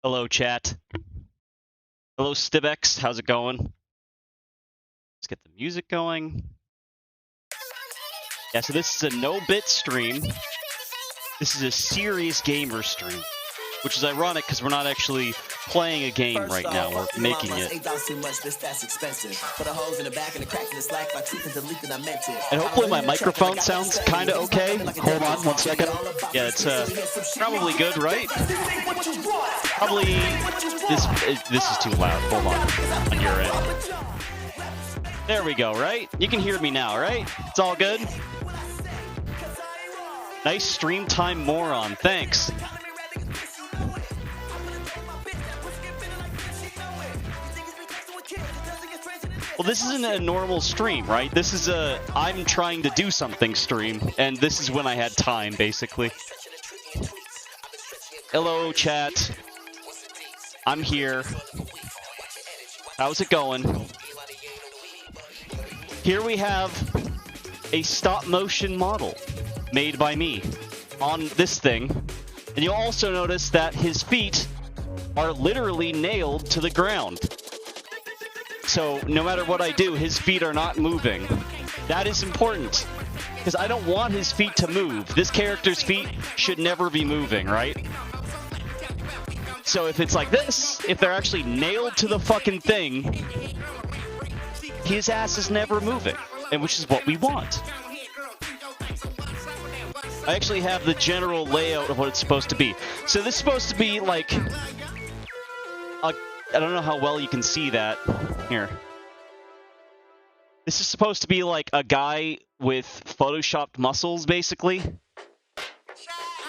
Hello, chat. Hello, Stibex. How's it going? Let's get the music going. Yeah, so this is a no-bit stream. This is a serious gamer stream, which is ironic because we're not actually playing a game right now. We're making it. And hopefully my microphone sounds kind of okay. Hold on 1 second. Yeah, it's probably good, right? Probably this is too loud. Hold on your end. There we go, right? You can hear me now, right? It's all good? Nice stream time moron. Thanks. Well, this isn't a normal stream, right? This is a I'm trying to do something stream, and this is when I had time, basically. Hello, chat. I'm here. How's it going? Here we have a stop-motion model made by me on this thing. And you'll also notice that his feet are literally nailed to the ground. So no matter what I do, his feet are not moving. That is important, because I don't want his feet to move. This character's feet should never be moving, right? So if it's like this, if they're actually nailed to the fucking thing, his ass is never moving, and which is what we want. I actually have the general layout of what it's supposed to be. So this is supposed to be like I don't know how well you can see that. Here. This is supposed to be like a guy with photoshopped muscles, basically.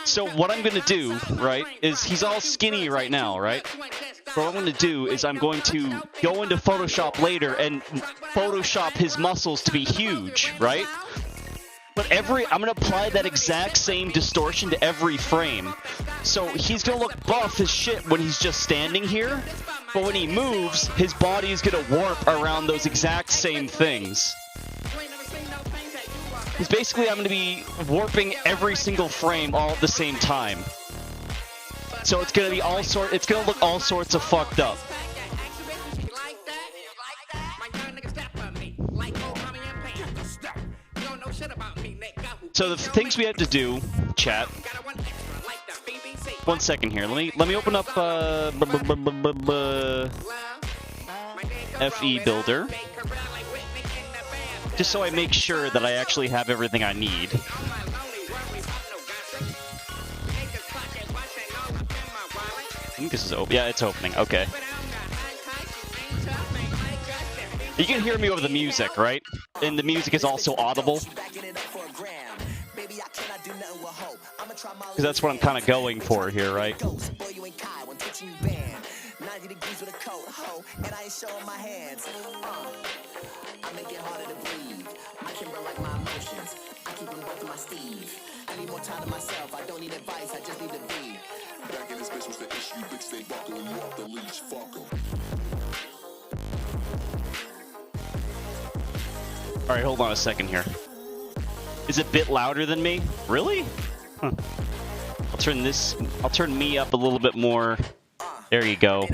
So what I'm going to do, right, is he's all skinny right now, right? So what I'm going to do is I'm going to go into Photoshop later and Photoshop his muscles to be huge, right? But I'm going to apply that exact same distortion to every frame. So he's going to look buff as shit when he's just standing here. But when he moves, his body is going to warp around those exact same things. Because basically I'm going to be warping every single frame all at the same time. So it's going to be it's going to look all sorts of fucked up. So the things we have to do, chat. 1 second here. Let me open up FE Builder, just so I make sure that I actually have everything I need. I think this is open. Yeah, it's opening. Okay. You can hear me over the music, right? And the music is also audible. Because that's what I'm kind of going for here, right? Alright, hold on a second here. Is it a bit louder than me? Really? Huh. I'll turn me up a little bit more. There you go.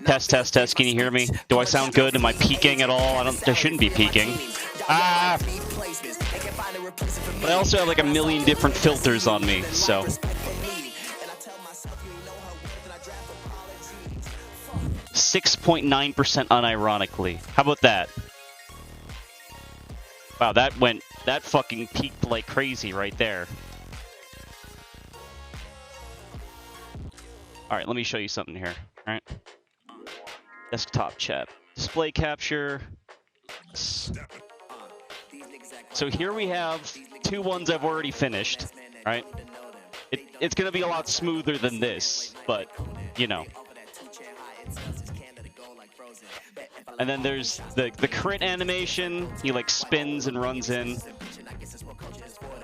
Test, test, test. Can you hear me? Do I sound good? Am I peaking at all? I shouldn't be peaking. Ah! But I also have like a million different filters on me, so. 6.9% unironically. How about that? Wow, that fucking peaked like crazy right there. Alright, let me show you something here. Alright. Desktop chat. display capture. So here we have 2 ones I've already finished, right? It's going to be a lot smoother than this, but, you know. And then there's the crit animation. He, like, spins and runs in.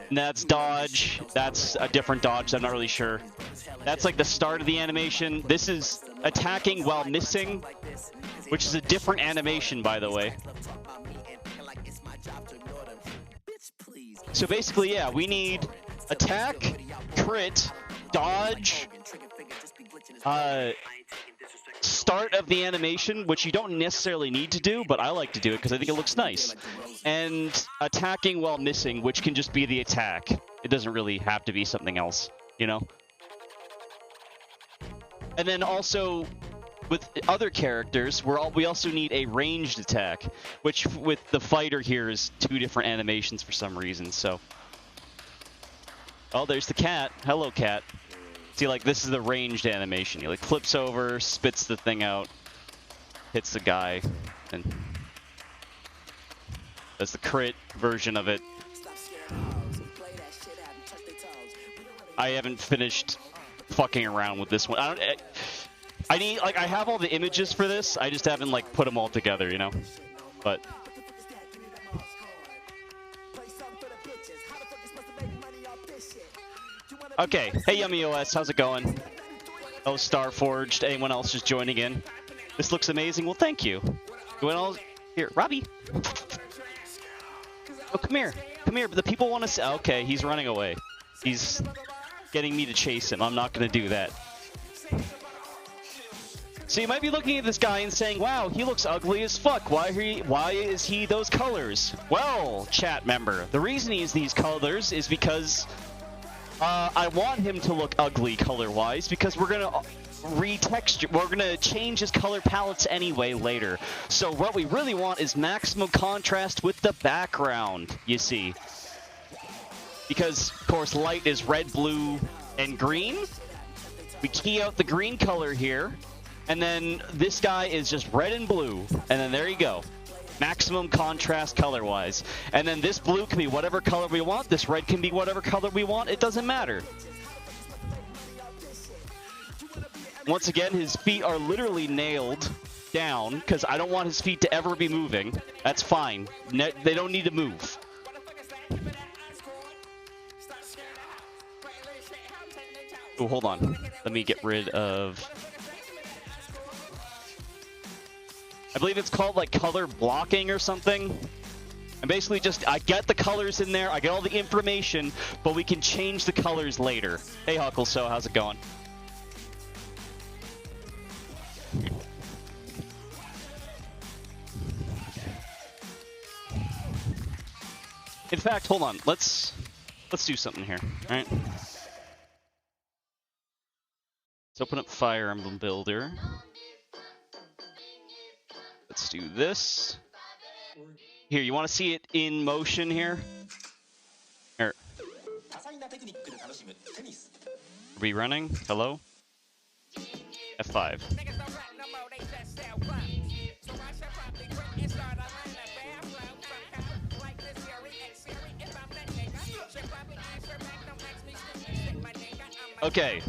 And that's dodge. That's a different dodge. I'm not really sure. That's, like, the start of the animation. This is attacking while missing, which is a different animation, by the way. So basically, yeah, we need attack, crit, dodge, start of the animation, which you don't necessarily need to do, but I like to do it because I think it looks nice, and attacking while missing, which can just be the attack. It doesn't really have to be something else, you know? And then also, with other characters, we also need a ranged attack, which with the fighter here is 2 different animations for some reason, so... Oh, there's the cat. Hello, cat. See, like, this is the ranged animation. He, like, flips over, spits the thing out, hits the guy, and... That's the crit version of it. I haven't finished fucking around with this one. I need, like, I have all the images for this, I just haven't, like, put them all together, you know? But... Okay, hey Yummy OS, how's it going? Oh, Starforged, anyone else just joining in? This looks amazing, well thank you. Here, Robbie! Oh, come here, but the people want to see. Okay, he's running away. He's getting me to chase him, I'm not gonna do that. So you might be looking at this guy and saying, wow, he looks ugly as fuck. Why is he those colors? Well, chat member, the reason he's these colors is because I want him to look ugly color-wise because we're gonna retexture, we're gonna change his color palettes anyway later. So what we really want is maximum contrast with the background, you see. Because, of course, light is red, blue, and green. We key out the green color here. And then this guy is just red and blue. And then there you go. Maximum contrast color-wise. And then this blue can be whatever color we want. This red can be whatever color we want. It doesn't matter. Once again, his feet are literally nailed down because I don't want his feet to ever be moving. That's fine. They don't need to move. Oh, hold on. Let me get rid of... I believe it's called, like, color blocking or something. And basically just, I get the colors in there, I get all the information, but we can change the colors later. Hey, Huckle, so how's it going? In fact, hold on, let's do something here, alright? Let's open up Fire Emblem Builder. Let's do this. Here, you want to see it in motion here? Here. Are we running? Hello? F5. Okay.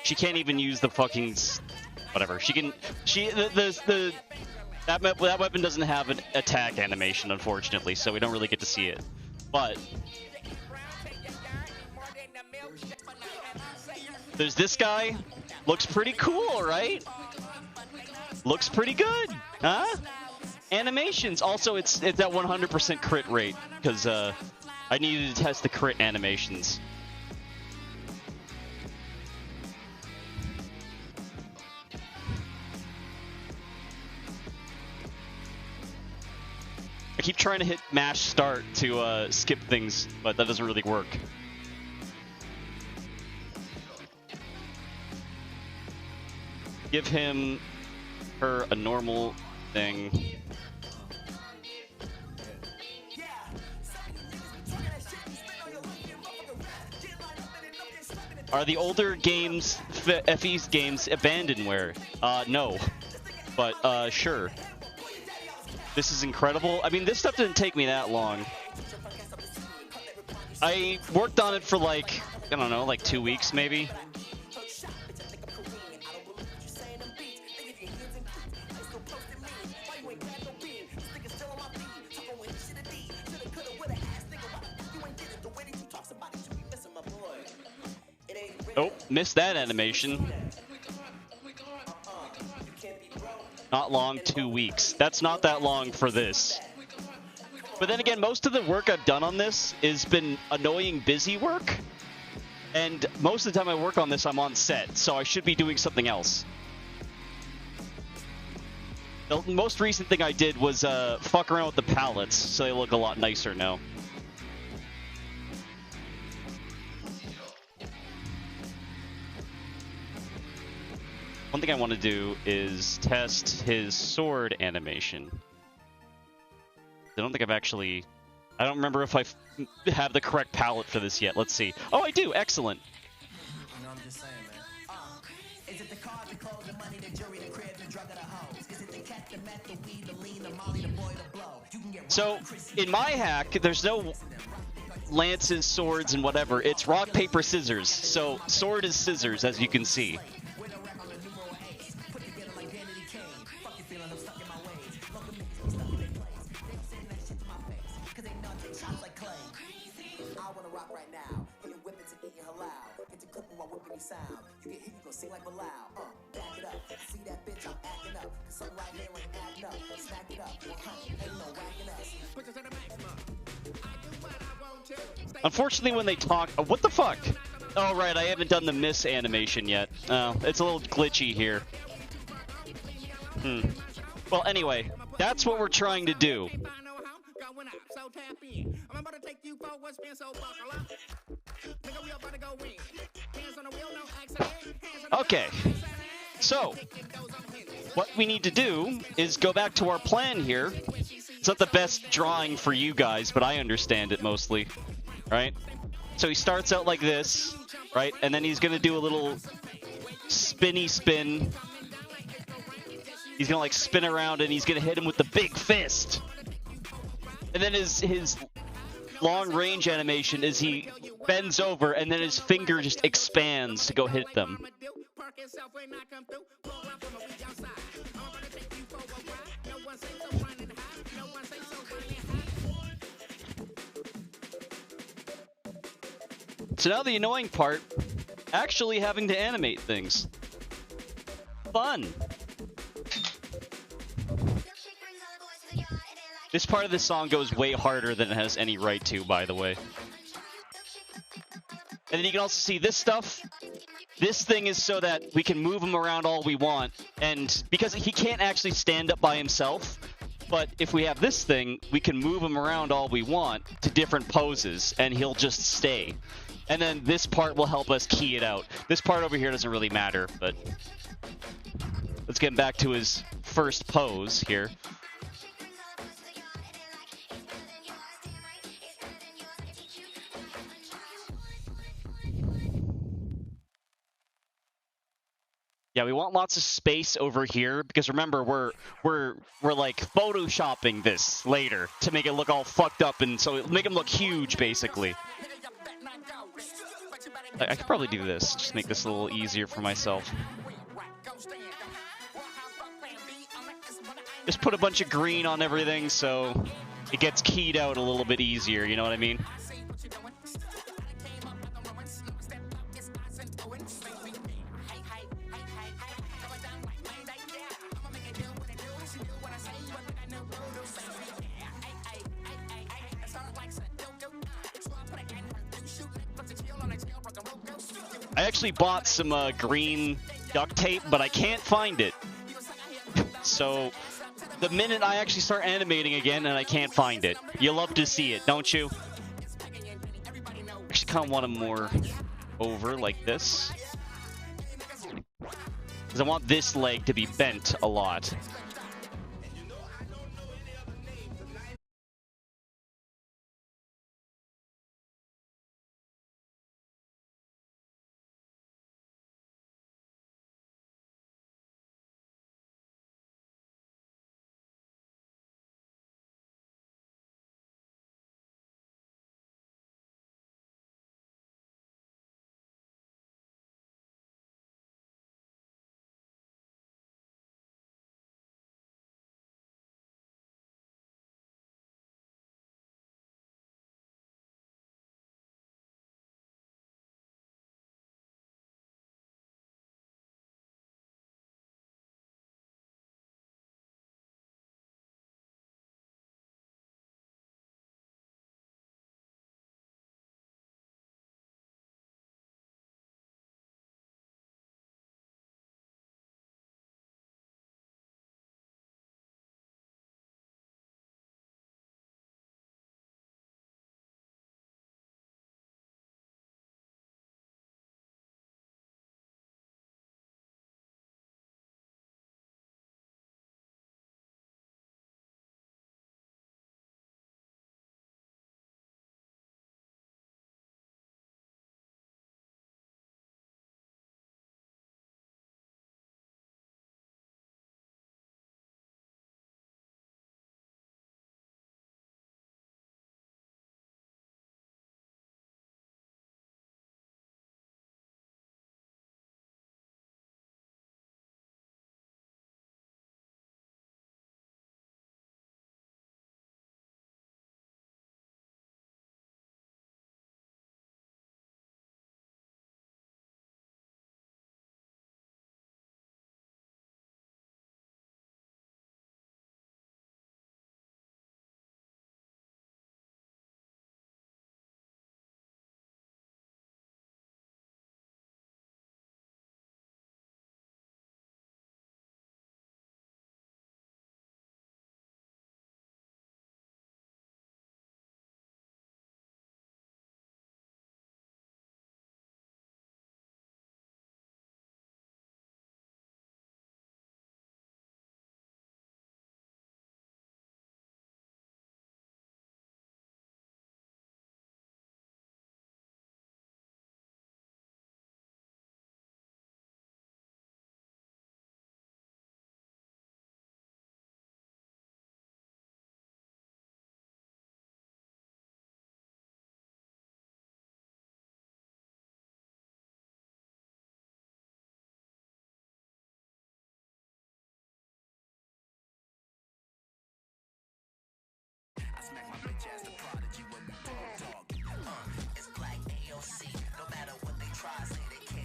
She can't even use the fucking whatever. She can. That weapon doesn't have an attack animation, unfortunately, so we don't really get to see it. But there's this guy. Looks pretty cool, right? Looks pretty good, huh? Animations. Also, it's at 100% crit rate because I needed to test the crit animations. I keep trying to hit mash start to skip things, but that doesn't really work. Give her a normal thing. Are the older games, FE's games, abandonware? No. But, sure. This is incredible. I mean, this stuff didn't take me that long. I worked on it for like, I don't know, like 2 weeks maybe. Oh, missed that animation. Not long, 2 weeks. That's not that long for this. But then again, most of the work I've done on this has been annoying busy work. And most of the time I work on this, I'm on set, so I should be doing something else. The most recent thing I did was fuck around with the palettes, so they look a lot nicer now. One thing I want to do is test his sword animation. I don't think I've actually... I don't remember if I have the correct palette for this yet. Let's see. Oh, I do! Excellent! You know, I'm just saying, man. Is it the car, the clothes, the money, the jewelry, the crib, the drug, or the hoes? Is it the cat, the meth, the weed, the lean, the molly, the boy, the blow? You can get so, in my hack, there's no lances, swords, and whatever. It's rock, paper, scissors. So, sword is scissors, as you can see. Unfortunately, when they talk... Oh, what the fuck? Oh, right, I haven't done the miss animation yet. It's a little glitchy here. Well, anyway, that's what we're trying to do. Okay, so what we need to do is go back to our plan here. It's not the best drawing for you guys, but I understand it mostly, right? So he starts out like this, right? And then he's going to do a little spinny spin. He's going to like spin around and he's going to hit him with the big fist. And then his long range animation is he bends over and then his finger just expands to go hit them. So now the annoying part, actually having to animate things. Fun. This part of the song goes way harder than it has any right to, by the way. And then you can also see this stuff. This thing is so that we can move him around all we want. And because he can't actually stand up by himself, but if we have this thing, we can move him around all we want to different poses, and he'll just stay. And then this part will help us key it out. This part over here doesn't really matter, but let's get back to his first pose here. Yeah, we want lots of space over here because remember we're like photoshopping this later to make it look all fucked up and so make him look huge basically. I could probably do this, just make this a little easier for myself. Just put a bunch of green on everything so it gets keyed out a little bit easier, you know what I mean? I actually bought some green duct tape, but I can't find it. So, the minute I actually start animating again and I can't find it, you love to see it, don't you? Actually, kind of want them more over like this. Because I want this leg to be bent a lot.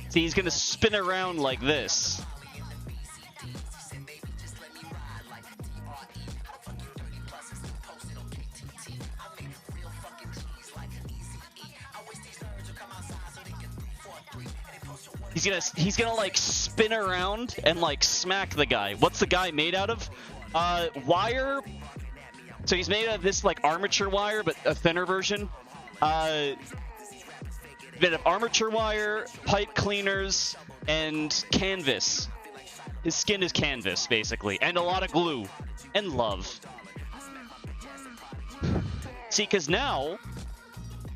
See, he's gonna spin around like this. He's gonna like spin around and like smack the guy. What's the guy made out of? Wire. So he's made out of this like armature wire, but a thinner version. Bit of armature wire, pipe cleaners, and canvas. His skin is canvas, basically, and a lot of glue and love. See, because now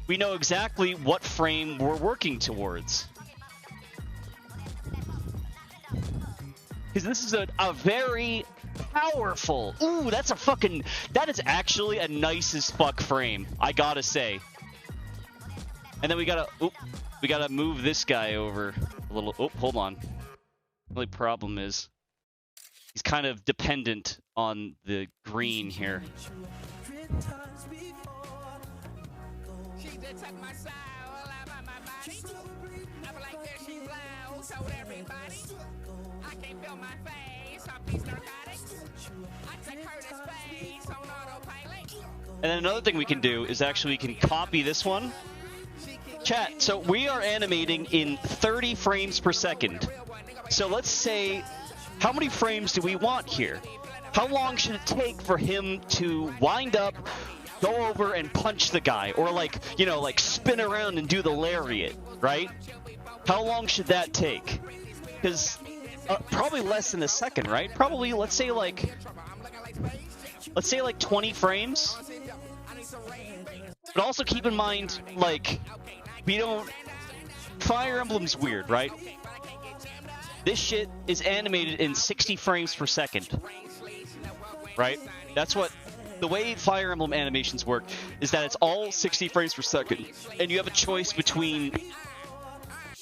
we know exactly what frame we're working towards. Because this is a very powerful. Ooh, that's a fucking. That is actually a nice as fuck frame, I gotta say. And then we gotta move this guy over a little. Oh, hold on. The only problem is he's kind of dependent on the green here. And then another thing we can do is actually we can copy this one. Chat, so we are animating in 30 frames per second. So let's say, how many frames do we want here? How long should it take for him to wind up, go over and punch the guy? Or like, you know, like spin around and do the lariat, right? How long should that take? Because probably less than a second, right? Probably, let's say like 20 frames. But also keep in mind, like, we don't... Fire Emblem's weird, right? This shit is animated in 60 frames per second. Right? That's what... The way Fire Emblem animations work is that it's all 60 frames per second. And you have a choice between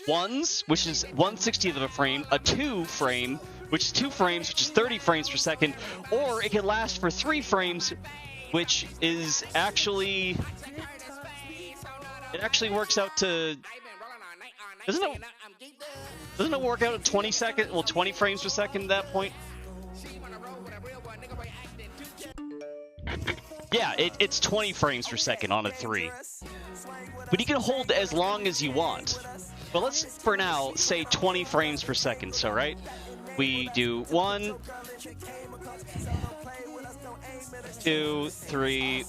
ones, which is 1/60th of a frame, a 2 frame, which is 2 frames, which is 30 frames per second, or it can last for 3 frames, which is actually... It actually works out to... Doesn't it work out at 20 seconds? Well, 20 frames per second at that point? Yeah, it's 20 frames per second on a 3. But you can hold as long as you want. But let's, for now, say 20 frames per second. So, right? We do 1, 2, 3,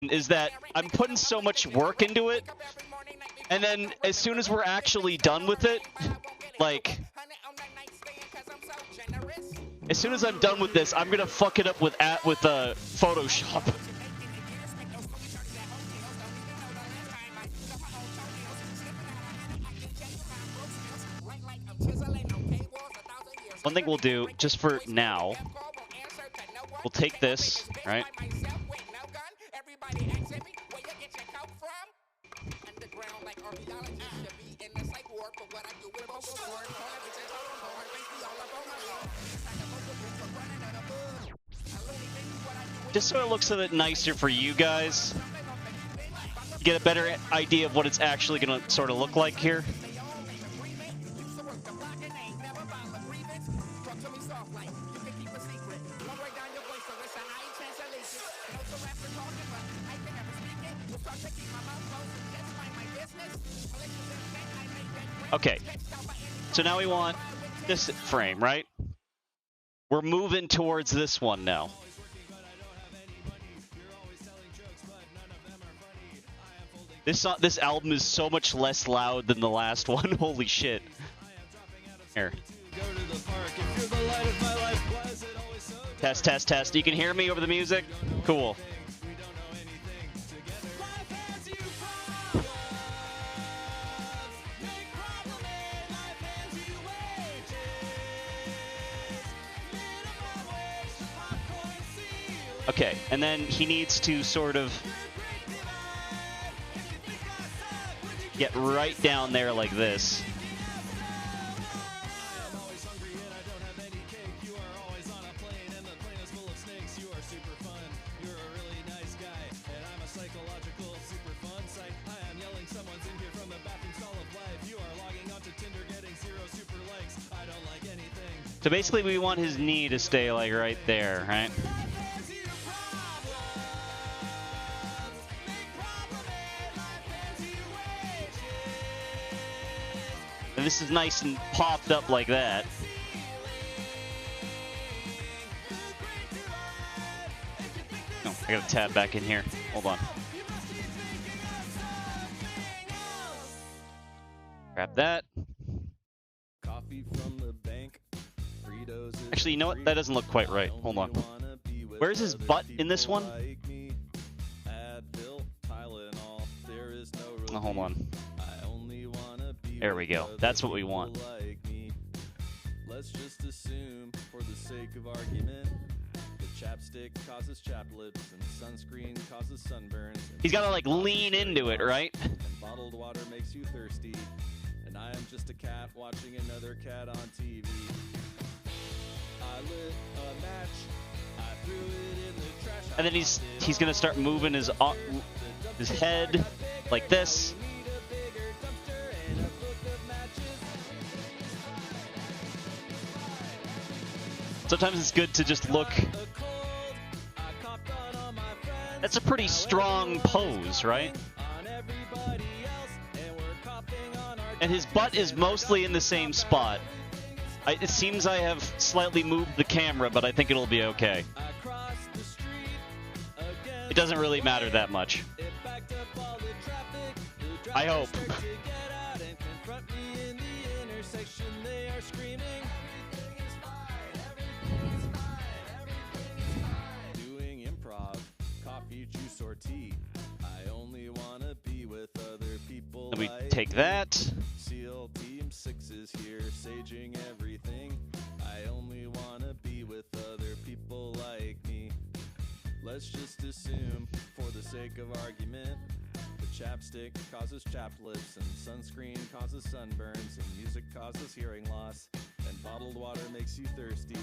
is that I'm putting so much work into it, and then as soon as we're actually done with it, like, as soon as I'm done with this, I'm gonna fuck it up with Photoshop. One thing we'll do, just for now, we'll take this, right? Just so it looks a bit nicer for you guys. You get a better idea of what it's actually going to sort of look like here. Okay, so now we want this frame, right? We're moving towards this one now. This album is so much less loud than the last one. Holy shit. Here. Test, test, test. You can hear me over the music? Cool. Okay, and then he needs to sort of get right down there like this. So basically we want his knee to stay like right there, right? And this is nice and popped up like that. Oh, I gotta tab back in here. Hold on. Grab that. Coffee from the bank. Actually, you know what? That doesn't look quite right. Hold on. Where's his butt in this one? Oh, hold on. There we go. That's what we want. Let's just assume, for the sake of argument, the chapstick causes chapped lips and sunscreen causes sunburns. He's gotta like lean into it, right? And bottled water makes you thirsty. And I am just a cat watching another cat on TV. I lit a match. I threw it in the trash. And then he's gonna start moving his head like this. Sometimes it's good to just look. That's a pretty strong pose, right? And his butt is mostly in the same spot. It seems I have slightly moved the camera, but I think it'll be okay. It doesn't really matter that much. I hope. Doing improv, coffee, juice, or tea. I only wanna be with other people. Then we take that. SEAL Team 6 is here, saging everything. I only wanna be with other people like me. Let's just assume, for the sake of argument, the chapstick causes chapped lips, and sunscreen causes sunburns, and music causes hearing loss, and bottled water makes you thirsty,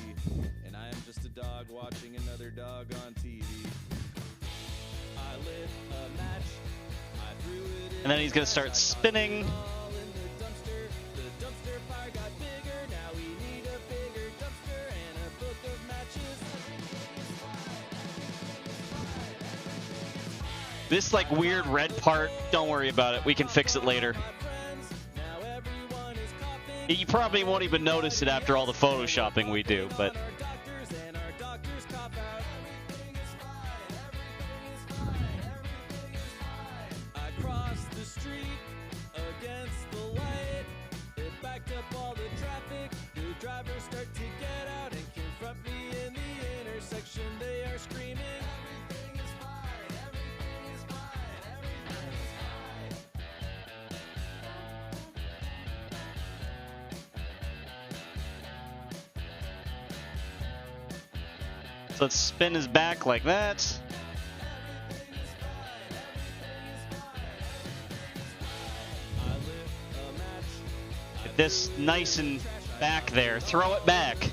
and I am just a dog watching another dog on TV. I lit a match, I threw it in. And then he's gonna start spinning. This like weird red part, don't worry about it. We can fix it later. You probably won't even notice it after all the photoshopping we do, but let's spin his back like that. Get this nice and back there. Throw it back.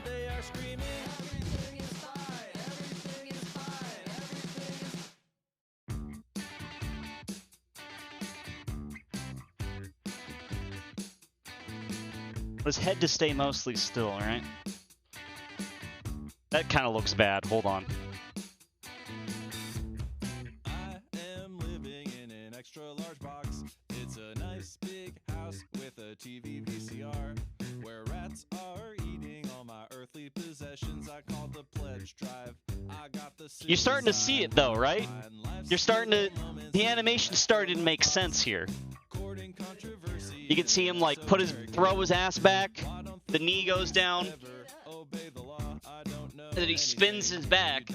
They are screaming, everything is fine, everything is fine, everything is... His head to stay mostly still, right? That kind of looks bad. Hold on. I am living in an extra large box. It's a nice big house with a TV VCR where rats are eating all my earthly possessions. I call the pledge drive. I got the You're starting to see it though, right? You're starting to... The animation started to make sense here. You can see him like throw his ass back, the knee goes down, and then he spins his back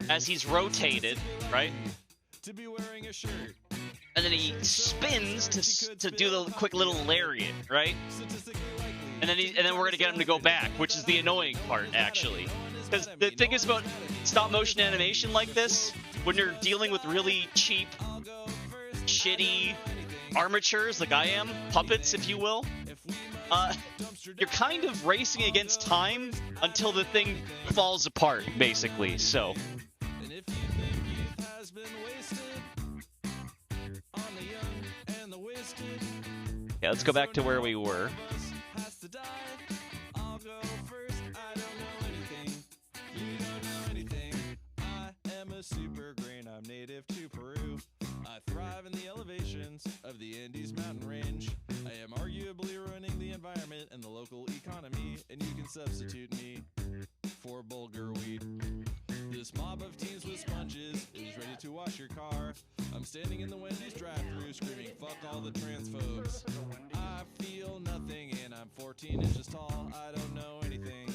as he's rotated, right? And then he spins to do the quick little lariat, right? And then we're gonna get him to go back, which is the annoying part, actually. Because the thing is about stop motion animation like this, when you're dealing with really cheap, shitty armatures, like I am, puppets, if you will, you're kind of racing against time until the thing falls apart, basically. So. Yeah, let's go back to where we were. Super green, I'm native to Peru. I thrive in the elevations of the Andes mountain range. I am arguably ruining the environment and the local economy, and you can substitute me for bulgur weed. This mob of teens with sponges is ready to wash your car. I'm standing in the Wendy's drive-thru screaming, fuck all the transphobes. I feel nothing and I'm 14 inches tall. I don't know anything.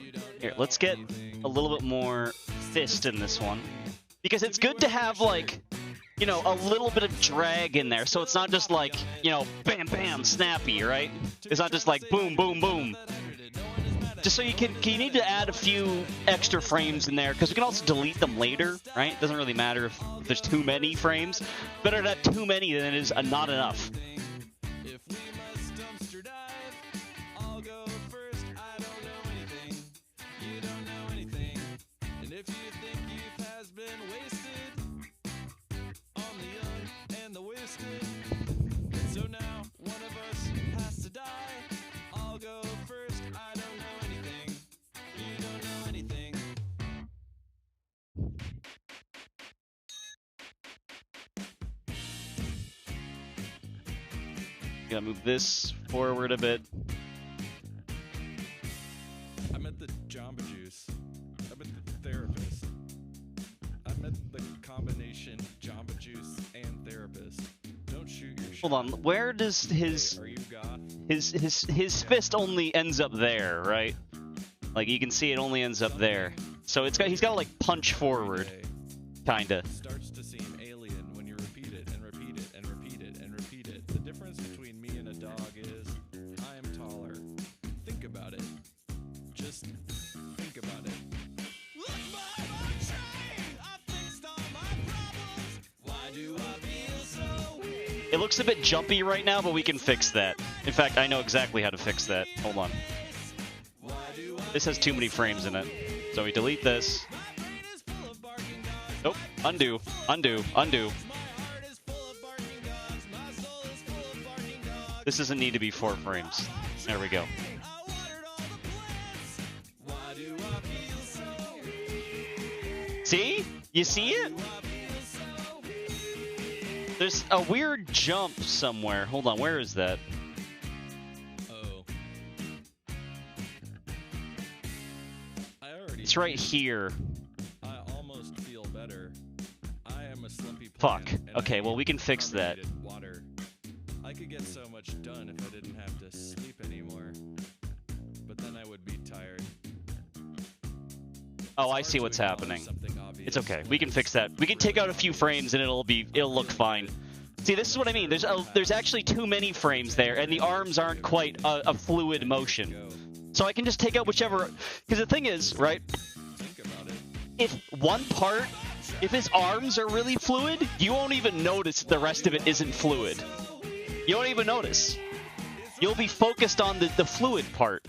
You don't Here, know let's get anything. a little bit more fist in this one. Because it's good to have, like, you know, a little bit of drag in there. So it's not just like, you know, bam, bam, snappy, right? It's not just like boom, boom, boom. Just so you need to add a few extra frames in there, because we can also delete them later, right? It doesn't really matter if there's too many frames. Better to have too many than it is not enough. If we must dumpster dive, I'll go first. I don't know anything. You don't know anything. And if you think youth has been wasted on the young and the wasted, so now one of us has to die. I'll go first. I don't know anything. You don't know anything. Gotta move this forward a bit. I met the Jamba Juice. I met the therapist. I met the combination Jamba Juice and therapist. Don't shoot your shot. Hold on, where does his Are you goth? his fist only ends up there, right? Like you can see it only ends up there. So he's got to like punch forward, kinda. Starts to seem alien when you repeat it and repeat it and repeat it and repeat it. The difference between me and a dog is I am taller. Think about it. Just think about it. Look by my chain! I fixed all my problems. Why do I feel so weak? It looks a bit jumpy right now, but we can fix that. In fact, I know exactly how to fix that. Hold on. This has too many frames in it. So we delete this. Nope. Undo. Undo. Undo. This doesn't need to be 4 frames. There we go. See? You see it? There's a weird jump somewhere. Hold on, where is that? Oh. I already. It's right here. I almost feel better. I am a slumpy Fuck. plant, and Okay, I well, we need can fix that. carbonated Water. I could get so much done if I didn't have to sleep anymore. But then I would be tired. Oh, I It's see hard what's to acknowledge happening. something obvious It's okay. when We can it's fix that. We can take out a few frames and it'll look fine. See, this is what I mean. There's actually too many frames there, and the arms aren't quite a fluid motion. So I can just take out whichever. Because the thing is, right? Think about it. If his arms are really fluid, you won't even notice the rest of it isn't fluid. You won't even notice. You'll be focused on the fluid part.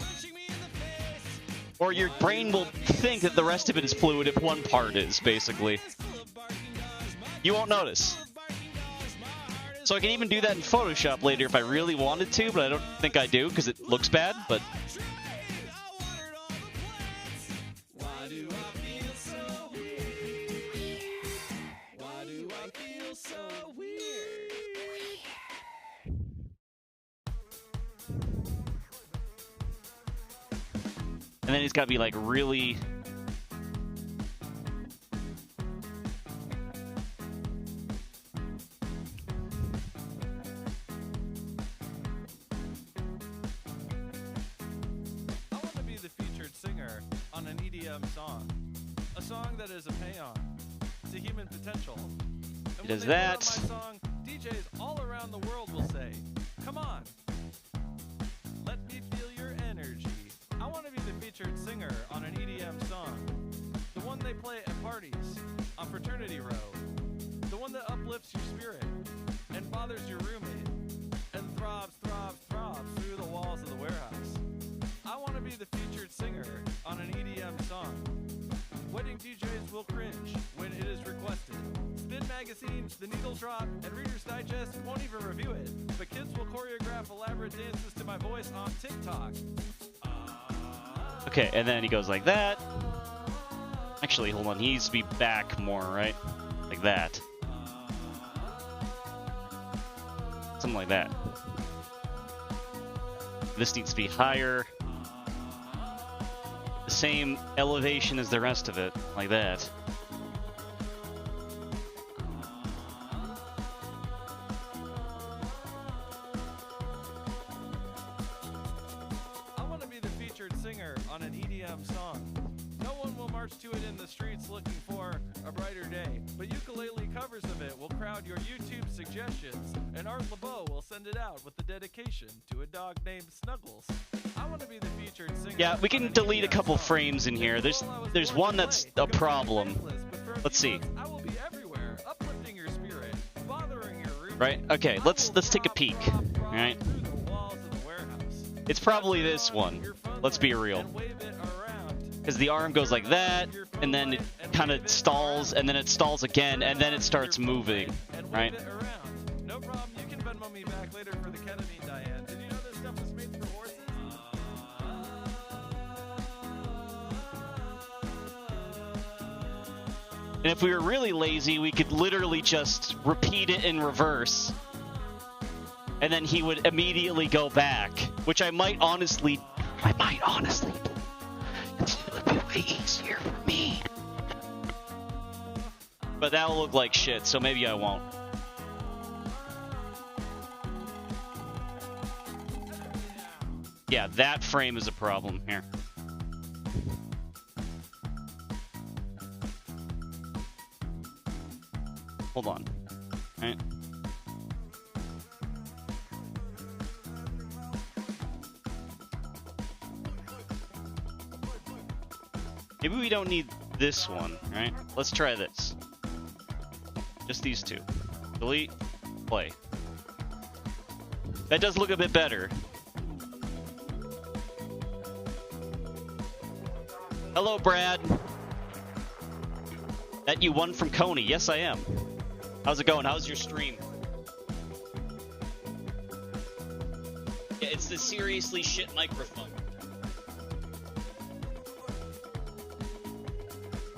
Or your brain will think that the rest of it is fluid if one part is, basically. You won't notice. So I can even do that in Photoshop later if I really wanted to, but I don't think I do because it looks bad, but... Why do I feel so weird? Why do I feel so weird? And then he's got to be like really... I want to be the featured singer on an EDM song. A song that is a paean to human potential. And when does they put that. on my song, DJs all around the world will say, "Come on, let me feel your energy." I want to be the featured singer on an EDM song. The one they play at parties, on Fraternity Row. The one that uplifts your spirit and bothers your roommate and throbs, throbs, throbs through the walls of the warehouse. I want to be the featured singer on an EDM song. Wedding DJs will cringe when it is requested. Spin Magazine, The Needle Drop, and Reader's Digest won't even review it, but kids will choreograph elaborate dances to my voice on TikTok. Okay, and then he goes like that. Actually, hold on. He needs to be back more, right? Like that. Something like that. This needs to be higher. The same elevation as the rest of it, like that. I want to be the featured singer on an EDM song. No one will march to it in the streets looking for a brighter day, but ukulele covers of it will crowd your YouTube suggestions, and Art LeBeau will send it out with the dedication to a dog named Snuggles. I want to be the featured singer. Yeah, we can delete a couple frames in here. There's one that's a problem. Let's see. I will be everywhere, uplifting your spirit, bothering your roommate. Right? Okay, let's take a peek. All right. Through the walls of the warehouse. It's probably this one. Let's be real. And wave it around. Because the arm goes like that, and then it kind of stalls, and then it stalls again, and then it starts moving, And right? wave it around. No problem. You can Venmo me back later for the ketamine, Diane. Did you know this stuff was made for horses? And if we were really lazy, we could literally just repeat it in reverse. And then he would immediately go back, which I might honestly do. Because it would be way easier for me. But that'll look like shit, so maybe I won't. Yeah, that frame is a problem here. Hold on. All right. Maybe we don't need this one, right? Let's try this. Just these two. Delete, play. That does look a bit better. Hello, Brad. That you won from Coney. Yes, I am. How's it going? How's your stream? Yeah, it's the seriously shit microphone.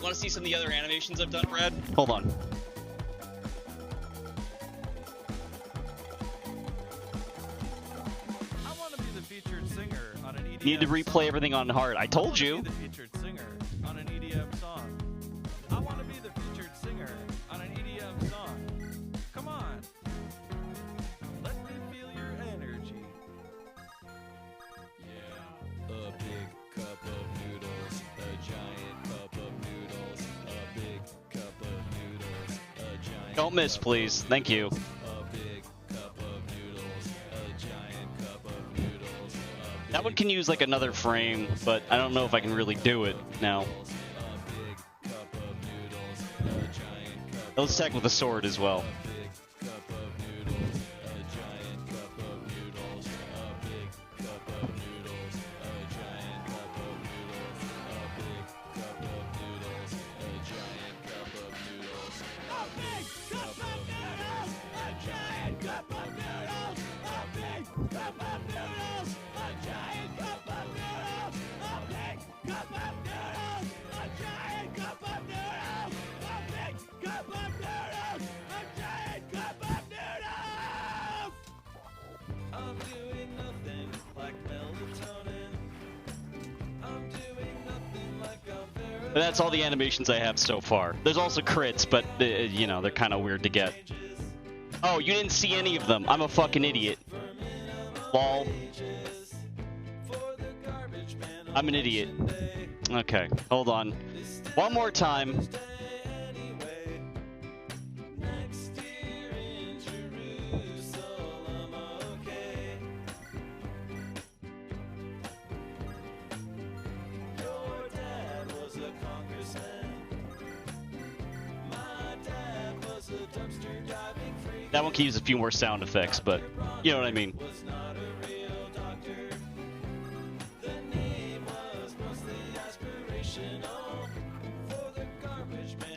Want to see some of the other animations I've done, Brad? Hold on. You need to replay everything on hard. I told you. The featured singer on an EDM song. I want to be the featured singer on an EDM song. Come on. Let me feel your energy. Yeah. A big cup of noodles, a giant cup of noodles, a big cup of noodles, a giant. Don't miss, please. Thank you. That one can use like another frame, but I don't know if I can really do it now. Let's attack with a sword as well. But that's all the animations I have so far. There's also crits, but, you know, they're kind of weird to get. Oh, you didn't see any of them. I'm a fucking idiot. Lol. I'm an idiot. Okay, hold on. One more time. That one can use a few more sound effects, but you know what I mean.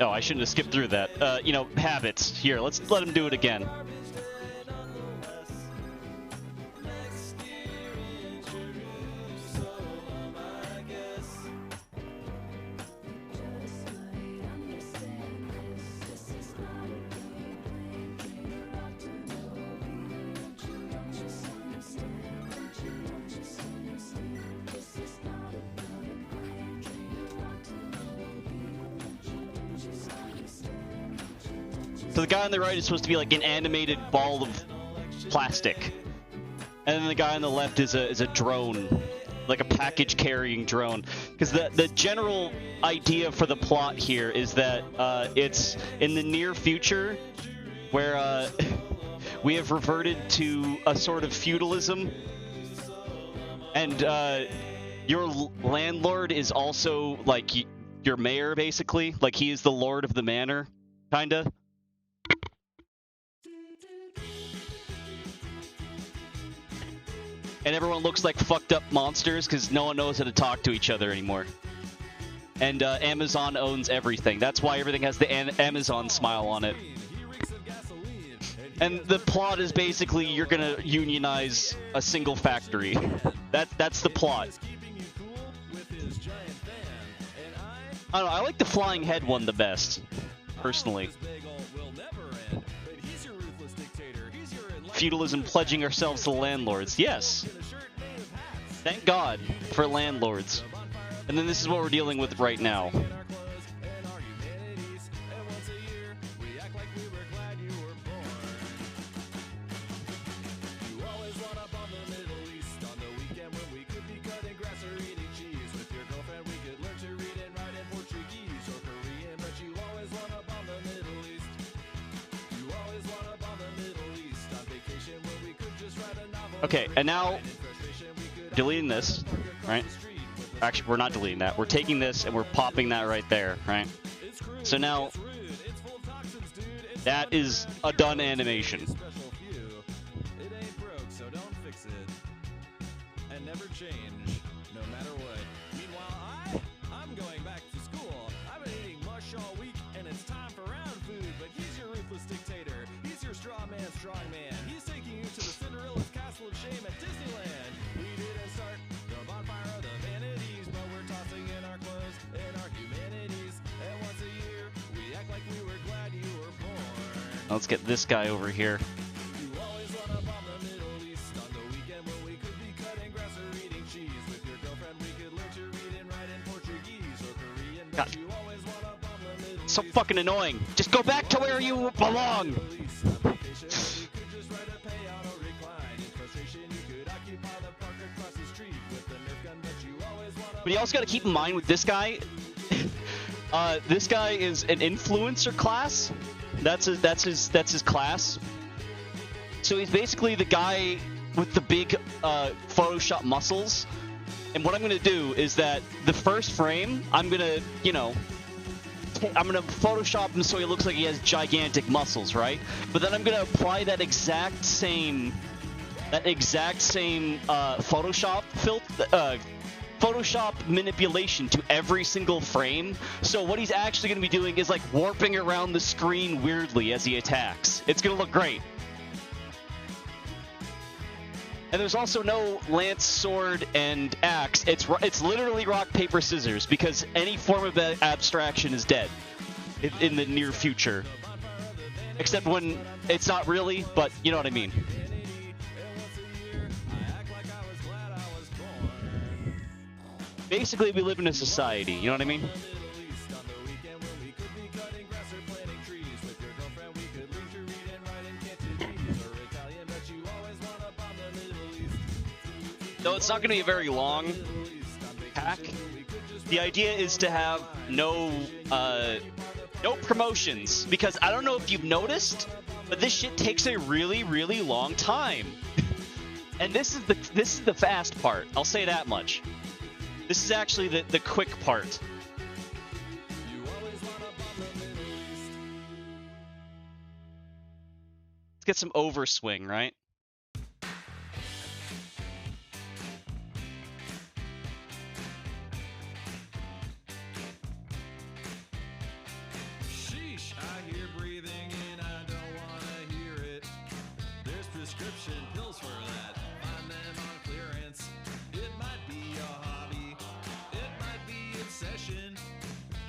Oh, I shouldn't have skipped through that. You know, habits. Here, let's let him do it again. So the guy on the right is supposed to be like an animated ball of plastic, and then the guy on the left is a drone, like a package carrying drone. Because the general idea for the plot here is that it's in the near future, where we have reverted to a sort of feudalism, and your landlord is also like your mayor, basically. Like he is the lord of the manor, kinda. And everyone looks like fucked up monsters because no one knows how to talk to each other anymore. And Amazon owns everything. That's why everything has the Amazon smile on it. And the plot is basically you're gonna unionize a single factory. That's the plot. I don't know, I like the flying head one the best, personally. Feudalism pledging ourselves to landlords. Yes. Thank God for landlords. And then this is what we're dealing with right now. Okay, and now deleting this, right? Actually, we're not deleting that. We're taking this and we're popping that right there, right? So now that is a done animation. Let's get this guy over here. God. So fucking annoying. Just go back to where you belong. But you also got to keep in mind with this guy, this guy is an influencer class. That's his class. So he's basically the guy with the big Photoshop muscles. And what I'm gonna do is that the first frame, I'm gonna Photoshop him so he looks like he has gigantic muscles, right? But then I'm gonna apply that exact same Photoshop manipulation to every single frame. So what he's actually going to be doing is like warping around the screen weirdly as he attacks. It's going to look great. And there's also no lance, sword, and axe. It's literally rock, paper, scissors, because any form of abstraction is dead in the near future. Except when it's not really, but you know what I mean. Basically, we live in a society, you know what I mean? Though it's not going to be a very long hack. The idea is to have no promotions, because I don't know if you've noticed, but this shit takes a really, really long time. And this is the fast part. I'll say that much. This is actually the quick part. Let's get some overswing, right? Sheesh, I hear breathing and I don't wanna hear it. There's prescription pills for that. Find them on clearance. It might be a hobby. It might be obsession.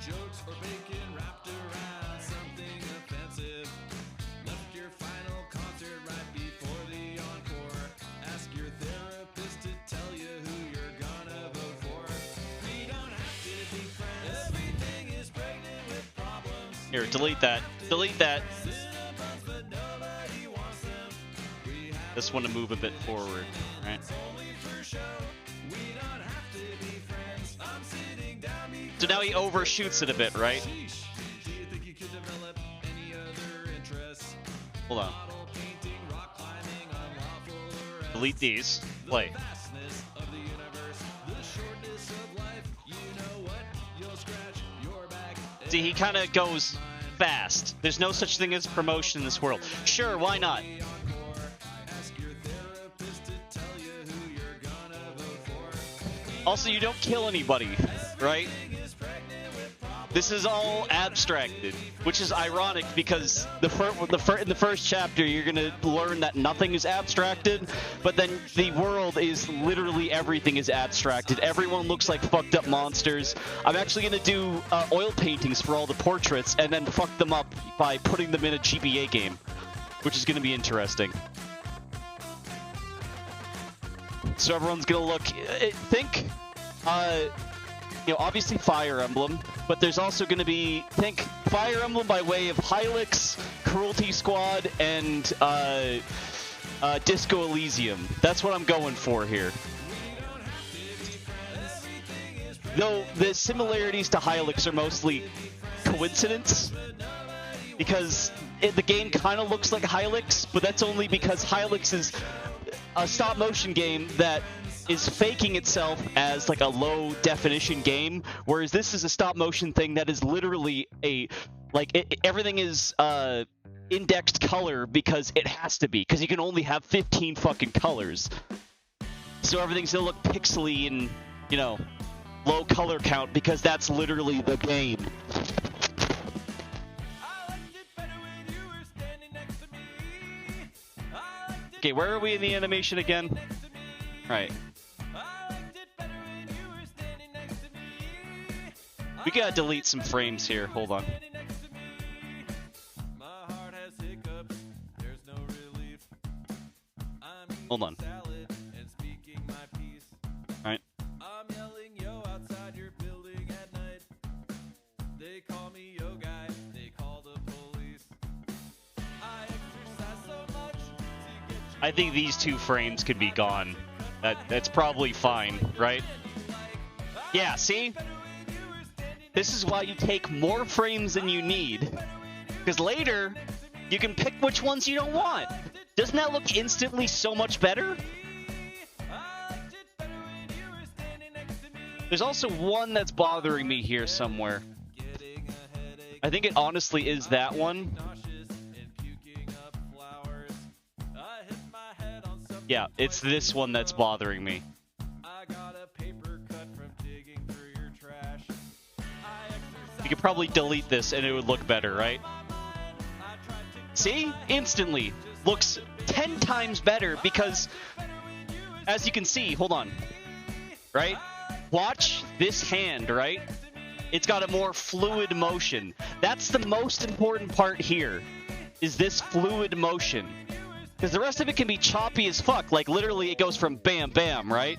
Jokes or bacon wrapped around something offensive. Left your final concert right before the encore. Ask your therapist to tell you who you're gonna vote for. We don't have to be friends. Everything is pregnant with problems. Here, delete that. Delete that. This one to move a bit forward, right? So now he overshoots it a bit, right? Hold on. Delete these. Play. See, he kind of goes fast. There's no such thing as promotion in this world. Sure, why not? Also, you don't kill anybody, right? This is all abstracted, which is ironic because in the first chapter you're gonna learn that nothing is abstracted, but then the world is literally everything is abstracted. Everyone looks like fucked up monsters. I'm actually gonna do oil paintings for all the portraits and then fuck them up by putting them in a GBA game, which is gonna be interesting. So everyone's gonna look. Think, obviously Fire Emblem, but there's also gonna be Fire Emblem by way of Hylix, Cruelty Squad, and Disco Elysium. That's what I'm going for here. Though the similarities to Hylix are mostly coincidence, because the game kind of looks like Hylix, but that's only because Hylix is a stop-motion game that is faking itself as like a low-definition game, whereas this is a stop-motion thing that is literally everything is indexed color because it has to be, because you can only have 15 fucking colors. So everything's gonna look pixely and, low color count because that's literally the game. Okay, where are we in the animation again? Right. We gotta delete some frames here. Hold on. Hold on. Alright. I think these 2 frames could be gone. That's probably fine, right? Yeah, see? This is why you take more frames than you need. Because later, you can pick which ones you don't want. Doesn't that look instantly so much better? There's also one that's bothering me here somewhere. I think it honestly is that one. Yeah, it's this one that's bothering me. You could probably delete this and it would look better, right? See? Instantly. Looks 10 times better because, as you can see, hold on. Right? Watch this hand, right? It's got a more fluid motion. That's the most important part here, is this fluid motion. Because the rest of it can be choppy as fuck. Like, literally, it goes from bam, bam, right?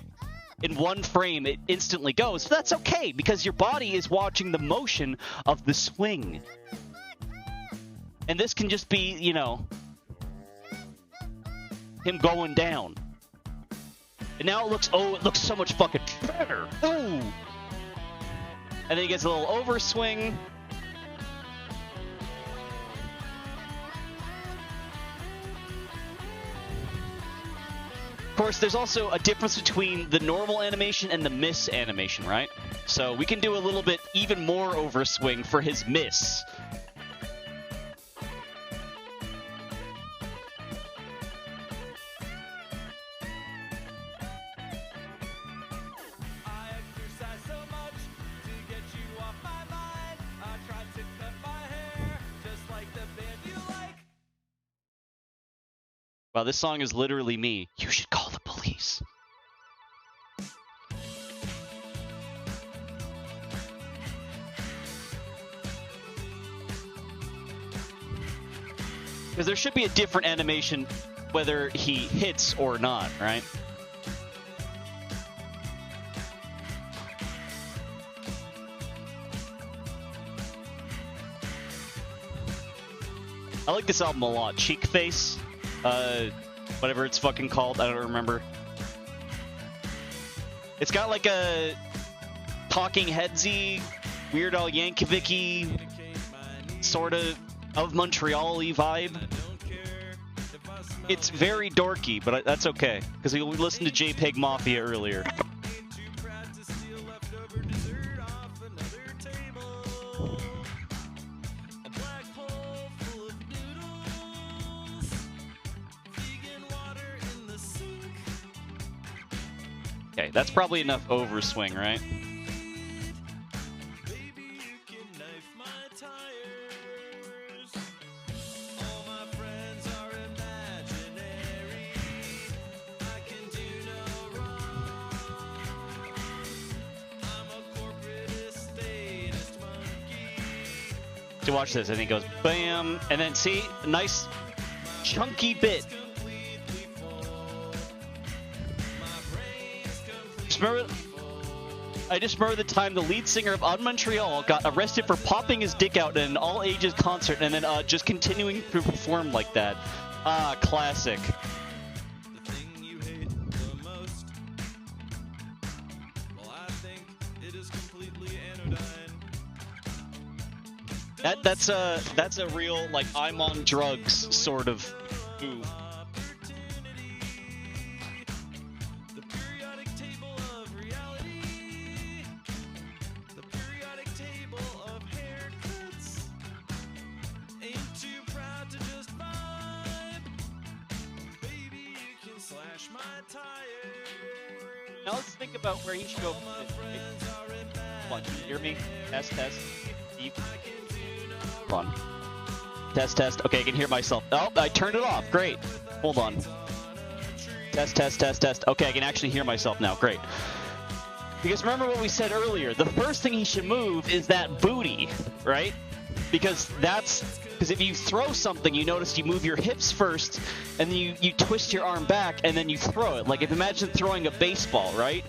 In 1 frame, it instantly goes. But that's okay, because your body is watching the motion of the swing. And this can just be, you know, him going down. And now it looks so much fucking better. Ooh! And then he gets a little overswing. Of course, there's also a difference between the normal animation and the miss animation, right? So we can do a little bit even more overswing for his miss. Wow, this song is literally me. You should call the police. Because there should be a different animation whether he hits or not, right? I like this album a lot. Cheek Face. Whatever it's fucking called, I don't remember. It's got like a Talking Headsy, Weird Al Yankovic-y, sort of Montreal-y vibe. It's very dorky, but that's okay, because we listened to JPEG Mafia earlier. Okay, that's probably enough overswing, right? To watch this, and he goes bam, and then see, a nice chunky bit. I just remember the time the lead singer of On Montreal got arrested for popping his dick out in an all-ages concert and then just continuing to perform like that. Ah, classic. That's a real, like, I'm on drugs sort of move. Now let's think about where he should go. Come on, can you hear me? Test, test. Deep. Come on. Test, test. Okay, I can hear myself. Oh, I turned it off. Great. Hold on. Test, test, test, test. Okay, I can actually hear myself now. Great. Because remember what we said earlier. The first thing he should move is that booty, right? Because if you throw something, you notice you move your hips first, and then you twist your arm back, and then you throw it. Like, if imagine throwing a baseball, right?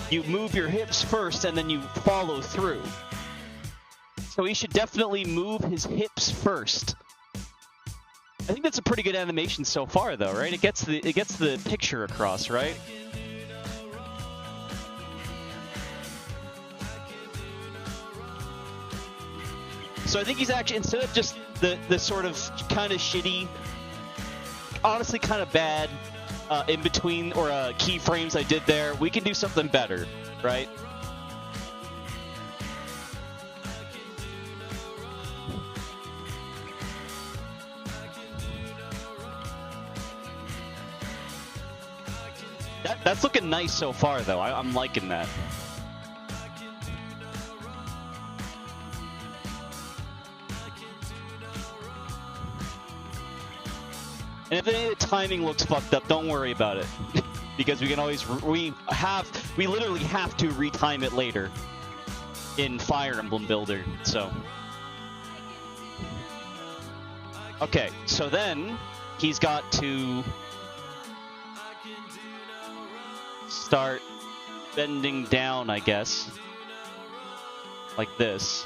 You move your hips first, and then you follow through. So he should definitely move his hips first. I think that's a pretty good animation so far, though, right? It gets the picture across, right? So I think he's actually, instead of just the sort of kind of shitty, honestly kind of bad in between or keyframes I did there, we can do something better, right? That's looking nice so far, though. I'm liking that. And if any of the timing looks fucked up, don't worry about it. Because we can always, we literally have to retime it later in Fire Emblem Builder, so. Okay, so then he's got to start bending down, I guess. Like this.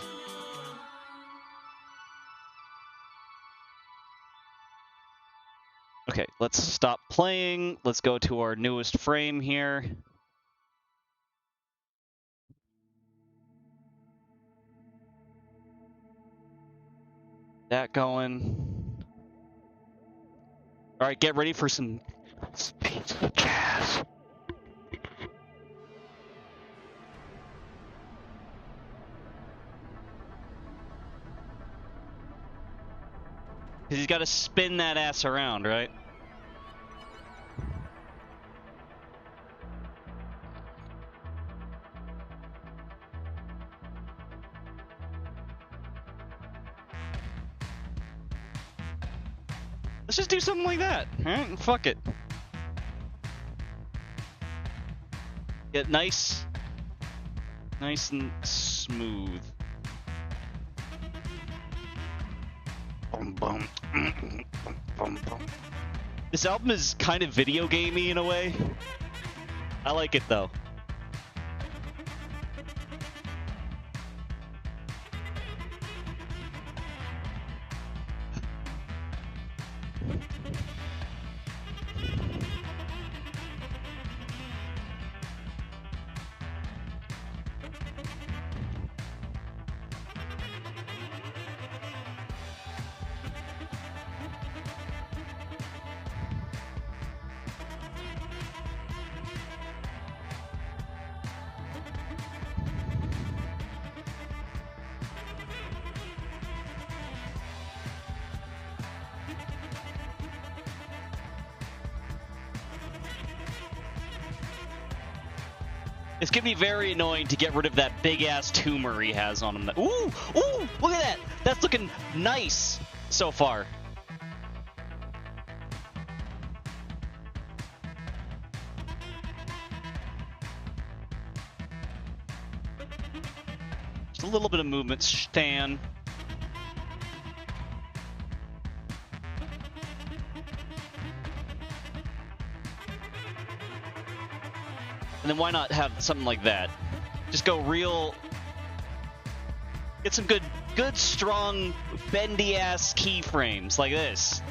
Okay, let's stop playing. Let's go to our newest frame here. That going. All right, get ready for some speeds of jazz. Because he's got to spin that ass around, right? Let's just do something like that, alright? Fuck it. Get nice and smooth. Boom, boom. Boom, boom. This album is kind of video gamey in a way. I like it though. It's gonna be very annoying to get rid of that big-ass tumor he has on him. Ooh! Ooh! Look at that! That's looking nice so far. Just a little bit of movement, Stan. And then why not have something like that? Just go real... Get some good strong, bendy-ass keyframes like this.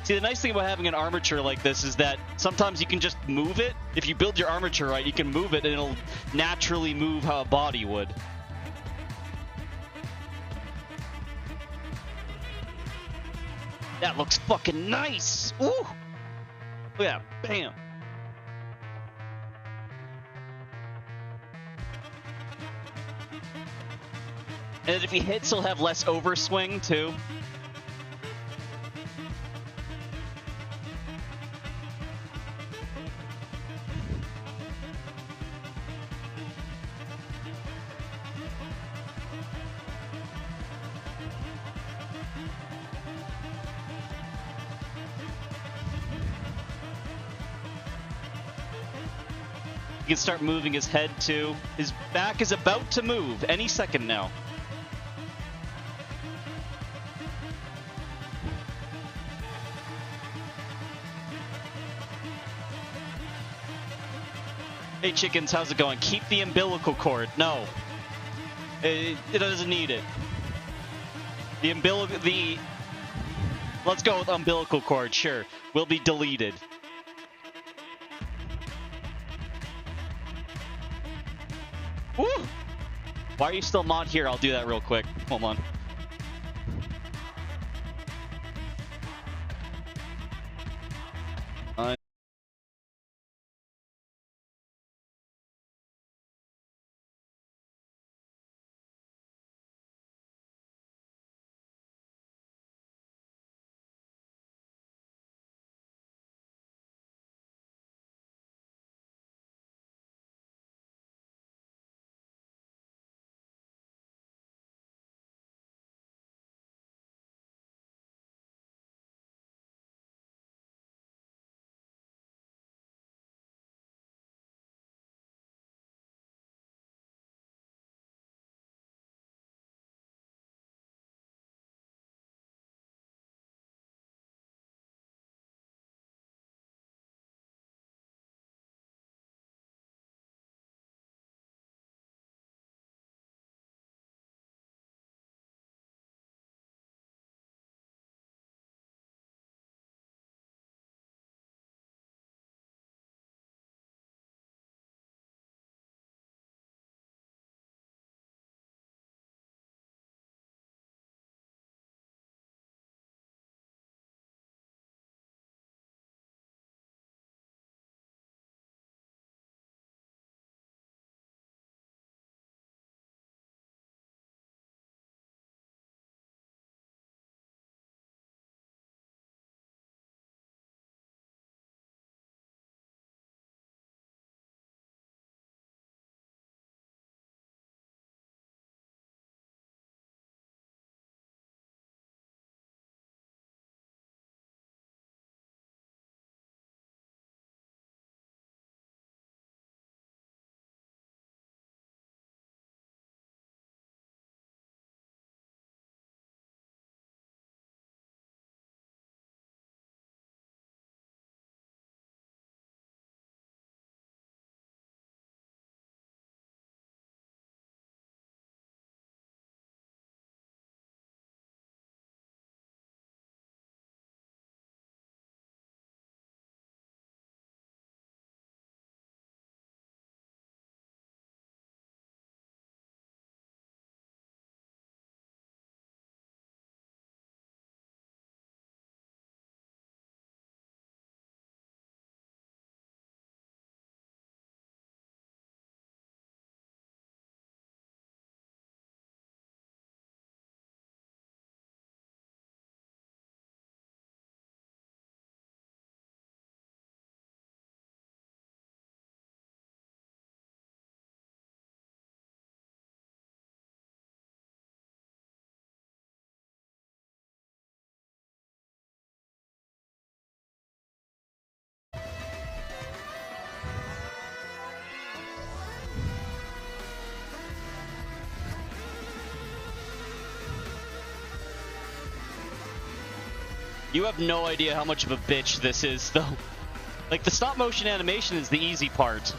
See, the nice thing about having an armature like this is that sometimes you can just move it. If you build your armature right, you can move it and it'll naturally move how a body would. That looks fucking nice! Ooh! Look at that, bam! And if he hits, he'll have less overswing, too. He can start moving his head too. His back is about to move any second now. Hey chickens, how's it going? Keep the umbilical cord. No. It doesn't need it. Let's go with umbilical cord, sure. Will be deleted. Woo! Why are you still mod here? I'll do that real quick. Hold on. You have no idea how much of a bitch this is, though. Like, the stop motion animation is the easy part.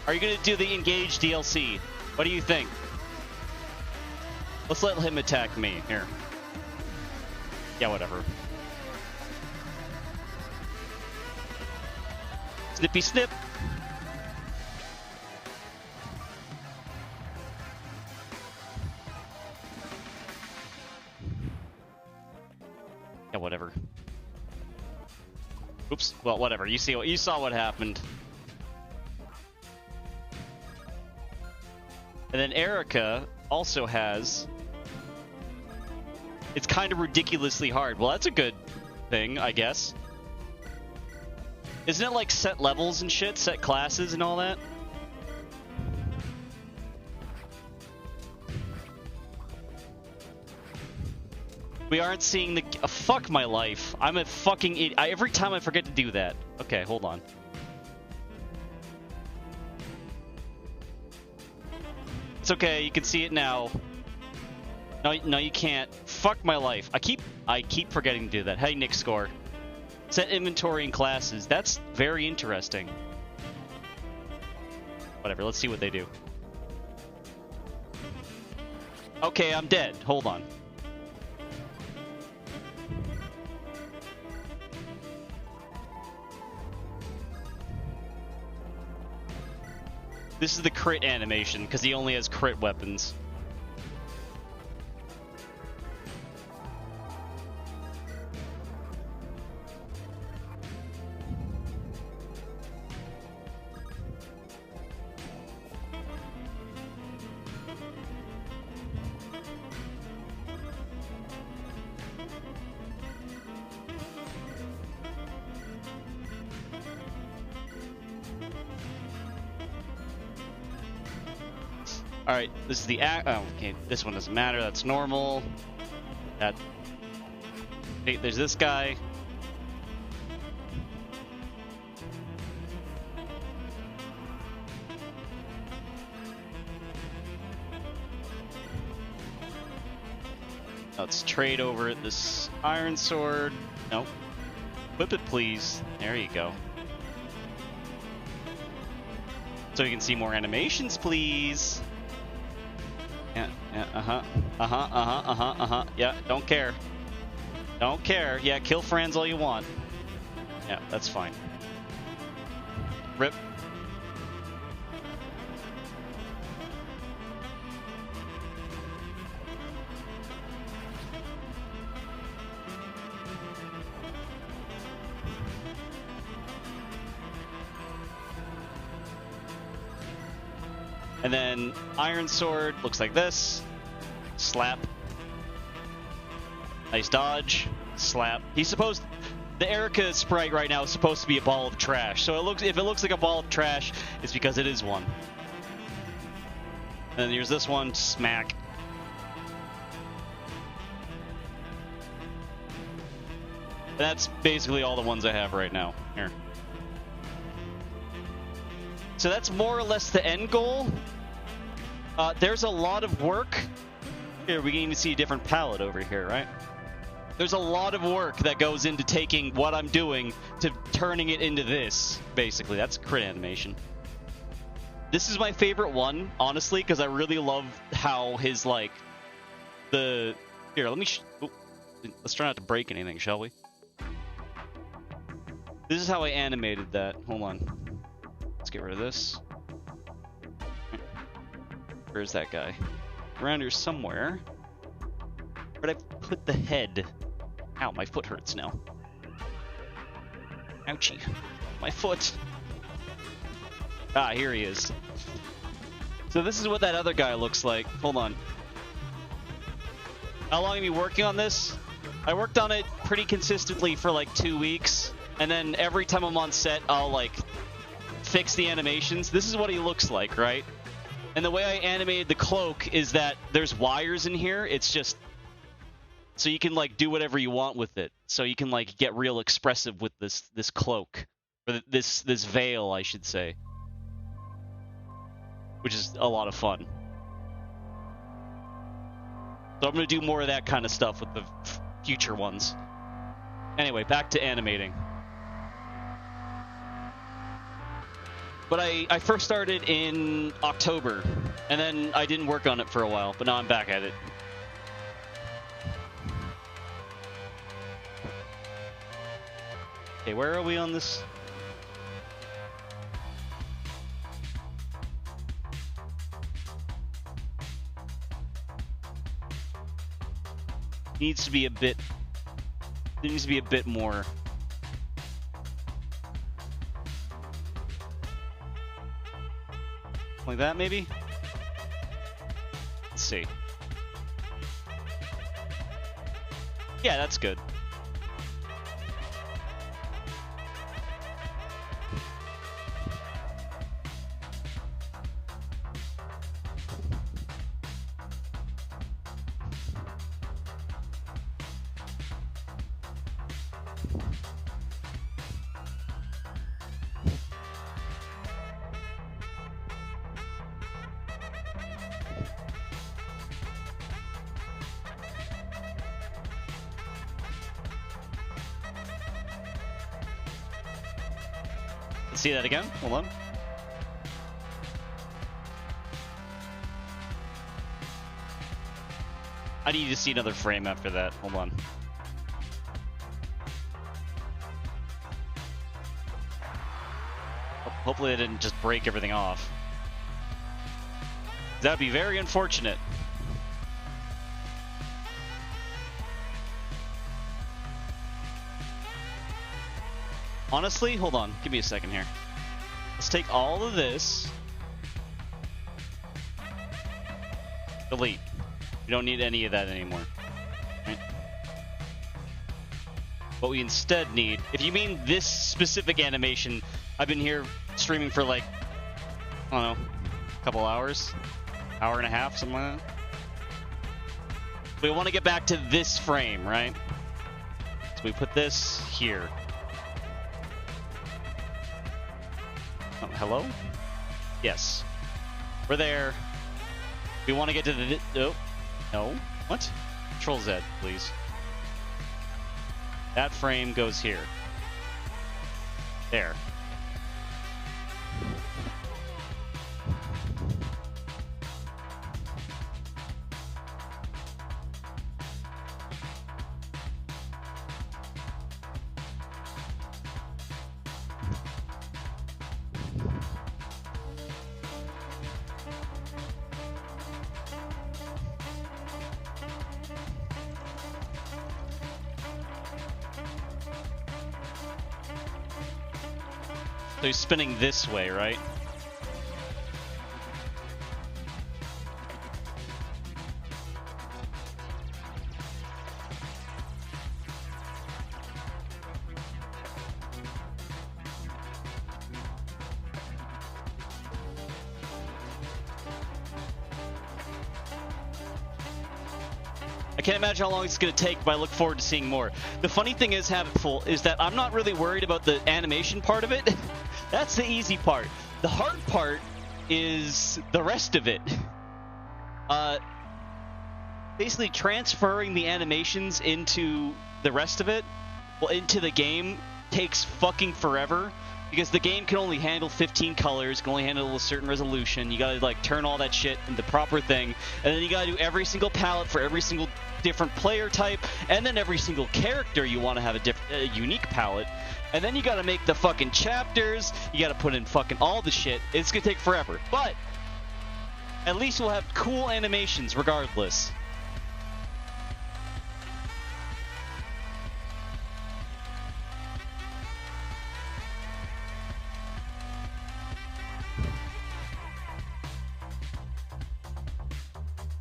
Are you gonna do the Engage DLC? What do you think? Let's let him attack me. Here. Yeah, whatever. Snippy snip. Yeah, whatever. Oops. Well, whatever. You saw what happened. And then Erica also has... It's kind of ridiculously hard. Well, that's a good thing, I guess. Isn't it like set levels and shit? Set classes and all that? We aren't seeing the... fuck my life. I'm a fucking idiot. Every time I forget to do that. Okay, hold on. It's okay, you can see it now. No, you can't. Fuck my life. I keep forgetting to do that. Hey, Nick Score. Set inventory and classes. That's very interesting. Whatever, let's see what they do. Okay, I'm dead. Hold on. This is the crit animation, because he only has crit weapons. Alright, this is the oh, okay, this one doesn't matter, that's normal. That... Hey, there's this guy. Let's trade over this iron sword. Nope. Whip it, please. There you go. So you can see more animations, please. Yeah, yeah, don't care. Don't care. Yeah, kill Franz all you want. Yeah, that's fine. Rip. And then Iron Sword looks like this. Slap. Nice dodge. Slap. He's supposed... The Erica sprite right now is supposed to be a ball of trash. So it looks, if it looks like a ball of trash, it's because it is one. And then here's this one. Smack. And that's basically all the ones I have right now. Here. So that's more or less the end goal. There's a lot of work. Here, we can even see a different palette over here, right? There's a lot of work that goes into taking what I'm doing to turning it into this, basically. That's crit animation. This is my favorite one, honestly, because I really love how his, like, the... Here, let me... let's try not to break anything, shall we? This is how I animated that. Hold on. Let's get rid of this. Where's that guy? Around here somewhere. Where'd I put the head? Ow, my foot hurts now. Ouchie. My foot. Ah, here he is. So this is what that other guy looks like. Hold on. How long have you been working on this? I worked on it pretty consistently for like 2 weeks. And then every time I'm on set, I'll like fix the animations. This is what he looks like, right? And the way I animated the cloak is that there's wires in here. It's just so you can like do whatever you want with it. So you can like get real expressive with this cloak, or this veil, I should say, which is a lot of fun. So I'm gonna do more of that kind of stuff with the future ones. Anyway, back to animating. But I first started in October, and then I didn't work on it for a while, but now I'm back at it. Okay, where are we on this? Needs to be a bit... There needs to be a bit more... Like that, maybe? Let's see. Yeah, that's good. See that again? Hold on. need to see another frame after that. Hold on. Hopefully it didn't just break everything off. That'd be very unfortunate. Honestly, hold on. Give me a second here. Let's take all of this. Delete. We don't need any of that anymore. Right? What we instead need, if you mean this specific animation, I've been here streaming for like, I don't know, a couple hours, hour and a half, something like that. We want to get back to this frame, right? So we put this here. Oh, hello? Yes. We're there. We want to get to the... Oh. No. What? Control Z, please. That frame goes here. There. So he's spinning this way, right? I can't imagine how long it's going to take, but I look forward to seeing more. The funny thing is, Habitful, is that I'm not really worried about the animation part of it. That's the easy part. The hard part is the rest of it. Basically transferring the animations into the rest of it, well, into the game, takes fucking forever. Because the game can only handle 15 colors, can only handle a certain resolution. You gotta like turn all that shit into the proper thing, and then you gotta do every single palette for every single different player type, and then every single character you want to have a unique palette, and then you gotta make the fucking chapters. You gotta put in fucking all the shit. It's gonna take forever, but at least we'll have cool animations regardless.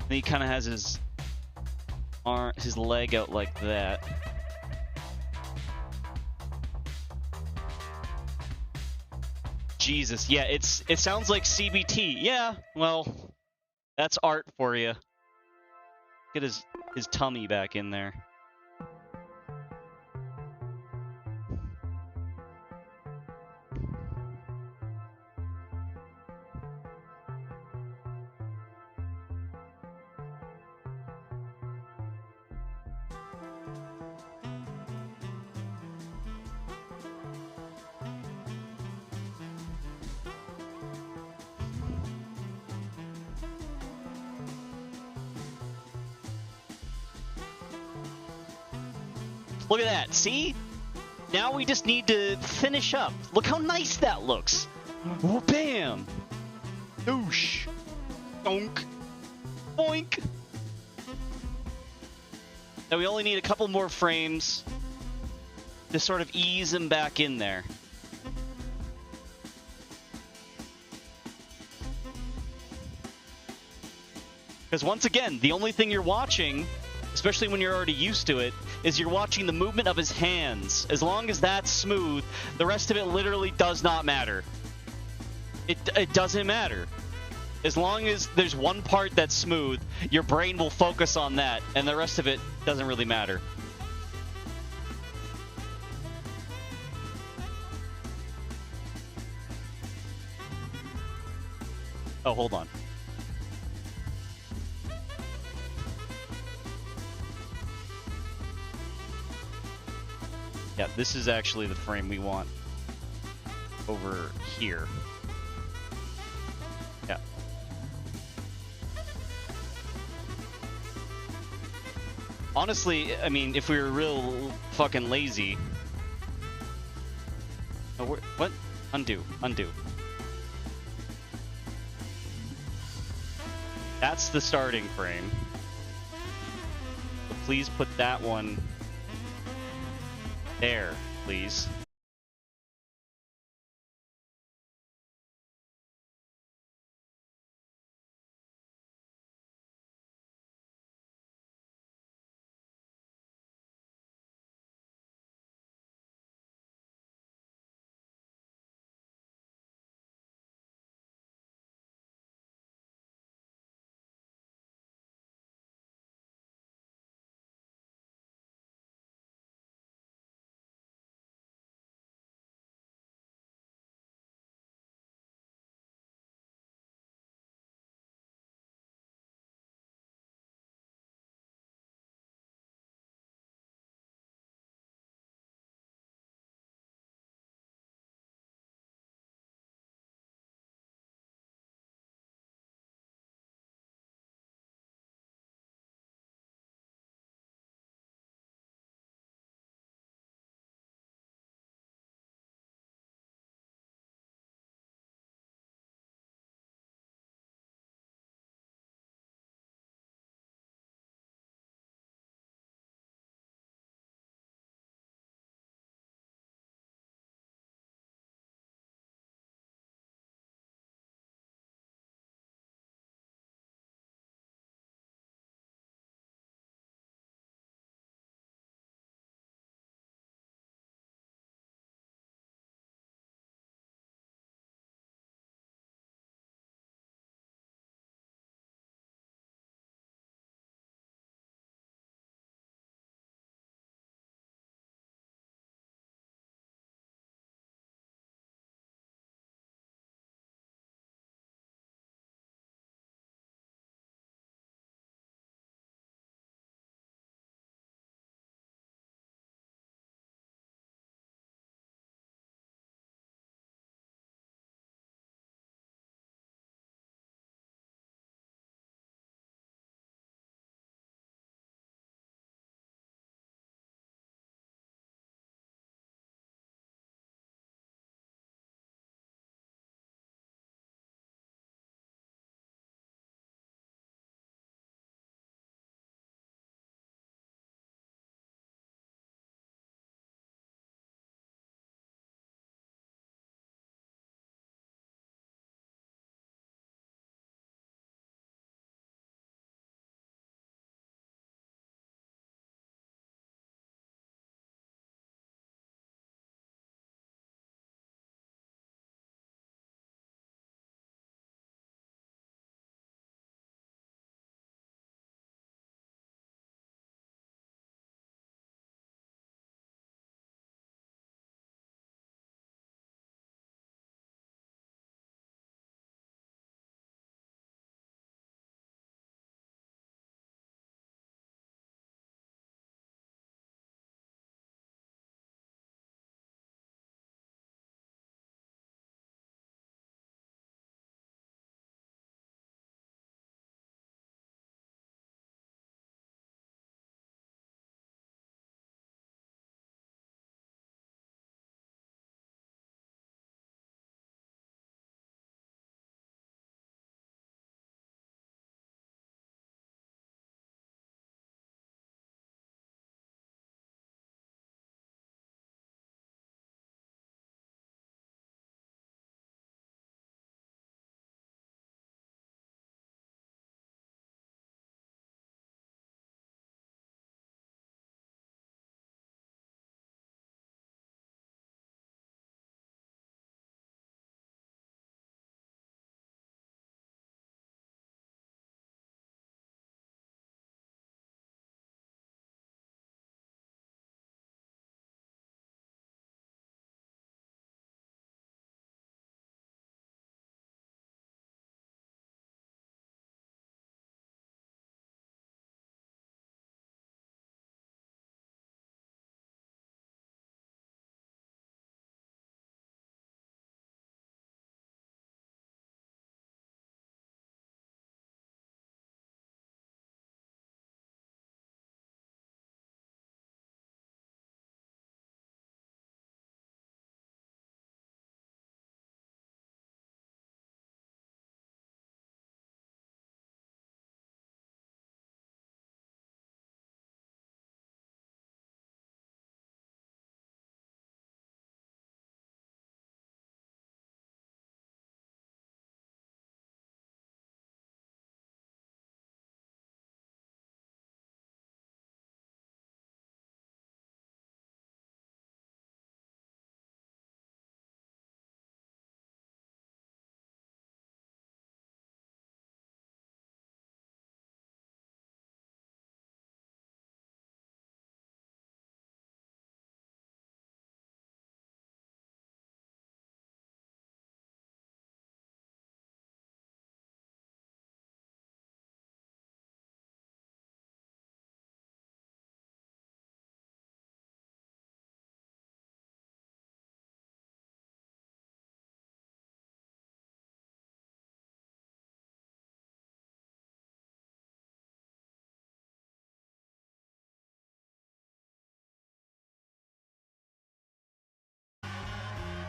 And he kind of has his leg out like that. Jesus, yeah, it sounds like CBT. Yeah, well, that's art for you. Get his tummy back in there. Look at that, see? Now we just need to finish up. Look how nice that looks. Bam! Oosh. Donk. Boink. Now we only need a couple more frames to sort of ease him back in there. Because once again, the only thing you're watching, especially when you're already used to it, is you're watching the movement of his hands. As long as that's smooth, the rest of it literally does not matter. It doesn't matter. As long as there's one part that's smooth, your brain will focus on that, and the rest of it doesn't really matter. Oh, hold on. Yeah, this is actually the frame we want over here. Yeah. Honestly, I mean, if we were real fucking lazy... Oh, what? Undo. Undo. That's the starting frame. So please put that one there, please.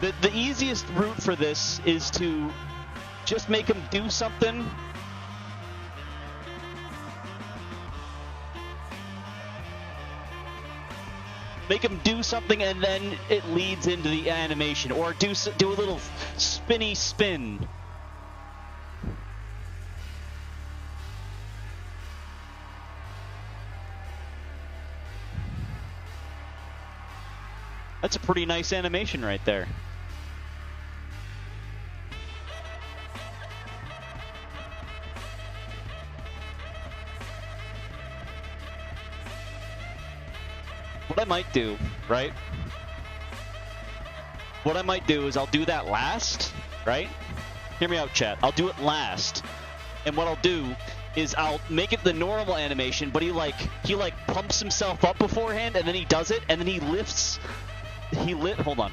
The easiest route for this is to just make him do something. Make him do something, and then it leads into the animation, or do a little spinny spin. That's a pretty nice animation right there. What I might do, right? What I might do is I'll do that last, right? Hear me out, chat. I'll do it last. And what I'll do is I'll make it the normal animation, but he pumps himself up beforehand, and then he does it, and then he lifts. Hold on.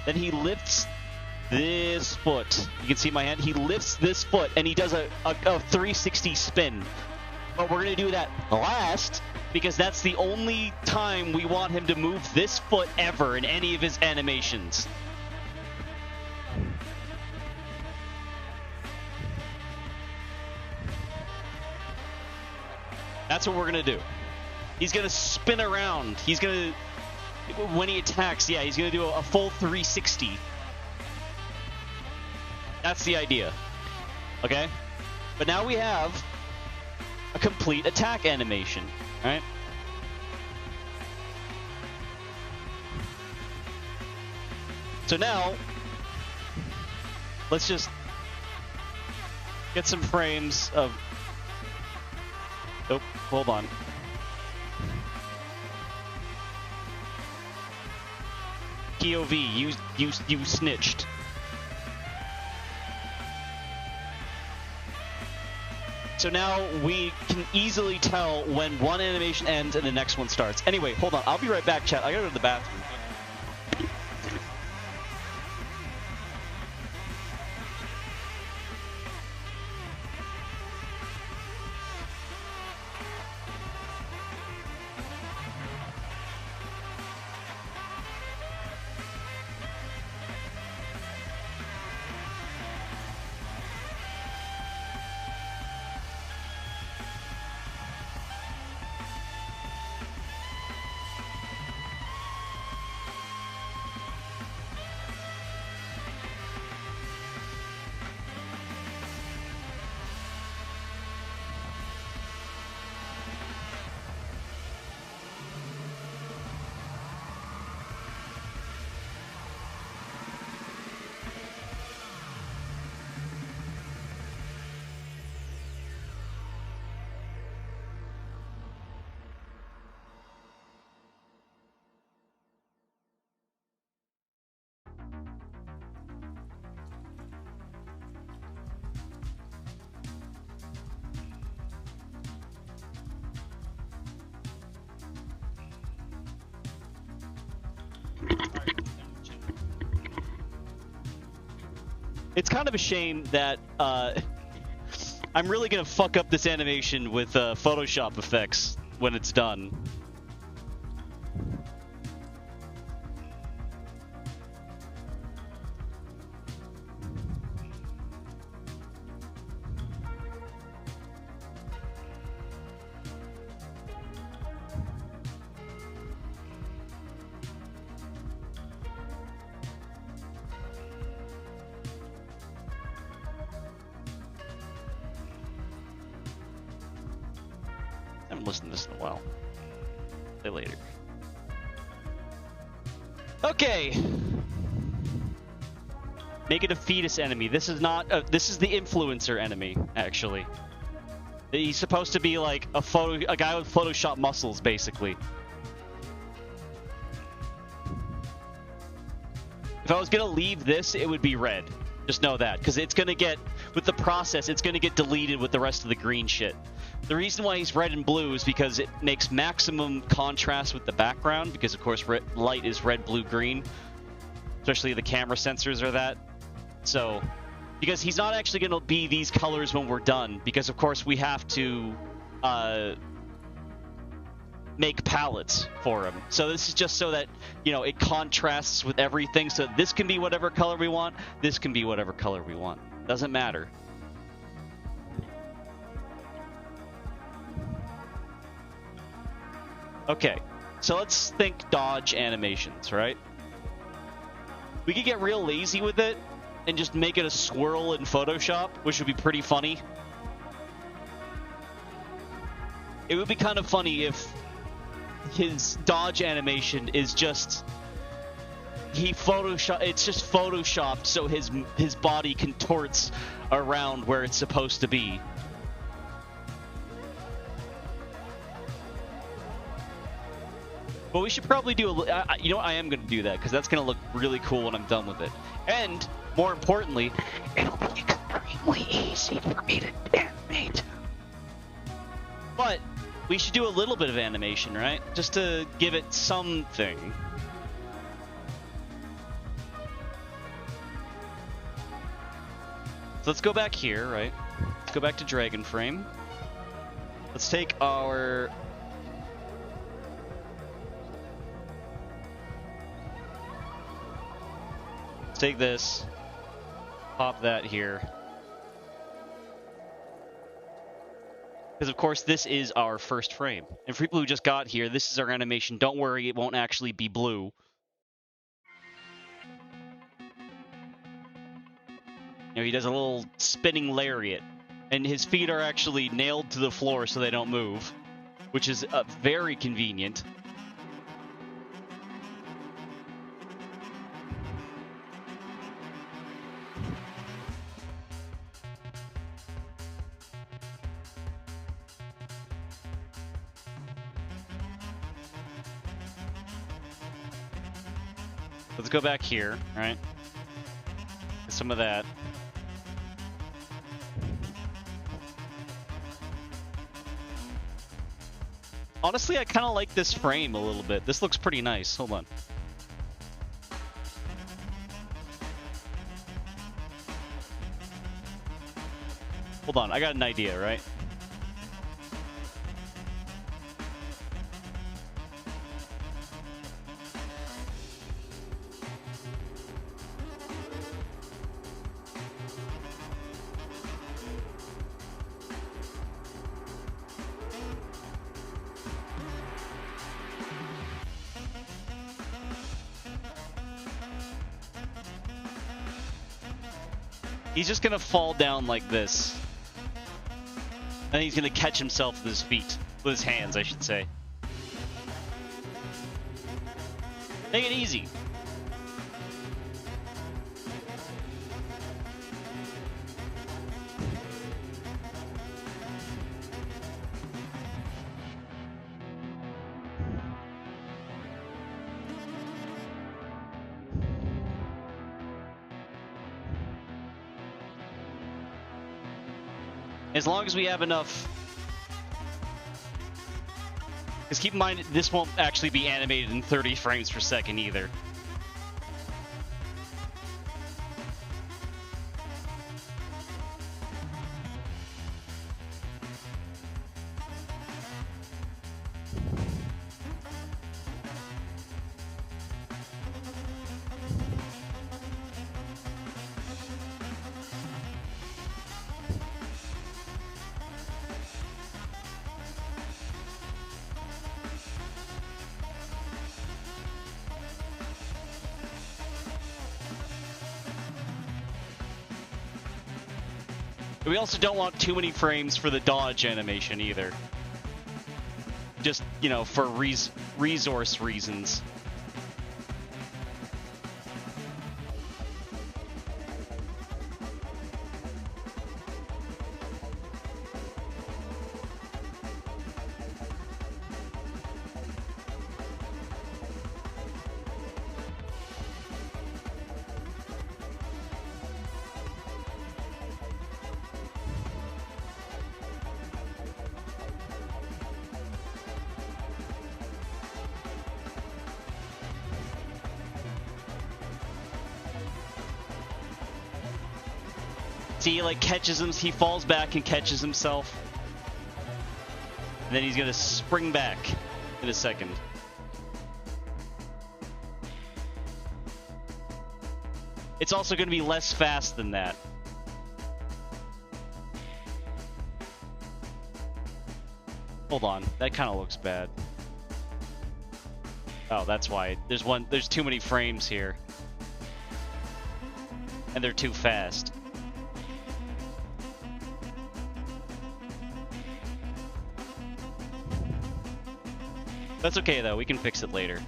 Then he lifts this foot. You can see my hand. He lifts this foot, and he does a 360 spin. But we're going to do that last, because that's the only time we want him to move this foot ever in any of his animations. That's what we're going to do. He's going to spin around. He's going to, when he attacks, yeah, he's going to do a full 360. That's the idea. Okay? But now we have a complete attack animation. Alright? So now, let's just get some frames of... Oh, hold on. POV, you snitched. So now we can easily tell when one animation ends and the next one starts. Anyway, hold on. I'll be right back, chat. I gotta go to the bathroom. It's kind of a shame that I'm really going to fuck up this animation with Photoshop effects when it's done. I haven't listened to this in a while. Say later. Okay. Make it a fetus enemy. This is not. This is the influencer enemy, actually. He's supposed to be like a guy with Photoshop muscles, basically. If I was gonna leave this, it would be red. Just know that, because it's gonna get, with the process, it's gonna get deleted with the rest of the green shit. The reason why he's red and blue is because it makes maximum contrast with the background, because of course light is red, blue, green. Especially the camera sensors are that. So, because he's not actually going to be these colors when we're done, because of course we have to make palettes for him. So this is just so that, you know, it contrasts with everything. So this can be whatever color we want. This can be whatever color we want. Doesn't matter. Okay, so let's think dodge animations, right? We could get real lazy with it and just make it a swirl in Photoshop, which would be pretty funny. It would be kind of funny if his dodge animation is just it's just photoshopped so his body contorts around where it's supposed to be. But we should probably do you know what, I am going to do that because that's going to look really cool when I'm done with it. And more importantly, it'll be extremely easy for me to animate. But we should do a little bit of animation, right? Just to give it something. So let's go back here, right? Let's go back to Dragon Frame. Let's take our... Let's take this, pop that here. Because, of course, this is our first frame. And for people who just got here, this is our animation. Don't worry, it won't actually be blue. You know, he does a little spinning lariat. And his feet are actually nailed to the floor so they don't move, which is very convenient. Let's go back here, right? Get some of that. Honestly, I kind of like this frame a little bit. This looks pretty nice. Hold on. Hold on, I got an idea, right? He's just gonna fall down like this. And he's gonna catch himself with his feet. With his hands, I should say. Make it easy. As long as we have enough... Because keep in mind, this won't actually be animated in 30 frames per second either. We also don't want too many frames for the dodge animation either. Just, you know, for resource reasons. See, he like catches him, he falls back and catches himself. And then he's going to spring back in a second. It's also going to be less fast than that. Hold on, that kind of looks bad. Oh, that's why. There's too many frames here. And they're too fast. That's okay though, we can fix it later.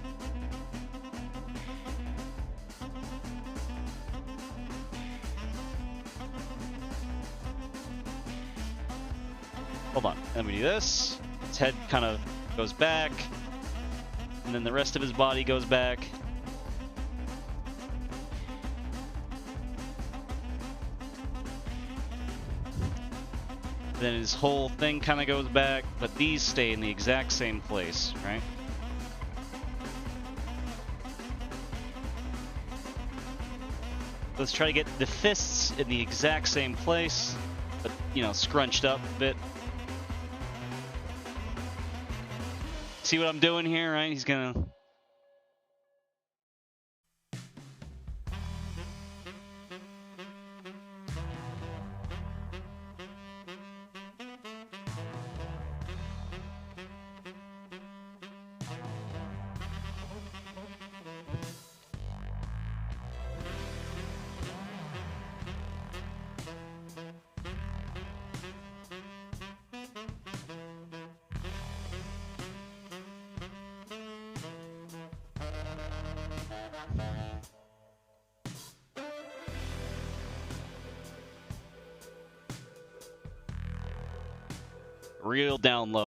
Hold on, let me do this. His head kind of goes back, and then the rest of his body goes back. Then his whole thing kind of goes back, but these stay in the exact same place, right? Let's try to get the fists in the exact same place, but, you know, scrunched up a bit. See what I'm doing here, right? He's gonna... real down low.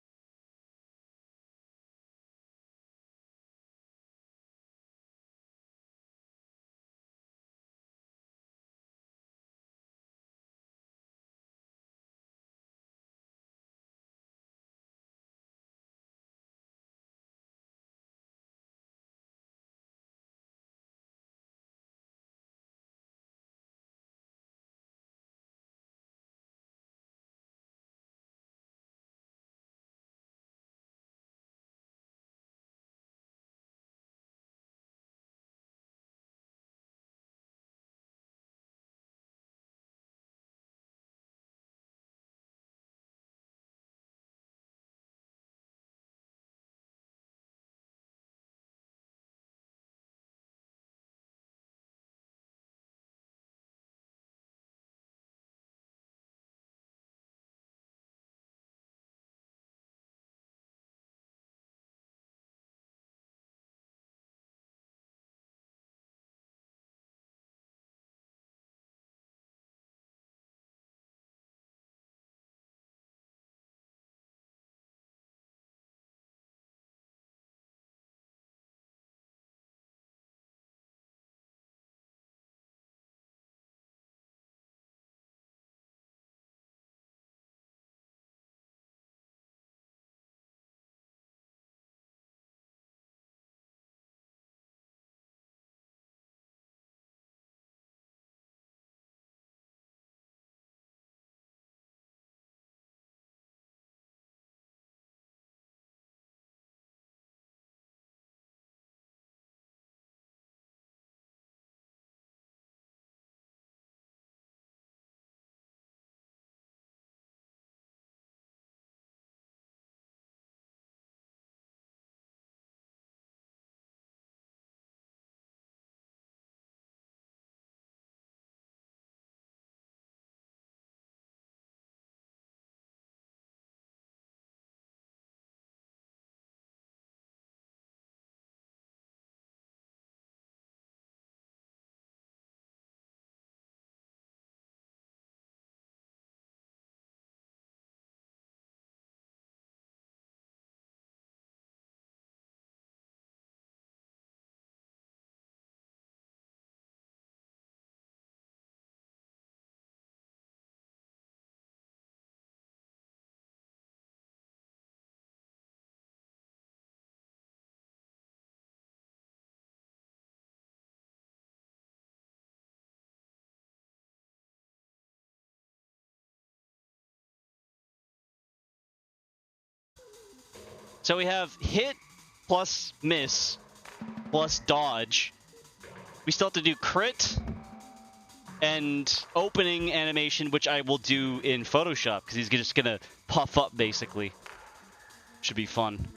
So we have hit plus miss plus dodge. We still have to do crit and opening animation, which I will do in Photoshop because he's just gonna puff up basically. Should be fun.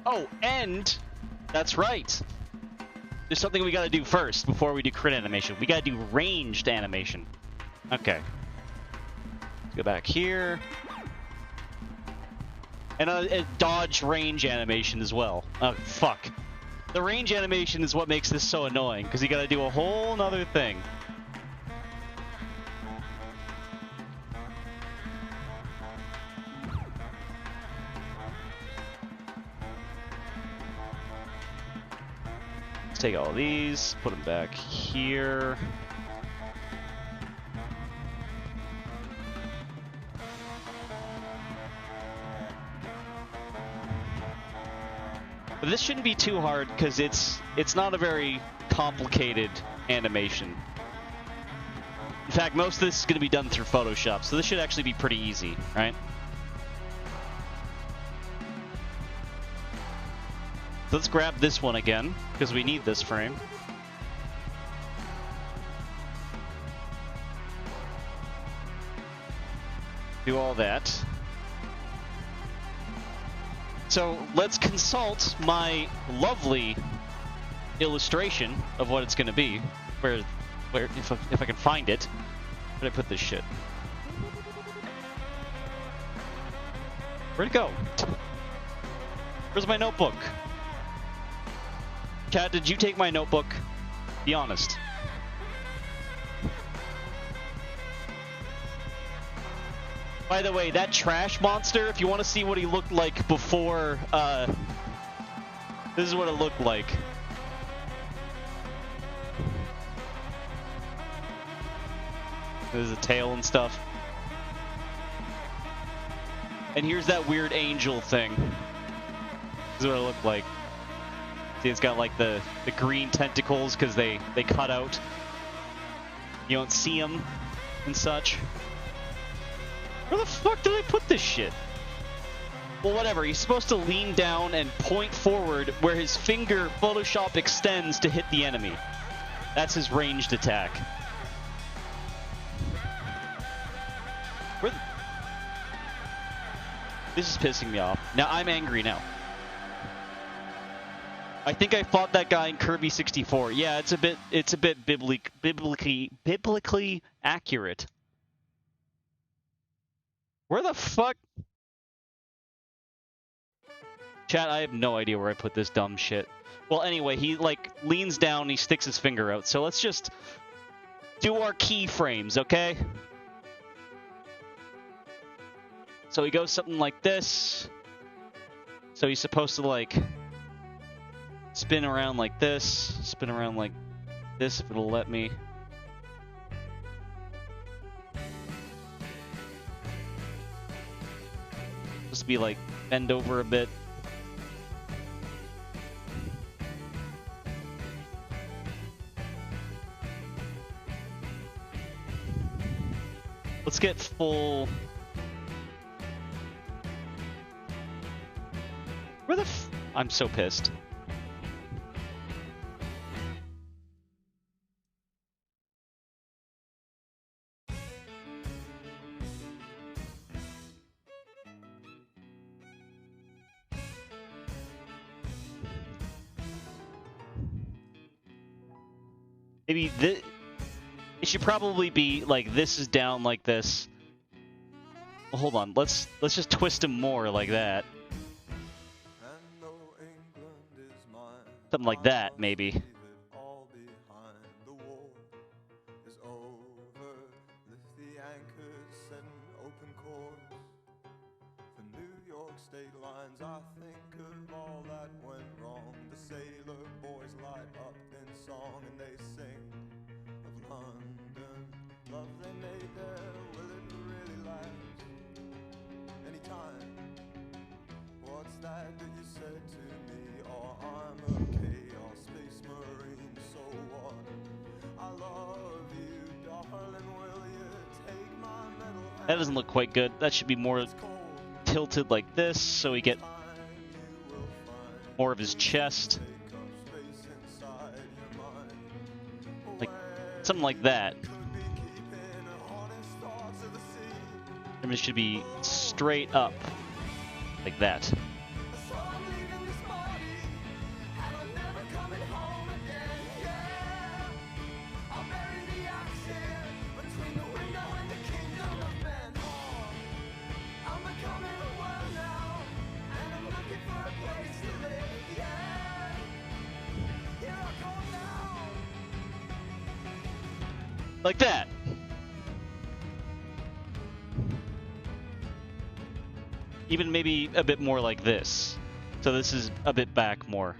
Oh, and that's right. There's something we gotta do first before we do crit animation. We gotta do ranged animation. Okay. Let's go back here. And a dodge range animation as well. Oh, fuck. The range animation is what makes this so annoying, because you gotta do a whole nother thing. Let's take all these, put them back here. But this shouldn't be too hard because it's not a very complicated animation. In fact, most of this is going to be done through Photoshop, so this should actually be pretty easy, right? So let's grab this one again, because we need this frame. Do all that. So let's consult my lovely illustration of what it's going to be. Where if I can find it. Where'd I put this shit? Where'd it go? Where's my notebook? Chat, did you take my notebook? Be honest. By the way, that trash monster, if you want to see what he looked like before, this is what it looked like. There's a tail and stuff. And here's that weird angel thing. This is what it looked like. See, it's got like the green tentacles because they cut out. You don't see them and such. Where the fuck did I put this shit? Well, whatever. He's supposed to lean down and point forward where his finger Photoshop extends to hit the enemy. That's his ranged attack. This is pissing me off. Now I'm angry now. I think I fought that guy in Kirby 64. Yeah, it's a bit biblically accurate. Where the fuck? Chat, I have no idea where I put this dumb shit. Well, anyway, he like leans down and he sticks his finger out. So let's just do our keyframes, okay? So he goes something like this. So he's supposed to like spin around like this, spin around like this if it'll let me. Just be like bend over a bit. Let's get full. Where the f— I'm so pissed. Maybe this. It should probably be like this is down like this. Well, hold on. Let's just twist him more like that. Something like that, maybe. anchored, setting open course for New York state lines. I think of all that went wrong. The sailor boys light up in song and they sing of London. Love they made there, will it really last? Anytime. What's that you said to me? Oh, I'm a chaos space marine, so what? I love you, darling, will you take my metal hand? That doesn't look quite good. That should be more tilted like this, so we get more of his chest. Like, something like that. And it should be straight up, like that. Like that. Even maybe a bit more like this. So this is a bit back more.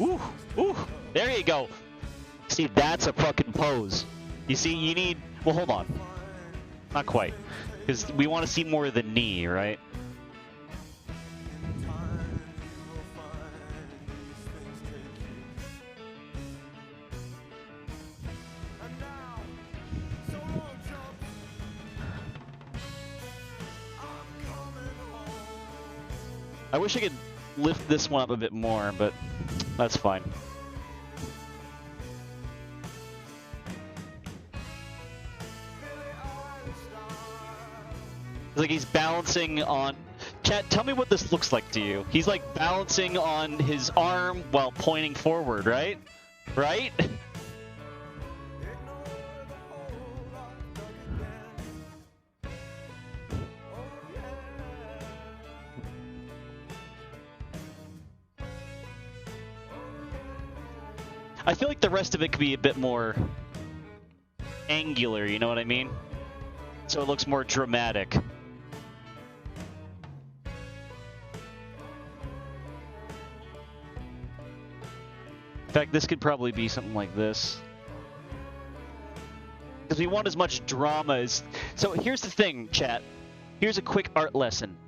Ooh, ooh, there you go. See, that's a fucking pose. You see, you need, well, hold on. Not quite. Because we want to see more of the knee, right? I wish I could lift this one up a bit more, but that's fine. It's like he's balancing on... Chat, tell me what this looks like to you. He's like balancing on his arm while pointing forward, right? Right? I feel like the rest of it could be a bit more angular, you know what I mean? So it looks more dramatic. In fact, this could probably be something like this. Because we want as much drama as... So here's the thing, chat. Here's a quick art lesson.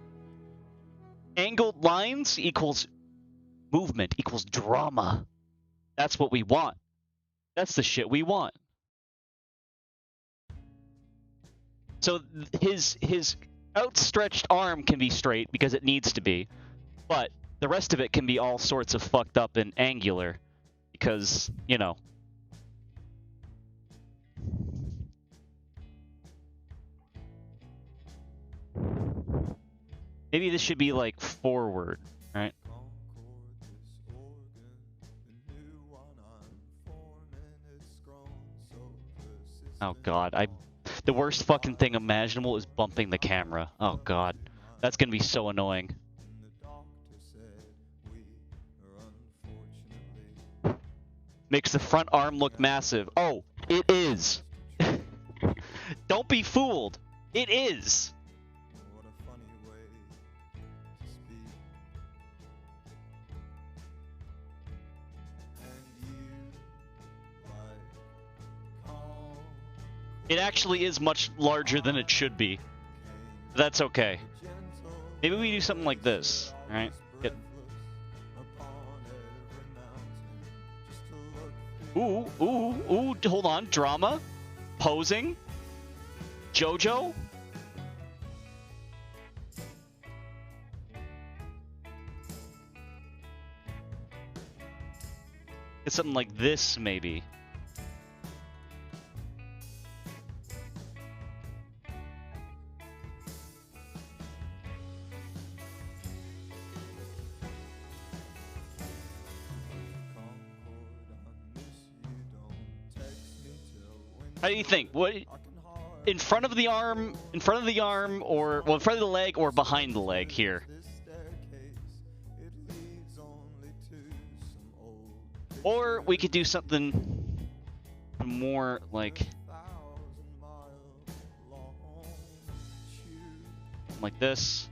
Angled lines equals movement, equals drama. That's what we want. That's the shit we want. So his outstretched arm can be straight because it needs to be, but the rest of it can be all sorts of fucked up and angular because, you know. Maybe this should be like forward, right? Oh god, the worst fucking thing imaginable is bumping the camera. Oh god, that's gonna be so annoying. Makes the front arm look massive. Oh, it is. Don't be fooled. It is. It actually is much larger than it should be. That's okay. Maybe we do something like this, right? Ooh, ooh, ooh, hold on. Drama? Posing? JoJo? It's something like this, maybe. How do you think? What in front of the arm, or well, in front of the leg, or behind the leg here? Or we could do something more like this.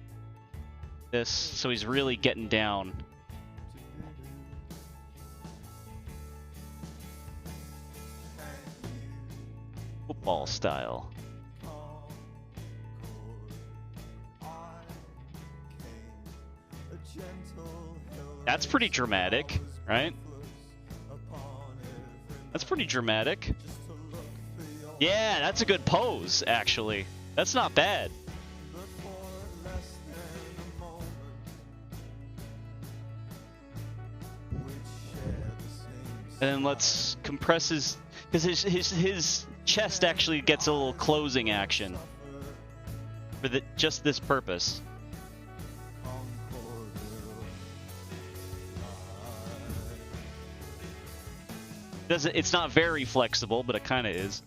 This, so he's really getting down. Football style. That's pretty dramatic, right? That's pretty dramatic. Yeah, that's a good pose, actually. That's not bad. And then let's compress his, because his chest actually gets a little closing action for just this purpose. It's not very flexible, but it kind of is.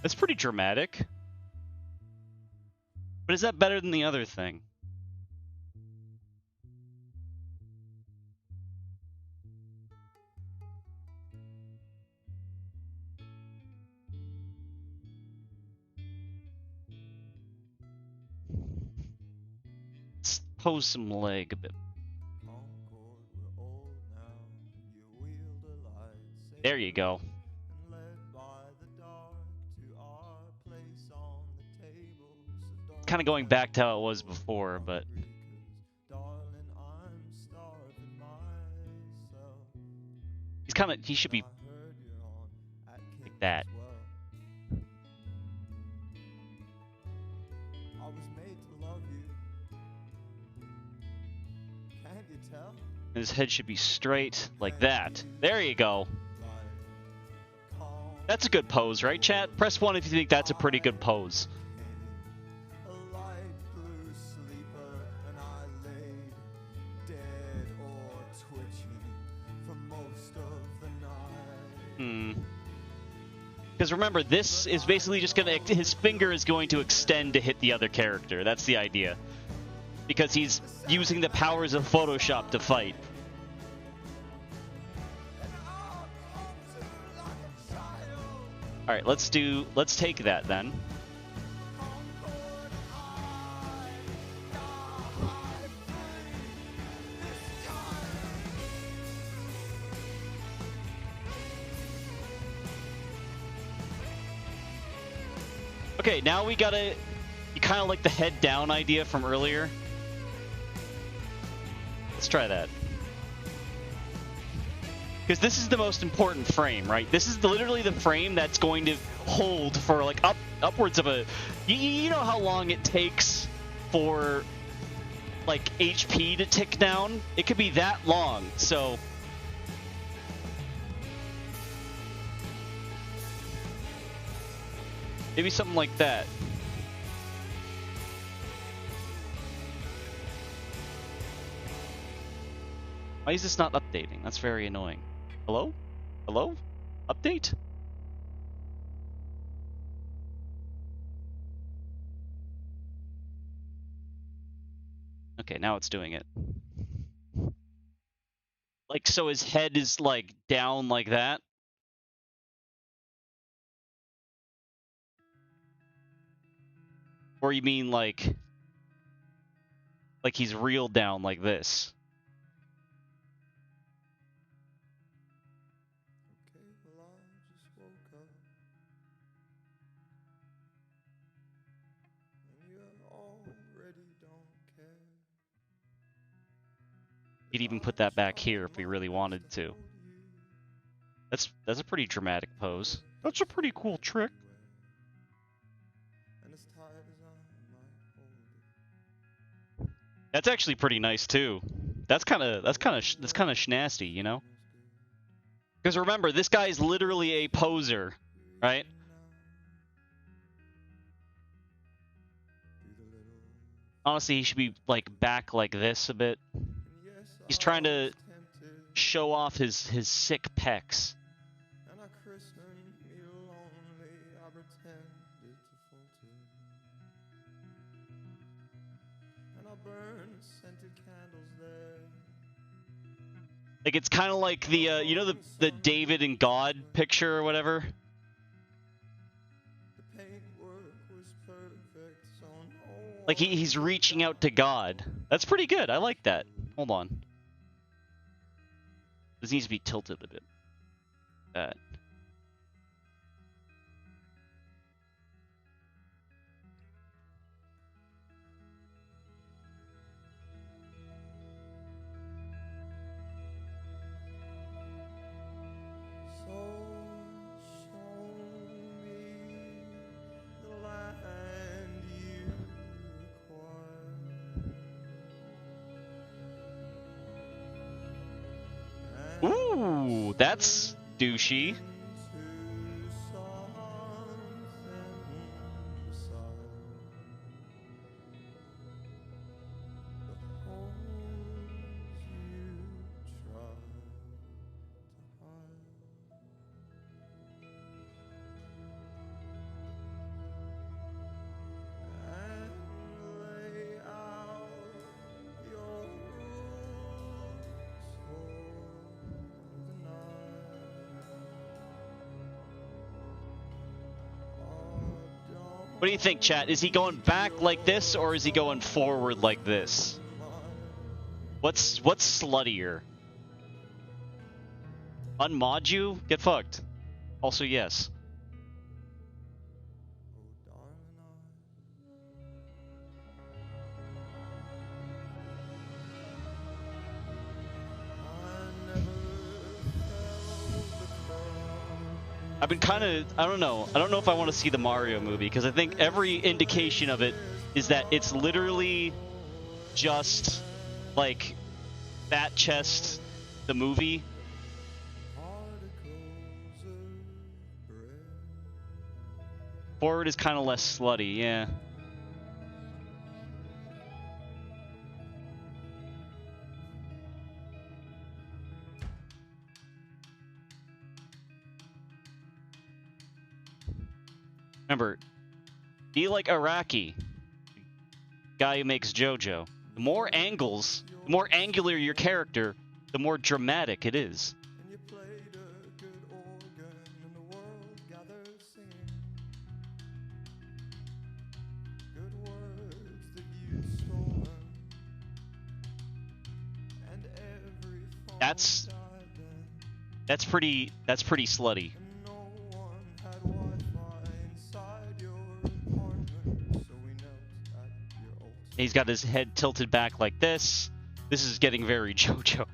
That's pretty dramatic. But is that better than the other thing? Let's pose some leg a bit. There you go. Kind of going back to how it was before, but he should be like that. And his head should be straight like that. There you go. That's a good pose, right, chat? Press 1 if you think that's a pretty good pose. Because remember, this is basically just gonna, his finger is going to extend to hit the other character. That's the idea. Because he's using the powers of Photoshop to fight. Alright, let's take that then. Okay, now we gotta... You kind of like the head down idea from earlier. Let's try that. Because this is the most important frame, right? This is literally the frame that's going to hold for like upwards of a... You know how long it takes for like HP to tick down? It could be that long, so... Maybe something like that. Why is this not updating? That's very annoying. Hello? Hello? Update? Okay, now it's doing it. Like, so his head is, like, down like that? Or you mean, like he's reeled down like this? Okay, well, I just woke up. And you already don't care. He'd even put that back here if we really wanted to. That's a pretty dramatic pose. That's a pretty cool trick. That's actually pretty nice too. That's kind of schnasty, you know? Because remember, this guy is literally a poser, right? Honestly, he should be like back like this a bit. He's trying to show off his sick pecs. And I christened me lonely, I pretended to falter. And I burned scented candles there. Like it's kind of like the you know the David and God picture or whatever. The paintwork was perfect, so no Like he's reaching out to God. That's pretty good. I like that. Hold on. This needs to be tilted a bit. That. So show me the land you require. Ooh, that's douchey. What do you think, chat? Is he going back like this, or is he going forward like this? What's sluttier? Unmod you? Get fucked. Also, yes. I've been kind of, I don't know if I want to see the Mario movie, because I think every indication of it is that it's literally just like Fat Chest, the movie. Forward is kind of less slutty, yeah. Remember, be like Araki, guy who makes JoJo. The more angles, the more angular your character, the more dramatic it is. And you played a good organ, and the world gathers singing. Good words that you've stolen, and every phone That's died then, pretty slutty. and no one had Wi-Fi inside your apartment, so we knelt at your altar. He's got his head tilted back like this. This is getting very JoJo.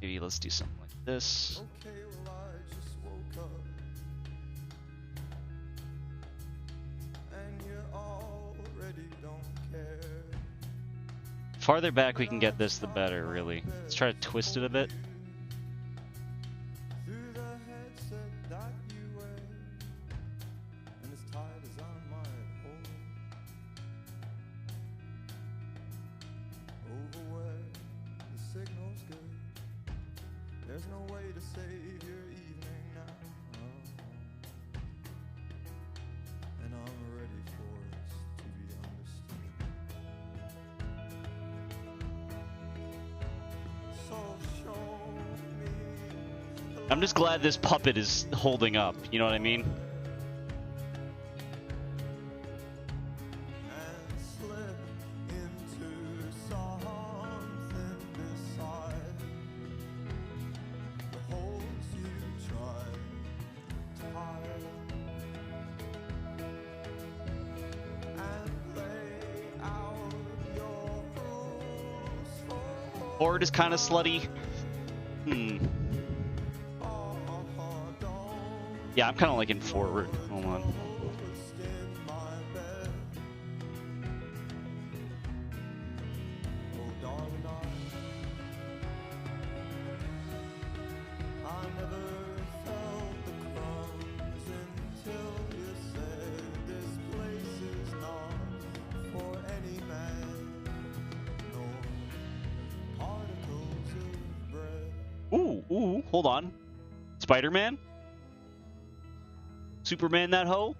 Maybe let's do something like this. Okay, well I just woke up, and you already don't care. Farther back we can get this, the better, really. Let's try to twist it a bit. Through the headset that you wear, and as tight as I might hold, over where the signal's good. There's no way to save your evening now, and I'm ready for us to be understood. So show me the I'm just glad this puppet is holding up, you know what I mean? and slip into something beside the holes you tried to hide, and lay out your rules for Forward is kind of slutty. Yeah, I'm kind of liking forward. Hold on. Ghost in my bed. Oh, darling, I never felt the crumbs until you said Ooh, hold on. Spider-Man? Superman that hoe?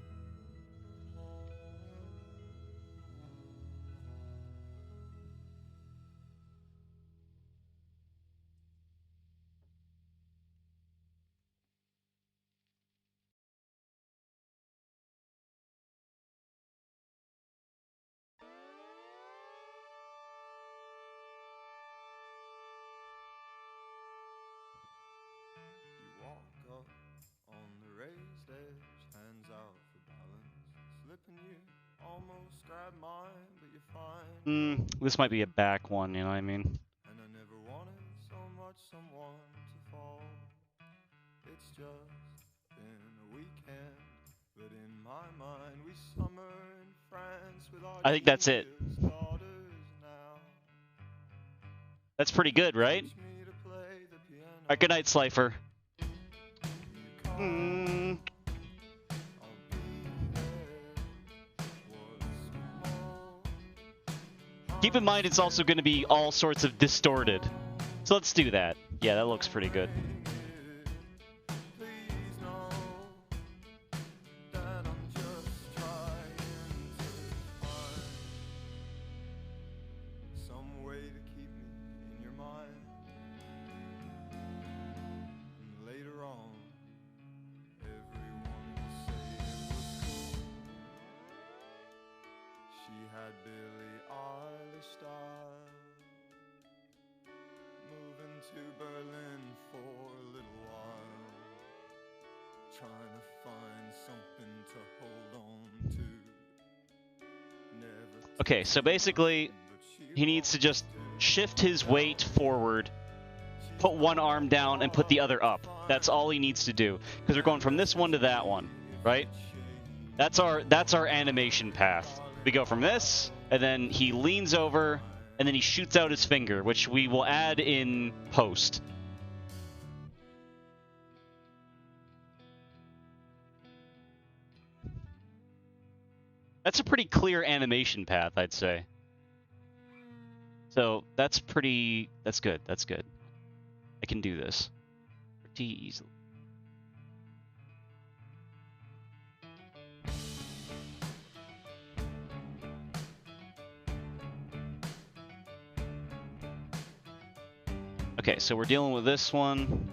You walk up on the raised edge, hands out for balance, slipping you almost grab mine, but you find This might be a back one, you know what I mean? and I never wanted so much someone to fall. It's just been a weekend, but in my mind we summer in France with our I think that's it. daughters now. That's pretty good, right? Teach me to play the piano. Alright, good night, Slifer. You call, I'll be there once more. Keep in mind it's also going to be all sorts of distorted. So let's do that. Yeah, that looks pretty good. Please know that I'm just trying to find some way to keep me in your mind. And later on, everyone will say it was cool. She had Billie Eilish style. Moving to Berlin for a little while, trying to find something to hold on to. Never Okay, so basically, he needs to just shift his weight forward, put one arm down, and put the other up. That's all he needs to do. Because we're going from this one to that one, right? That's our animation path. We go from this, and then he leans over, and then he shoots out his finger, which we will add in post. That's a pretty clear animation path, I'd say. So that's pretty... That's good. That's good. I can do this pretty easily. Okay, so we're dealing with this one.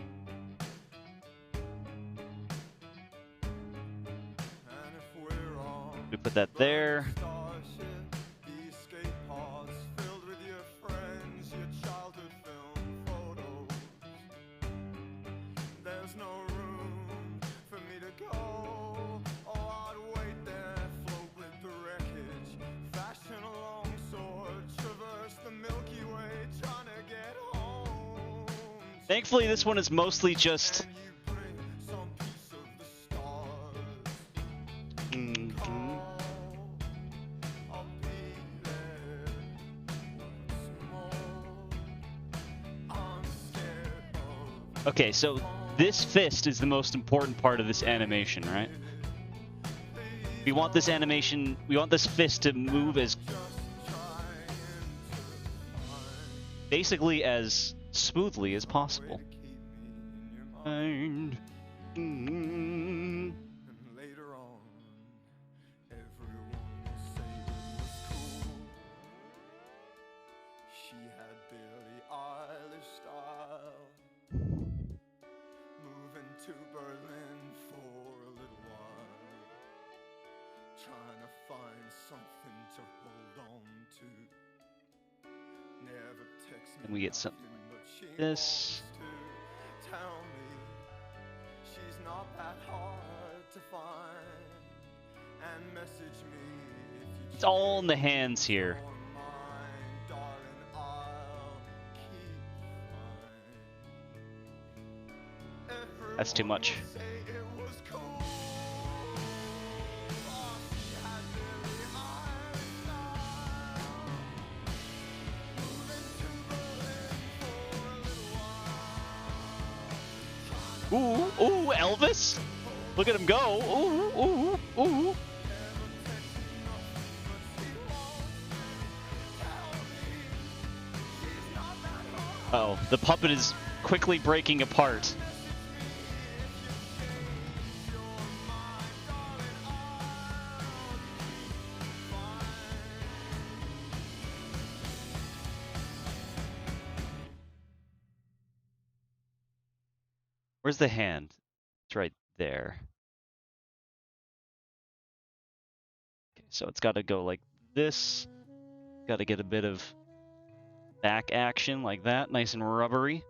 And if we're on We put that there. Starship, the escape pods filled with your friends, your childhood film photos. There's no room for me to go. Oh, I'd wait there, float with the wreckage, fashion a long sword, traverse the Milky Way, trying to get home. Thankfully, this one is mostly just... And you bring some piece of the stars. Mhm. I'll be there once more. I'm scared of Okay, so this fist is the most important part of this animation, right? We want this animation... We want this fist to move as... basically as smoothly as possible. keep me in your mind. And... And later on, everyone will say it was cool. She had Billie Eilish style. Moving to Berlin for a little while. Trying to find something to hold on to. Never text me And we get something nothing, but she this. wants to tell me she's not that hard to find. And message me if you It's all in the hands here. change your mind, darling, I'll keep fine. That's too much. Everyone will say it was cool. Oh, she had Billie Eilish style. Moving to Berlin for a little while. Ooh, Elvis! Look at him go! Ooh. Oh, the puppet is quickly breaking apart. Where's the hand? It's right there. Okay, so it's got to go like this. Got to get a bit of back action like that, nice and rubbery.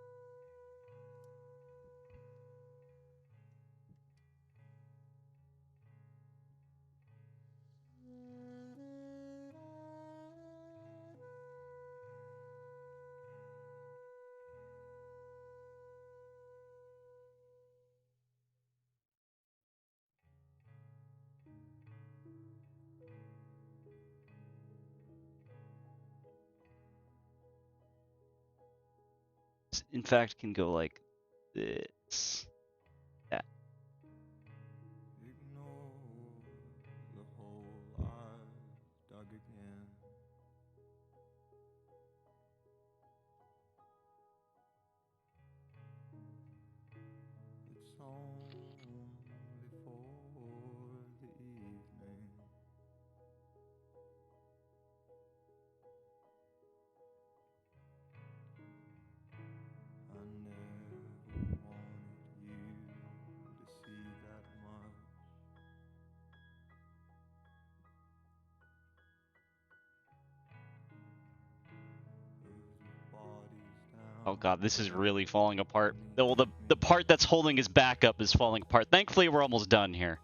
In fact, can go like this. That. Ignore the hole I've dug again. It's only for the evening. I never wanted you to see that much. Of the bodies down. Oh god, this is really falling apart. Well, the part that's holding his back up is falling apart. Thankfully, we're almost done here.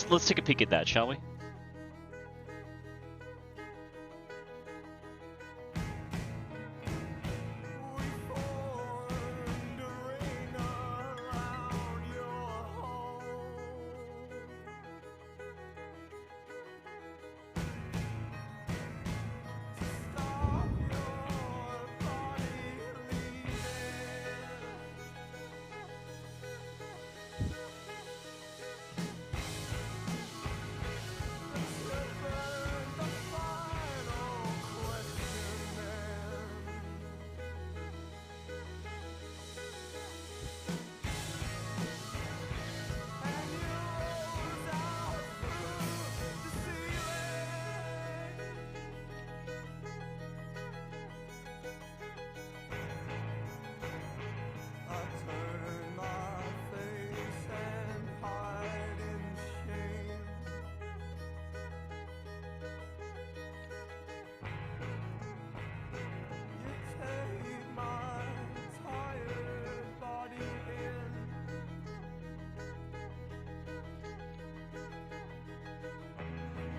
Let's take a peek at that, shall we?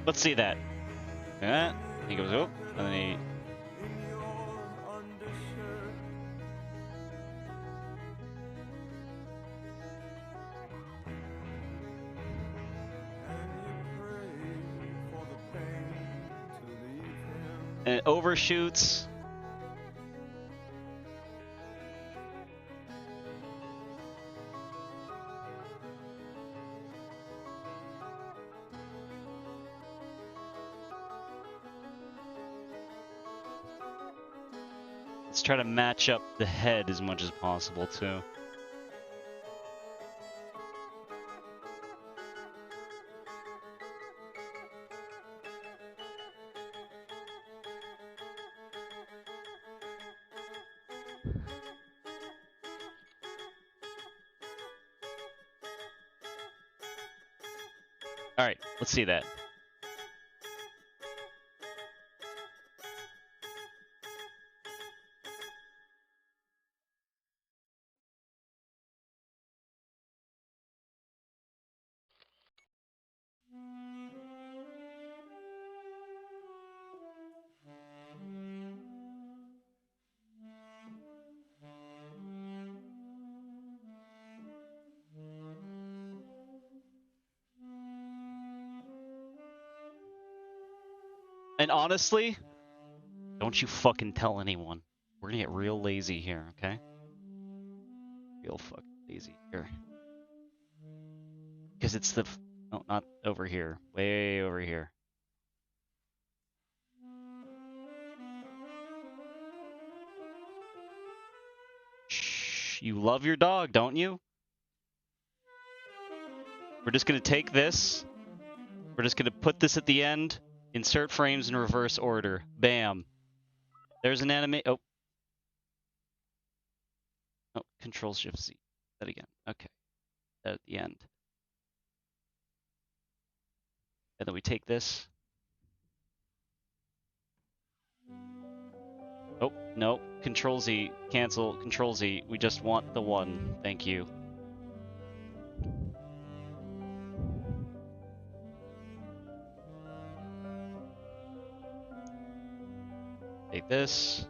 Let's see that. Yeah, he goes up, and then he. And it overshoots. Let's try to match up the head as much as possible, too. Alright, let's see that. And honestly, don't you fucking tell anyone. We're gonna get real lazy here, okay? Real fucking lazy here. Because it's the... No, not over here. Way over here. Shh. You love your dog, don't you? We're just gonna take this. We're just gonna put this at the end. Insert frames in reverse order. Bam. There's an anime. Oh. Oh, Control-Shift-Z. That again. Okay. That at the end. And then we take this. Oh, no. Control-Z. Cancel. Control-Z. We just want the one. Thank you. Take this.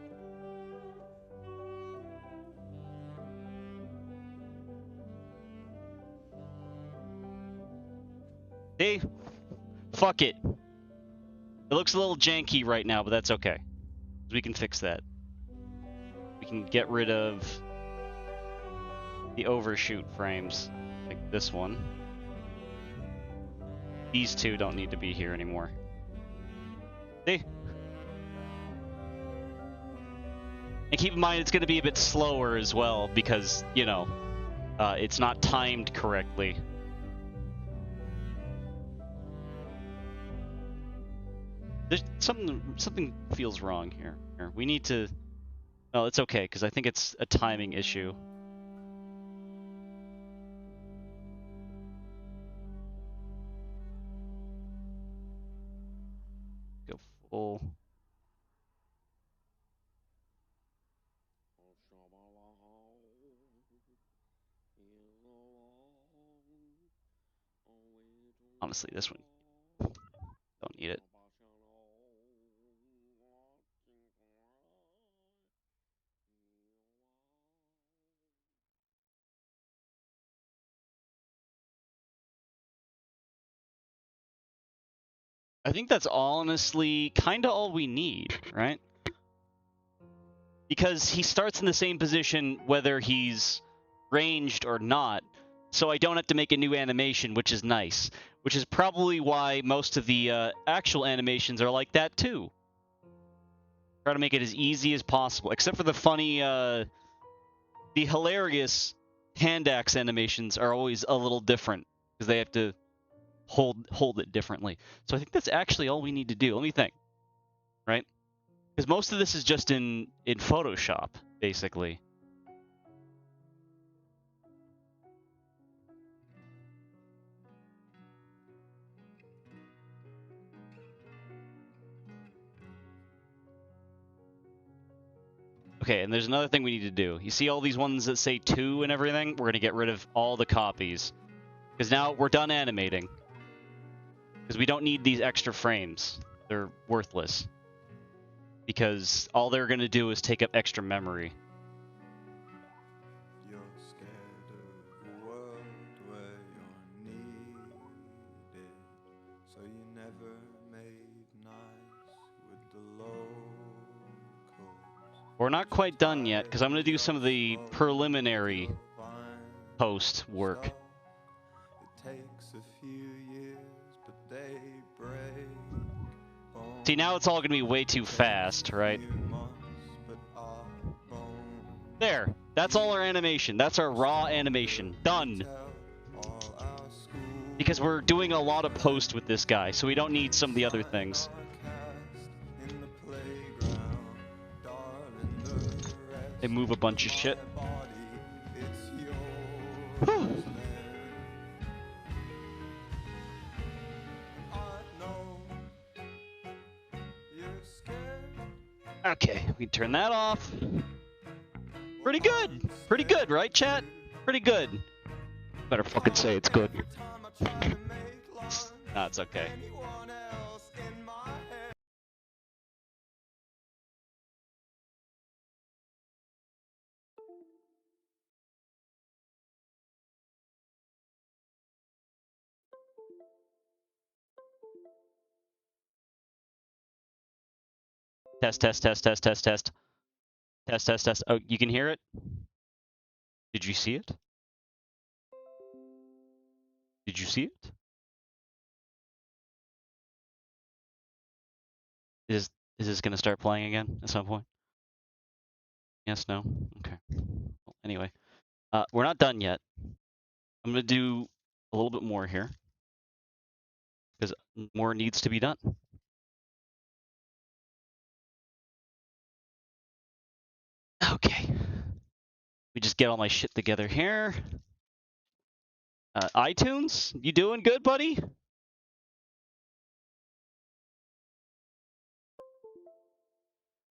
See? Fuck it. It looks a little janky right now, but that's okay. We can fix that. We can get rid of the overshoot frames, like this one. These two don't need to be here anymore. See? And keep in mind, it's going to be a bit slower as well, because, you know, it's not timed correctly. There's something feels wrong here. We need to... No, it's okay, because I think it's a timing issue. Go full... Honestly, this one, don't need it. I think that's honestly kind of all we need, right? Because he starts in the same position whether he's ranged or not, so I don't have to make a new animation, which is nice. Which is probably why most of the actual animations are like that too. Try to make it as easy as possible, except for the funny, the hilarious hand axe animations are always a little different because they have to hold it differently. So I think that's actually all we need to do. Let me think, right? Because most of this is just in Photoshop, basically. Okay, and there's another thing we need to do. You see all these ones that say 2 and everything? We're going to get rid of all the copies. Because now we're done animating. Because we don't need these extra frames. They're worthless. Because all they're going to do is take up extra memory. You're scared of a world where you're needed, so you never made nice with the locals. We're not quite done yet, because I'm going to do some of the preliminary post work. It takes a few years, but they break. See, now it's all going to be way too fast, right? There. That's all our animation. That's our raw animation. Done. Because we're doing a lot of post with this guy, so we don't need some of the other things. They move a bunch of shit. Whew. Okay, we can turn that off. Pretty good. Pretty good, right, chat? Pretty good. Better fucking say it's good. Nah, it's okay. Test, test, test, test, test, test. Test, test, test. Oh, you can hear it? Did you see it? Did you see it? Is this gonna start playing again at some point? Yes, no? Okay. Well, anyway. We're not done yet. I'm gonna do a little bit more here. Because more needs to be done. Okay. We just get all my shit together here. iTunes, you doing good, buddy?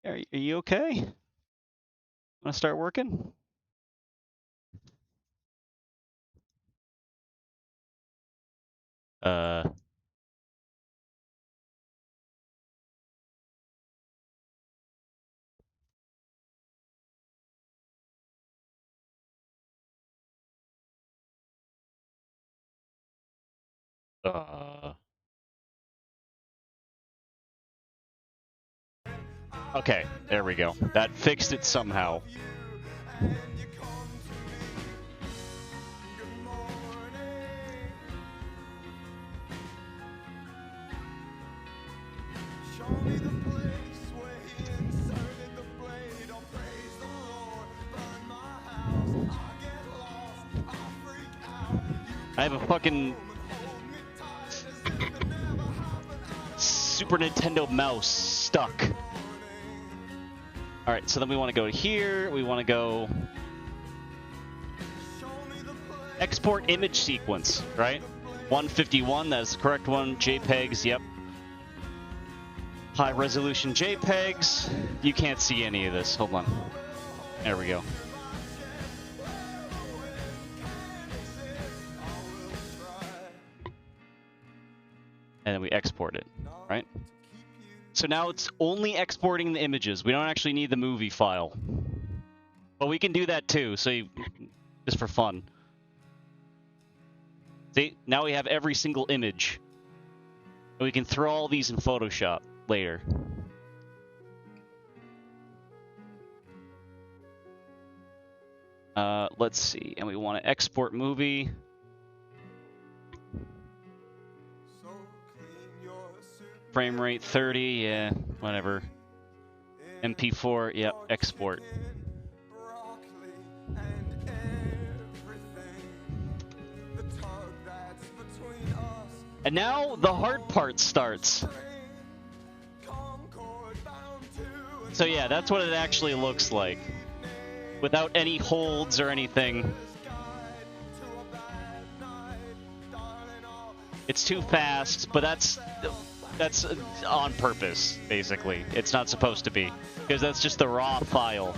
Are you okay? Want to start working? Okay, there we go. That fixed it somehow. I have a fucking Super Nintendo mouse stuck. Alright, so then we want to go here, we want to go export image sequence, right? 151, that's the correct one. JPEGs, yep. High resolution JPEGs. You can't see any of this, hold on. There we go. And then we export it, right? So now it's only exporting the images. We don't actually need the movie file. But we can do that too, so just for fun. See, now we have every single image. And we can throw all these in Photoshop later. Let's see, and we want to export movie. Frame rate 30, yeah, whatever. MP4, yep, export. And now the hard part starts. So yeah, that's what it actually looks like. Without any holds or anything. It's too fast, but that's on purpose, basically. It's not supposed to be, because that's just the raw file.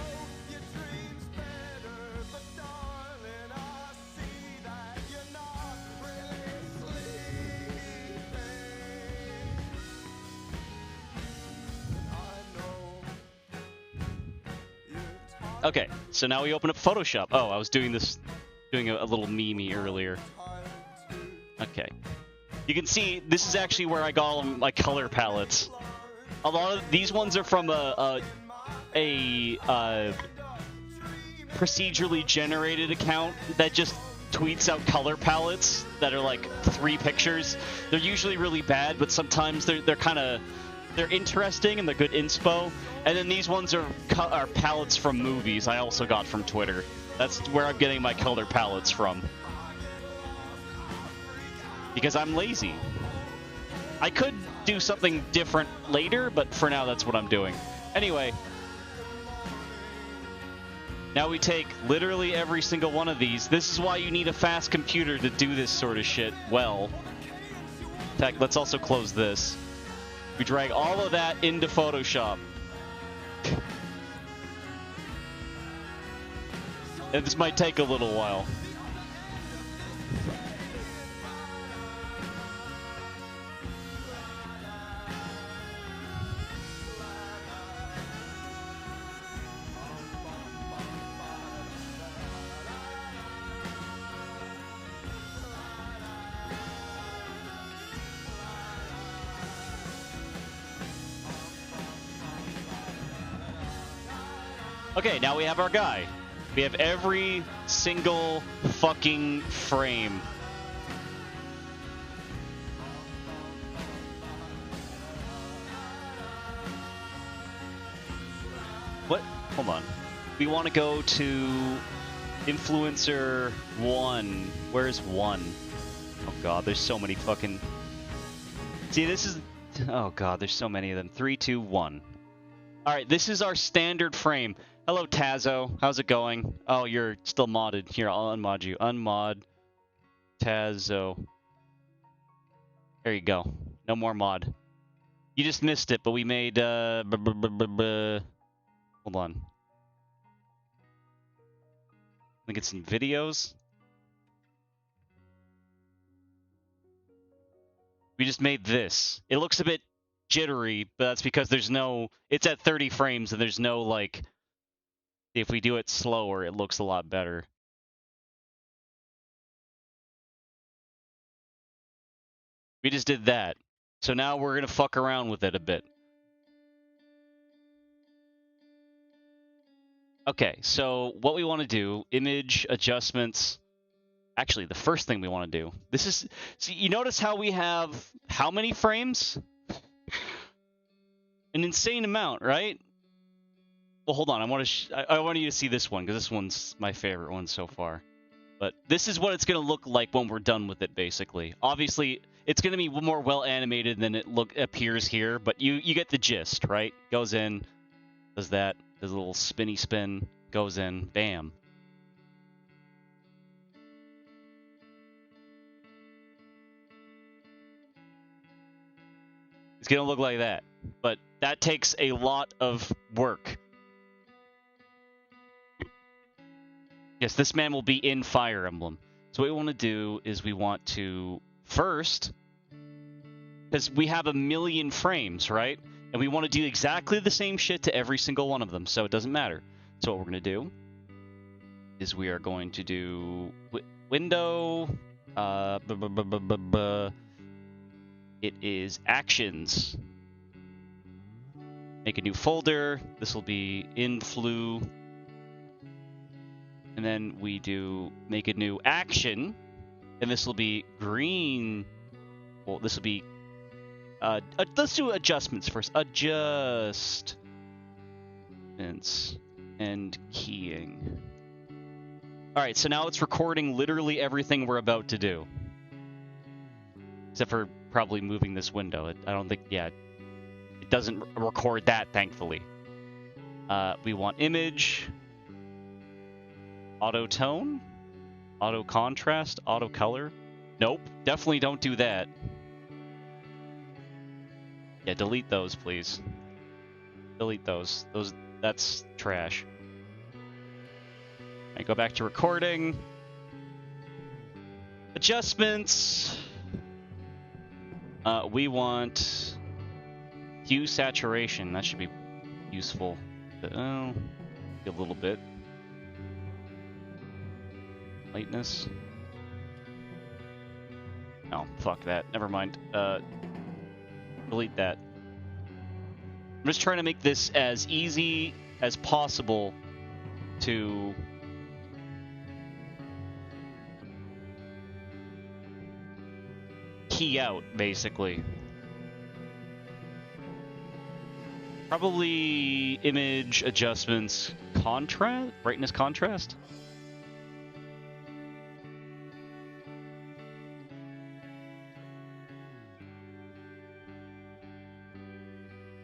Okay, so now we open up Photoshop. Oh, I was doing a little meme earlier. Okay. You can see, this is actually where I got all my color palettes. A lot of these ones are from a procedurally generated account that just tweets out color palettes that are like 3 pictures. They're usually really bad, but sometimes they're interesting and they're good inspo. And then these ones are palettes from movies I also got from Twitter. That's where I'm getting my color palettes from. Because I'm lazy. I could do something different later, but for now that's what I'm doing. Anyway. Now we take literally every single one of these. This is why you need a fast computer to do this sort of shit well. In fact, let's also close this. We drag all of that into Photoshop. And this might take a little while. Okay, now we have our guy. We have every single fucking frame. What? Hold on. We want to go to influencer 1. Where's 1? Oh god, there's so many fucking... See, this is... Oh god, there's so many of them. 3, 2, 1. Alright, this is our standard frame. Hello, Tazo. How's it going? Oh, you're still modded. Here, I'll unmod you. Unmod. Tazo. There you go. No more mod. You just missed it, but we made, hold on. I think it's some videos. We just made this. It looks a bit jittery, but that's because there's no... It's at 30 frames, and there's no, like... If we do it slower, it looks a lot better. We just did that. So now we're going to fuck around with it a bit. Okay, so what we want to do, image adjustments. Actually, the first thing we want to do, this is... See, you notice how we have how many frames? An insane amount, right? Well, hold on. I want you to see this one, because this one's my favorite one so far. But this is what it's going to look like when we're done with it, basically. Obviously, it's going to be more well-animated than it appears here, but you get the gist, right? Goes in, does that, does a little spinny spin, goes in, bam. It's going to look like that. But that takes a lot of work. Yes, this man will be in Fire Emblem. So what we want to do is we want to first, because we have 1,000,000 frames, right? And we want to do exactly the same shit to every single one of them, so it doesn't matter. So what we're going to do is we are going to do window, it is actions. Make a new folder. This will be influ. And then we do make a new action, and this will be green. Well, this will be, let's do adjustments first. Adjustments and keying. All right, so now it's recording literally everything we're about to do. Except for probably moving this window. I don't think, yeah, it doesn't record that, thankfully. We want image. Auto tone, auto contrast, auto color. Nope, definitely don't do that. Yeah, delete those, please. Delete those. That's trash. Alright, go back to recording. Adjustments. We want hue saturation. That should be useful. A little bit. Lightness. No, fuck that. Never mind. Delete that. I'm just trying to make this as easy as possible to key out, basically. Probably image adjustments, contrast, brightness contrast.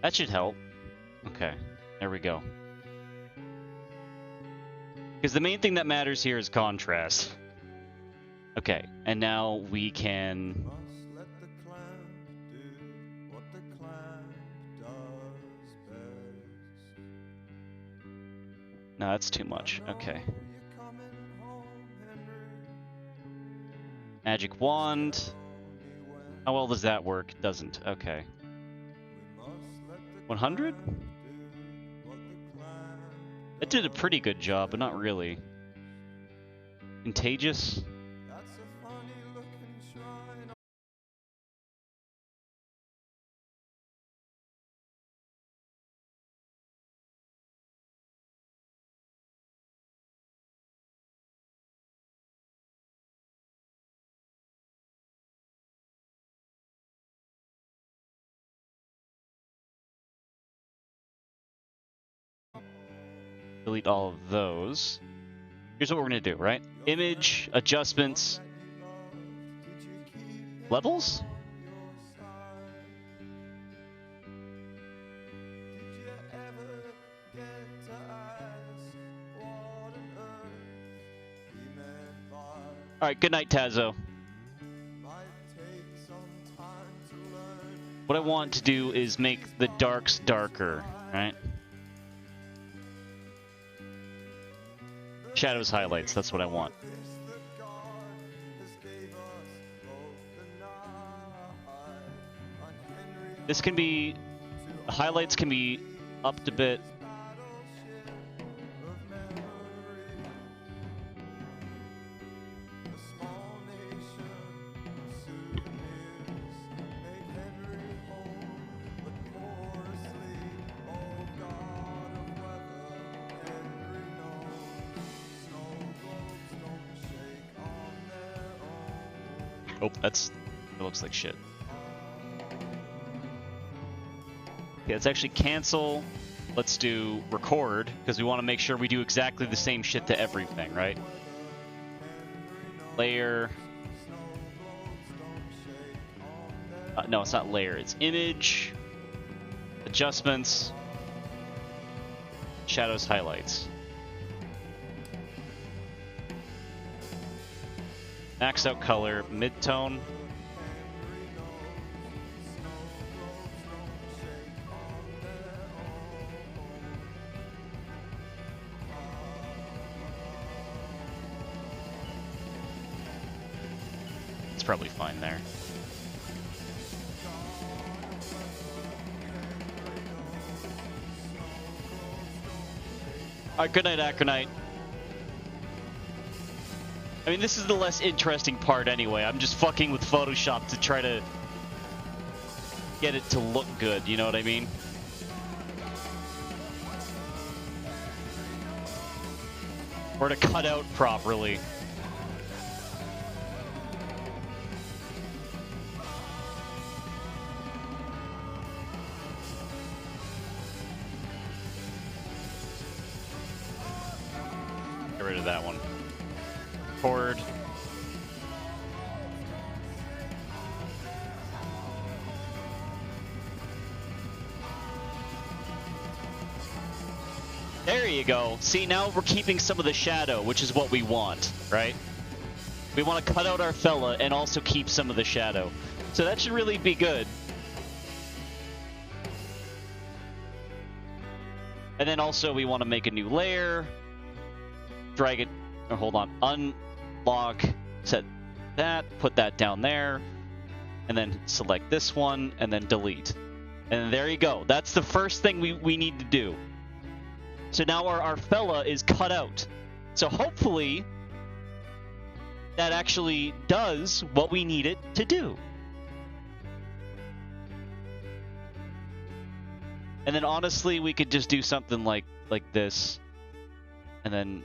That should help. Okay, there we go. Because the main thing that matters here is contrast. Okay, and now we can... Must let the clamp do what the clamp does best. No, that's too much. Okay. You're coming home, Henry. Magic wand. Only when How well does that work? Doesn't. Okay. we must let the 100? clamp do what the clamp It did a pretty good job, but not really. Contagious? That's a funny looking shrine. Delete all of those. Here's what we're gonna do, right? Image, adjustments, levels? Alright, good night, Tazo. What I want to do is make the darks darker, right? Shadows highlights, that's what I want. This can be, the highlights can be upped a bit. Oh, it looks like shit. Okay, let's actually cancel. Let's do record, because we want to make sure we do exactly the same shit to everything, right? Layer. No, it's not layer, it's image, adjustments, shadows, highlights. Max out color, mid-tone. It's probably fine there. Alright, good night, Acronite. I mean, this is the less interesting part anyway. I'm just fucking with Photoshop to try to get it to look good, you know what I mean? Or to cut out properly. Get rid of that one. Record. There you go. See, now we're keeping some of the shadow, which is what we want, right? We want to cut out our fella and also keep some of the shadow. So that should really be good. And then also we want to make a new layer. Drag it, or hold on, unlock, set that, put that down there, and then select this one, and then delete. And there you go. That's the first thing we need to do. So now our fella is cut out. So hopefully that actually does what we need it to do. And then honestly, we could just do something like this, and then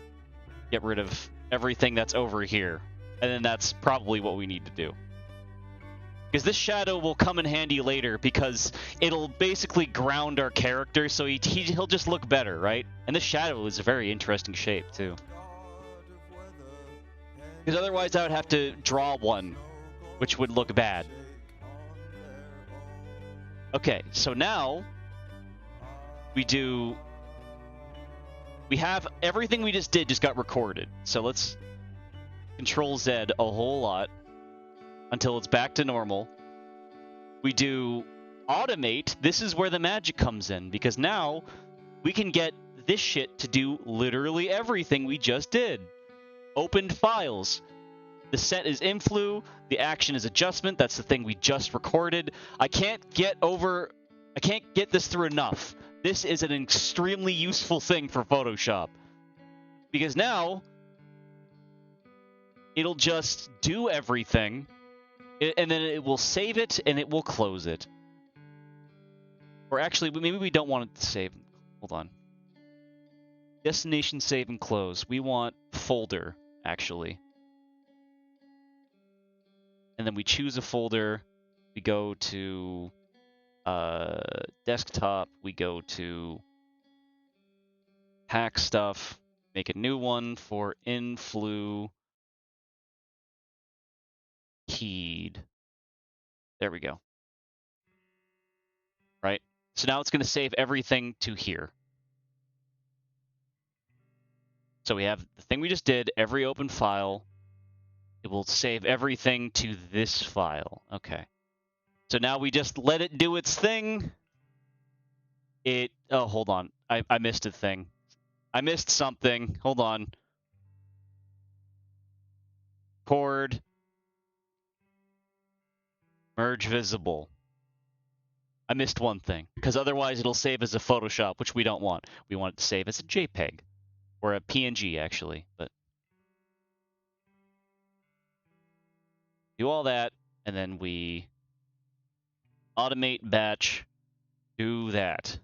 get rid of everything that's over here. And then that's probably what we need to do. Because this shadow will come in handy later, because it'll basically ground our character, so he'll just look better, right? And this shadow is a very interesting shape, too. Because otherwise I would have to draw one, which would look bad. Okay, so now we do We have everything we just did just got recorded. So let's Control Z a whole lot until it's back to normal. We do automate. This is where the magic comes in, because now we can get this shit to do literally everything we just did. Opened files. The set is influ. The action is adjustment. That's the thing we just recorded. I can't get this through enough. This is an extremely useful thing for Photoshop. Because now, it'll just do everything, and then it will save it, and it will close it. Or actually, maybe we don't want it to save. Hold on. Destination, save, and close. We want folder, actually. And then we choose a folder. We go to desktop. We go to hack stuff. Make a new one for influ keyed. There we go. Right? So now it's going to save everything to here. So we have the thing we just did, every open file. It will save everything to this file. Okay. So now we just let it do its thing. Oh, hold on. I missed a thing. I missed something. Hold on. Chord. Merge visible. I missed one thing, because otherwise it'll save as a Photoshop, which we don't want. We want it to save as a JPEG. Or a PNG, actually. But do all that, and then we automate batch, do that.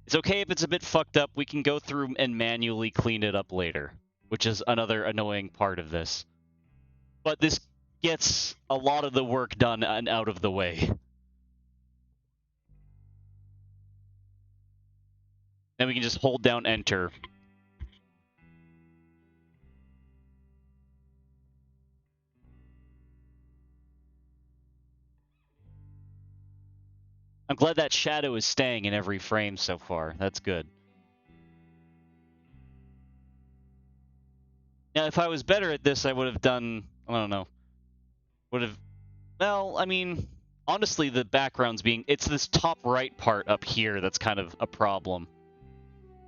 It's okay if it's a bit fucked up. We can go through and manually clean it up later, which is another annoying part of this. But this gets a lot of the work done and out of the way. Then we can just hold down Enter. I'm glad that shadow is staying in every frame so far. That's good. Now, if I was better at this, I would have done, I don't know, well, I mean, honestly, the background's it's this top right part up here that's kind of a problem.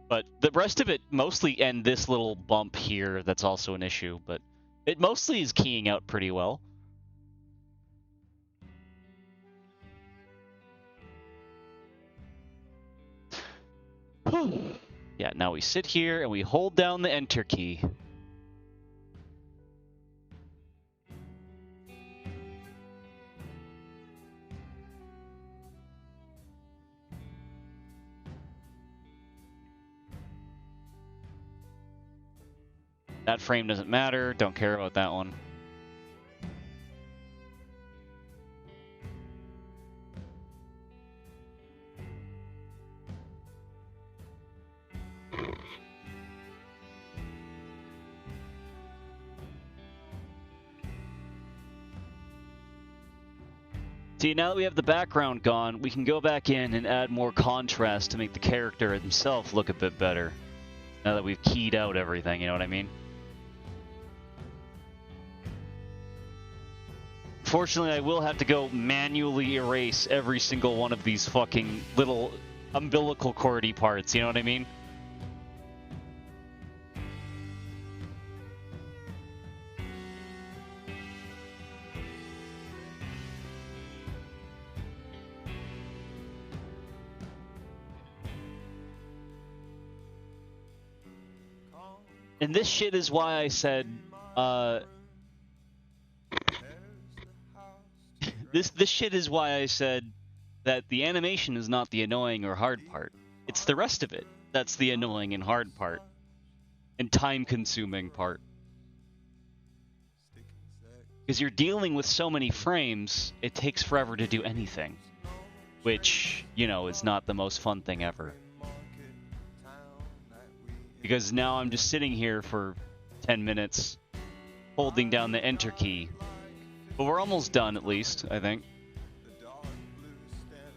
But the rest of it mostly, and this little bump here, that's also an issue, but it mostly is keying out pretty well. Yeah, now we sit here and we hold down the Enter key. That frame doesn't matter. Don't care about that one. See, now that we have the background gone, we can go back in and add more contrast to make the character himself look a bit better. Now that we've keyed out everything, you know what I mean? Fortunately, I will have to go manually erase every single one of these fucking little umbilical cordy parts, you know what I mean? And this shit is why I said, This shit is why I said that the animation is not the annoying or hard part. It's the rest of it that's the annoying and hard part. And time-consuming part. Because you're dealing with so many frames, it takes forever to do anything. Which, you know, is not the most fun thing ever. Because now I'm just sitting here for 10 minutes holding down the enter key. But we're almost done, at least, I think. The dark blue stem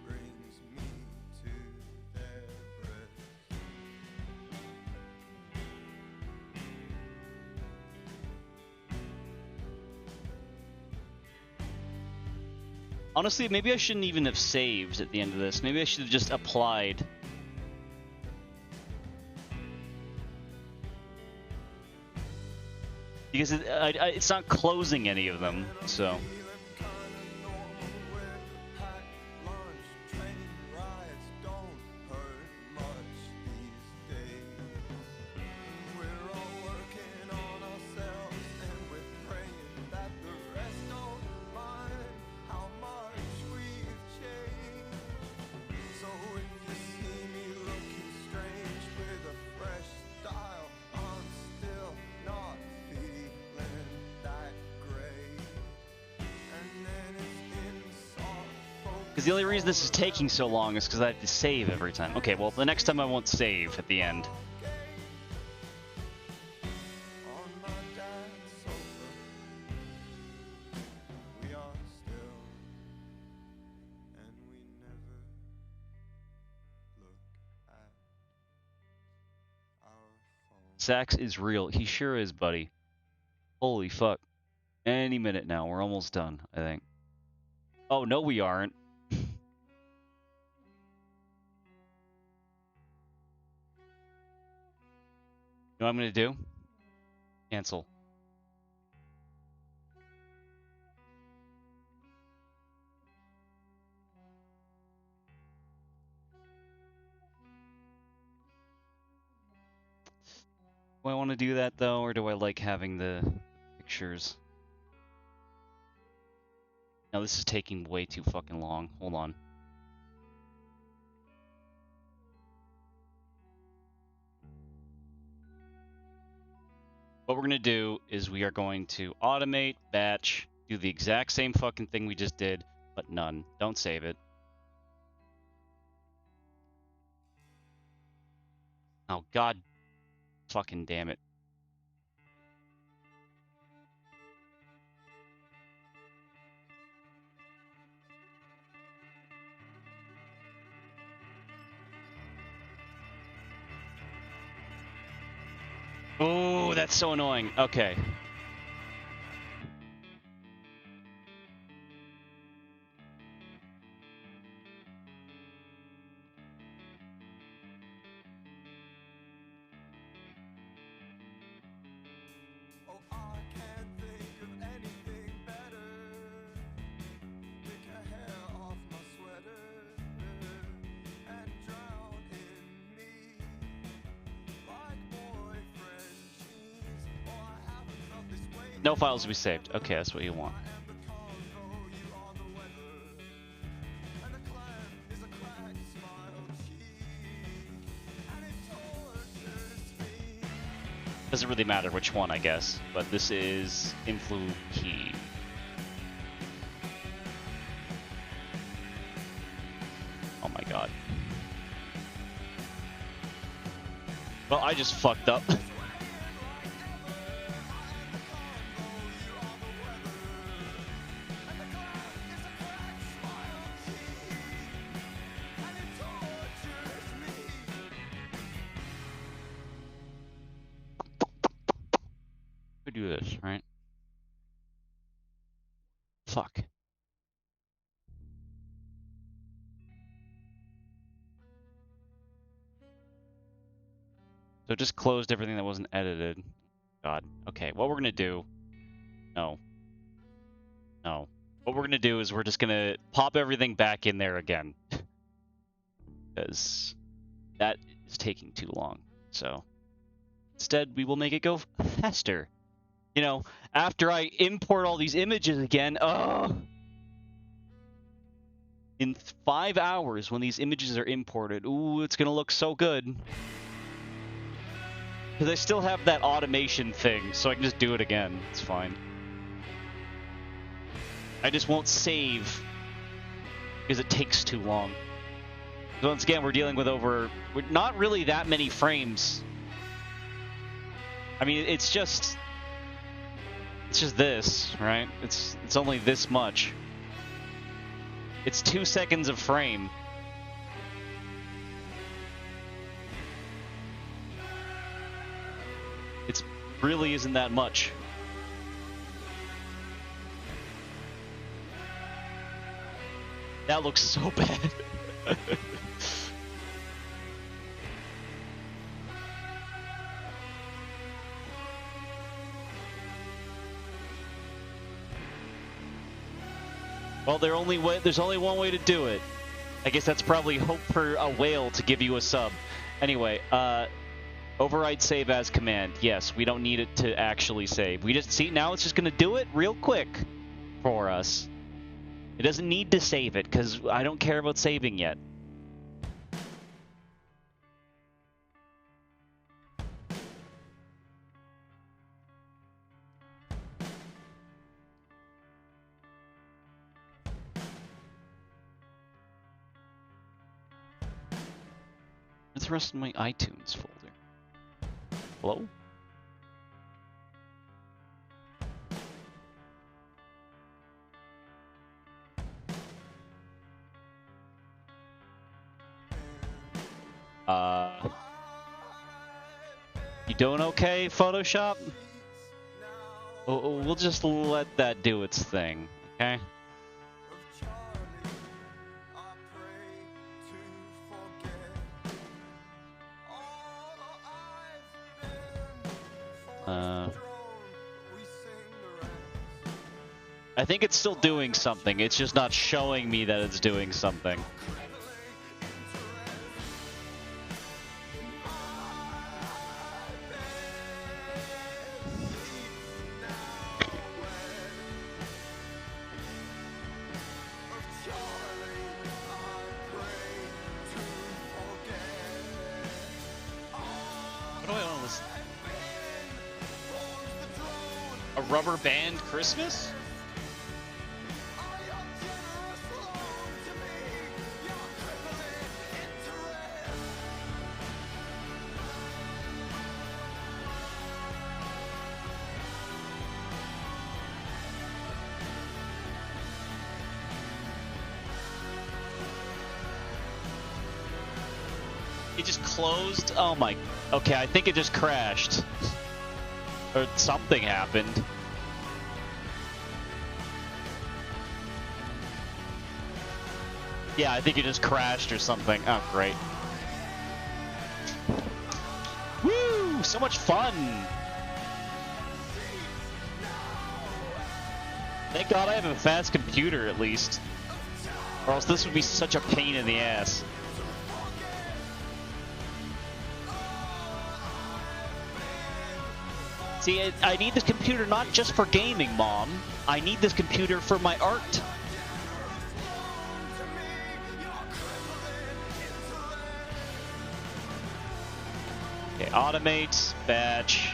brings me to their breast. Honestly, maybe I shouldn't even have saved at the end of this. Maybe I should have just applied. Because it's not closing any of them, so... Because the only reason this is taking so long is because I have to save every time. Okay, well, the next time I won't save at the end. On my dad's sofa, we are still, and we never look at our phone. Sax is real. He sure is, buddy. Holy fuck. Any minute now. We're almost done, I think. Oh, no, we aren't. You know what I'm going to do? Cancel. Do I want to do that, though, or do I like having the pictures? No, this is taking way too fucking long. Hold on. What we're going to do is we are going to automate, batch, do the exact same fucking thing we just did, but none. Don't save it. Oh, god fucking damn it. Oh, that's so annoying. Okay. Oh, I can't think of anything better. Pick a hair off my sweater and drown in me like boyfriend jeans. Oh, I haven't felt this way. No files to be saved. Okay, that's what you want. I am the Congo, you are the weather, and the clam is a cracked smile cheek, and it tortures me. Doesn't really matter which one, I guess, but this is influ key. Oh my god. Well, I just fucked up. Do this, right? Fuck. So just closed everything that wasn't edited. God. Okay, what we're gonna do... No. No. What we're gonna do is we're just gonna pop everything back in there again. Because that is taking too long. So instead, we will make it go faster. You know, after I import all these images again, in 5 hours when these images are imported, ooh, it's gonna look so good. Because I still have that automation thing, so I can just do it again. It's fine. I just won't save because it takes too long. So once again, we're dealing with not really that many frames. I mean, it's just this, right? It's only this much. It's 2 seconds of frame. It really isn't that much. That looks so bad. Well, there's only one way to do it. I guess that's probably hope for a whale to give you a sub. Anyway, override save as command. Yes, we don't need it to actually save. We just see now it's just gonna do it real quick for us. It doesn't need to save it because I don't care about saving yet. What's the rest of my iTunes folder? Hello? You doing okay, Photoshop? We'll just let that do its thing, okay? I think it's still doing something. It's just not showing me that it's doing something. What do I want to listen? A rubber band Christmas? It just closed? Oh my... Okay, I think it just crashed. Or something happened. Yeah, I think it just crashed or something. Oh, great. Woo! So much fun! Thank God I have a fast computer, at least. Or else this would be such a pain in the ass. See, I need this computer not just for gaming, Mom. I need this computer for my art. Okay, automate, batch.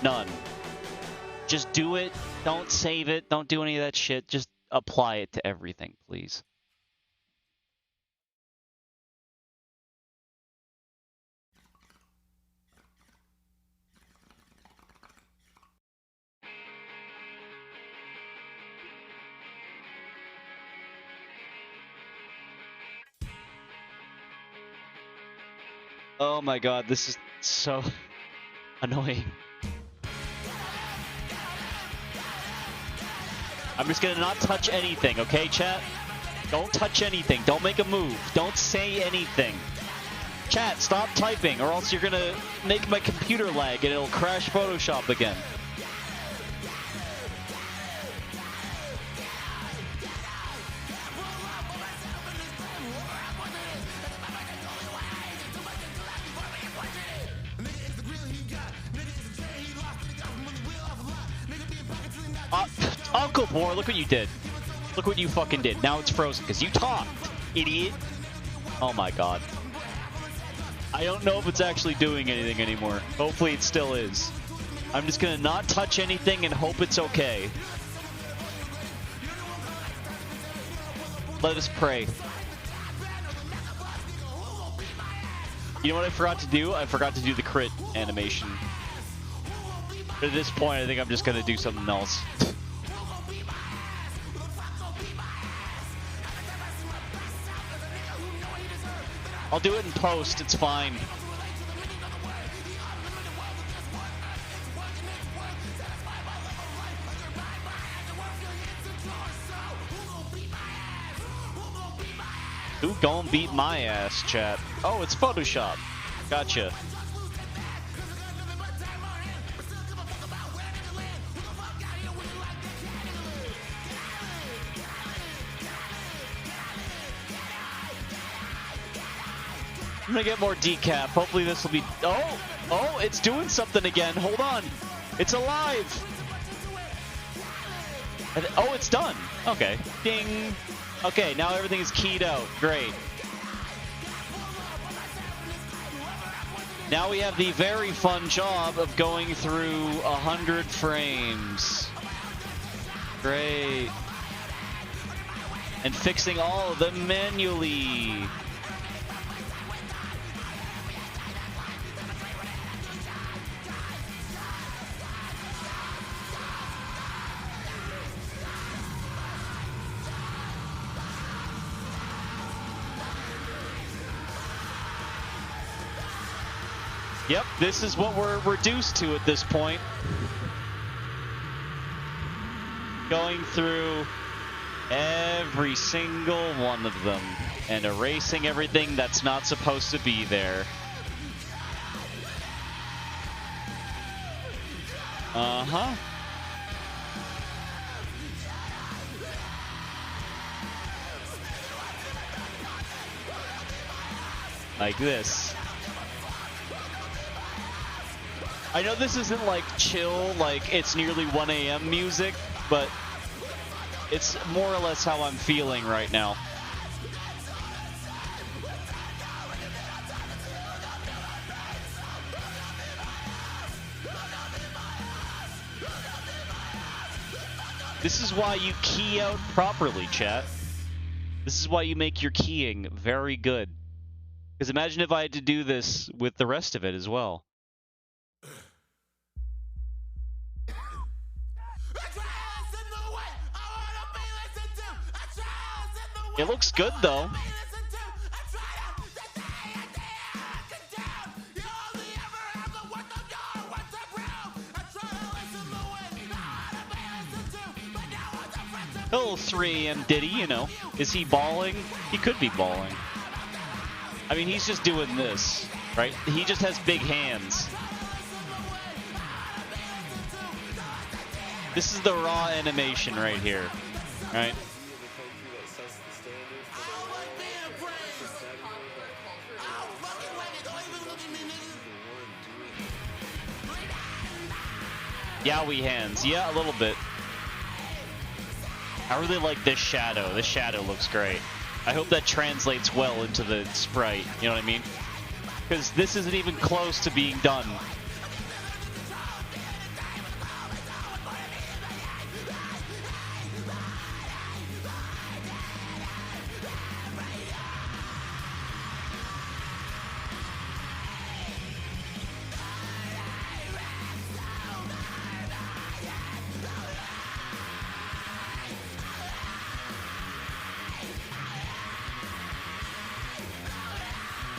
None. Just do it. Don't save it. Don't do any of that shit. Just apply it to everything, please. Oh my god, this is so annoying. I'm just gonna not touch anything, okay, chat? Don't touch anything. Don't make a move. Don't say anything. Chat, stop typing, or else you're gonna make my computer lag and it'll crash Photoshop again. Uncle Boar, look what you did. Look what you fucking did. Now it's frozen because you talked, idiot. Oh my god. I don't know if it's actually doing anything anymore. Hopefully it still is. I'm just gonna not touch anything and hope it's okay. Let us pray. You know what I forgot to do? I forgot to do the crit animation. But at this point, I think I'm just gonna do something else. I'll do it in post, it's fine. Who gon' beat my ass, chat? Oh, it's Photoshop. Gotcha. I'm gonna get more decap. Hopefully this will be... Oh, it's doing something again. Hold on. It's alive. Oh, it's done. Okay. Ding. Okay, now everything is keyed out. Great. Now we have the very fun job of going through 100 frames. Great. And fixing all of them manually. Yep, this is what we're reduced to at this point. Going through every single one of them and erasing everything that's not supposed to be there. Uh-huh. Like this. I know this isn't like chill, like it's nearly 1 a.m. music, but it's more or less how I'm feeling right now. This is why you key out properly, chat. This is why you make your keying very good. Because imagine if I had to do this with the rest of it as well. It looks good, though. Little 3 AM Diddy, you know. Is he balling? He could be balling. I mean, he's just doing this, right? He just has big hands. This is the raw animation right here, right? Yowie hands. Yeah, a little bit. I really like this shadow. This shadow looks great. I hope that translates well into the sprite. You know what I mean? Because this isn't even close to being done.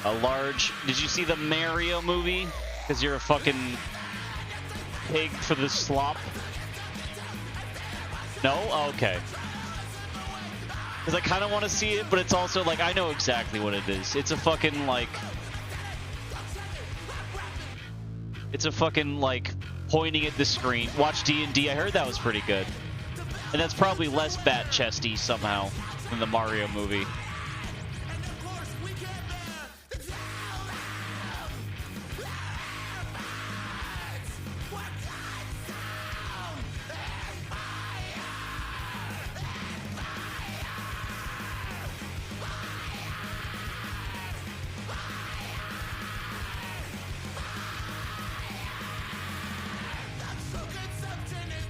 A large... Did you see the Mario movie? Because you're a fucking pig for the slop? No? Oh, okay. Because I kind of want to see it, but it's also like, I know exactly what it is. It's a fucking, like... It's a fucking, like, pointing at the screen. Watch D&D. I heard that was pretty good. And that's probably less bat-chesty somehow than the Mario movie.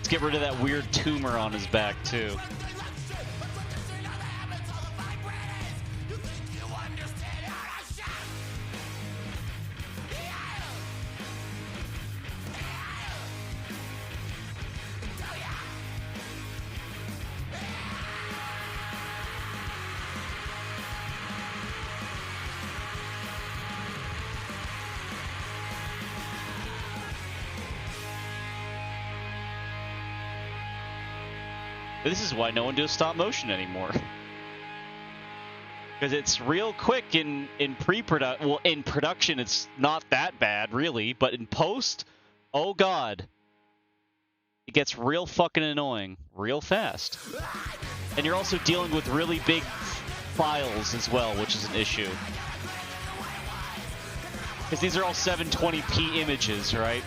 Get rid of that weird tumor on his back, too. This is why no one does stop motion anymore. Because it's real quick in pre-production. Well, in production, it's not that bad, really. But in post, oh god. It gets real fucking annoying real fast. And you're also dealing with really big files as well, which is an issue. Because these are all 720p images, right?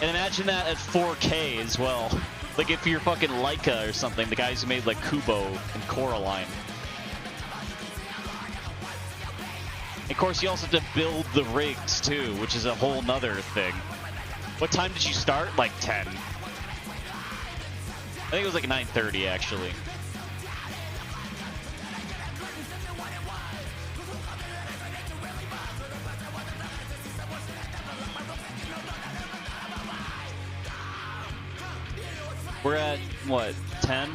And imagine that at 4K as well. Like if you're fucking Leica or something, the guys who made like Kubo and Coraline. Of course, you also have to build the rigs too, which is a whole nother thing. What time did you start? Like 10. I think it was like 9:30 actually. We're at, what, 10?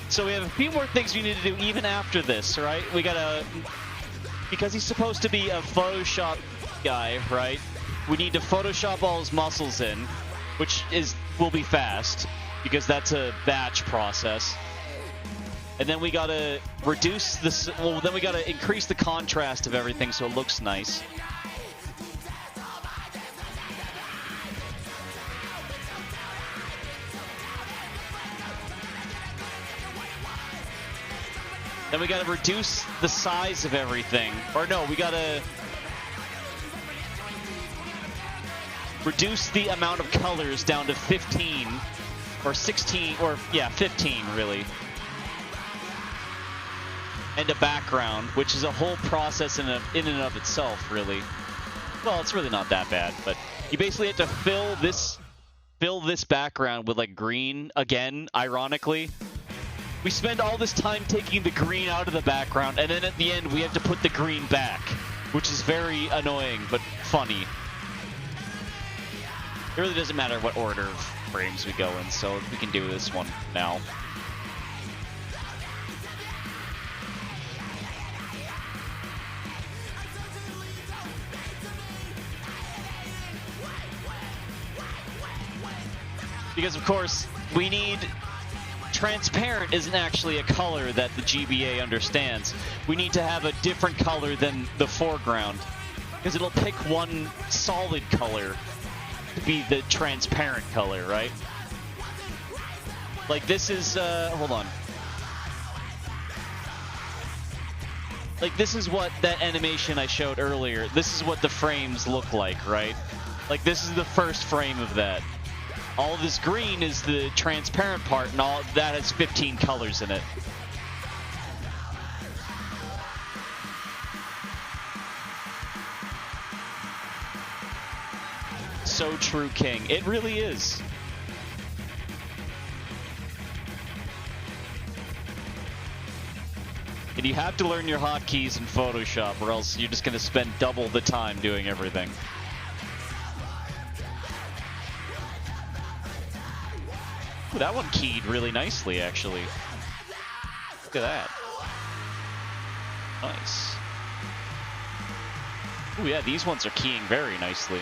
So we have a few more things we need to do even after this, right? We gotta... Because he's supposed to be a Photoshop guy, right? We need to Photoshop all his muscles in, which will be fast. Because that's a batch process. And then we gotta reduce this, well, then we gotta increase the contrast of everything so it looks nice. Then we gotta reduce the size of everything. Or no, we gotta reduce the amount of colors down to 15. Or 16, or yeah, 15 really. And a background, which is a whole process in and of itself, really. Well, it's really not that bad, but you basically have to fill this background with like green again, ironically. We spend all this time taking the green out of the background, and then at the end we have to put the green back, which is very annoying, but funny. It really doesn't matter what order of frames we go in, so we can do this one now. Because of course, we need... Transparent isn't actually a color that the GBA understands. We need to have a different color than the foreground. Because it'll pick one solid color to be the transparent color, right? Like this is, hold on. Like this is what that animation I showed earlier, this is what the frames look like, right? Like this is the first frame of that. All this green is the transparent part, and all that has 15 colors in it. So true, King. It really is. And you have to learn your hotkeys in Photoshop, or else you're just going to spend double the time doing everything. Ooh, that one keyed really nicely, actually. Look at that. Nice. Ooh, yeah, these ones are keying very nicely.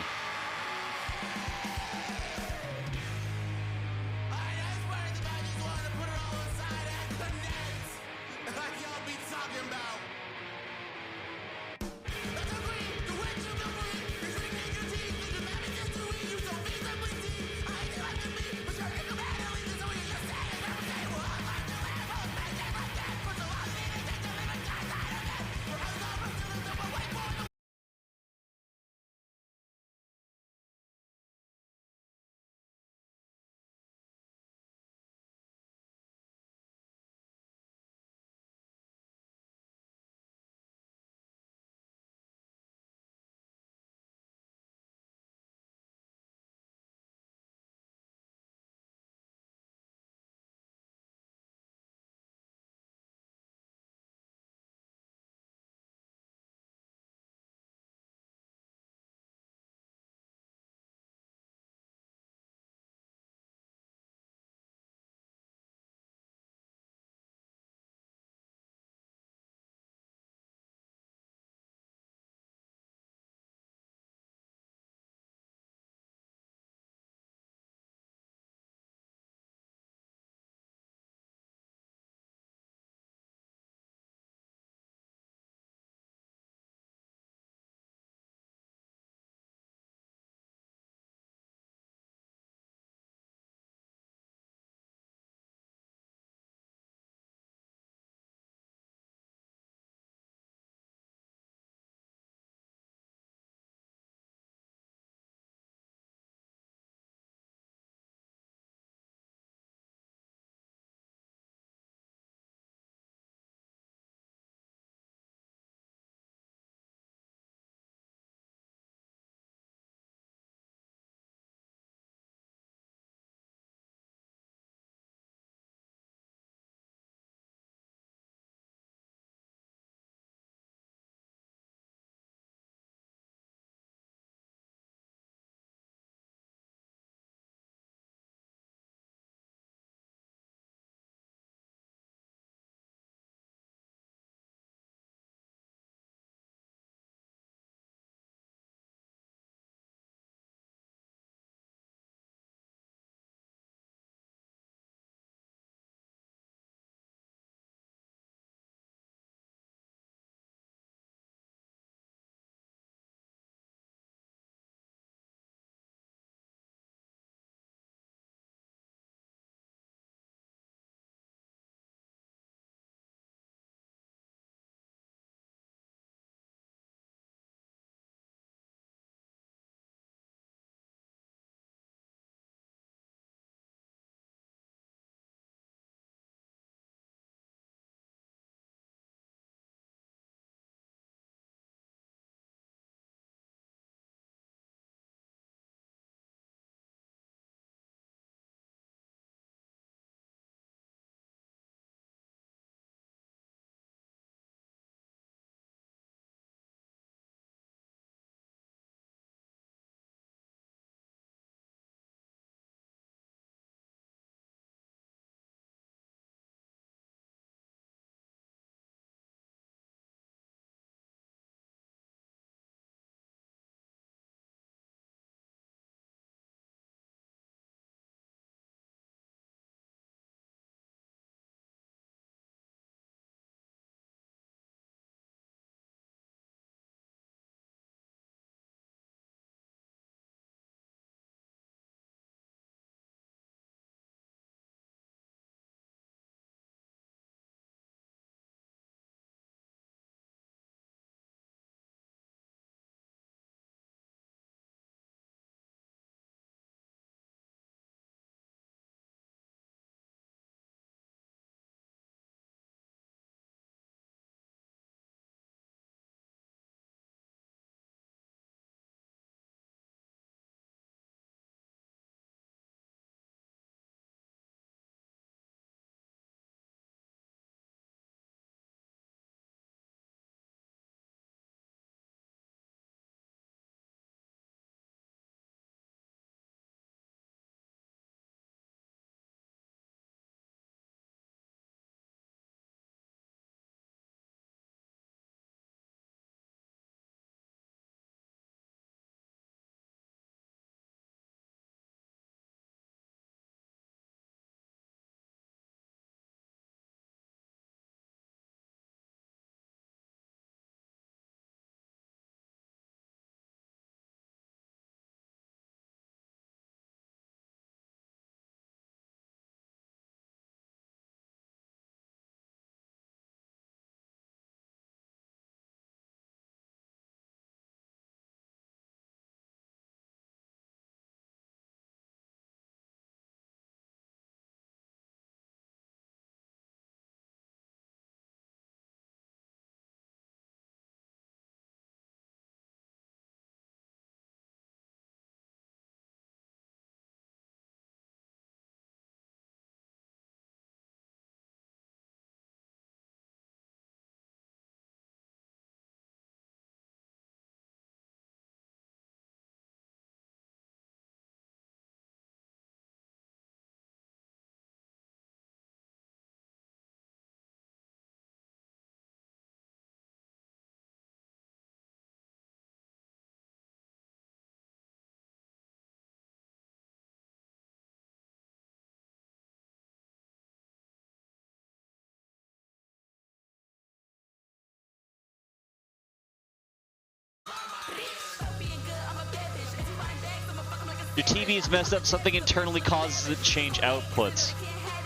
Your TV is messed up. Something internally causes it to change outputs.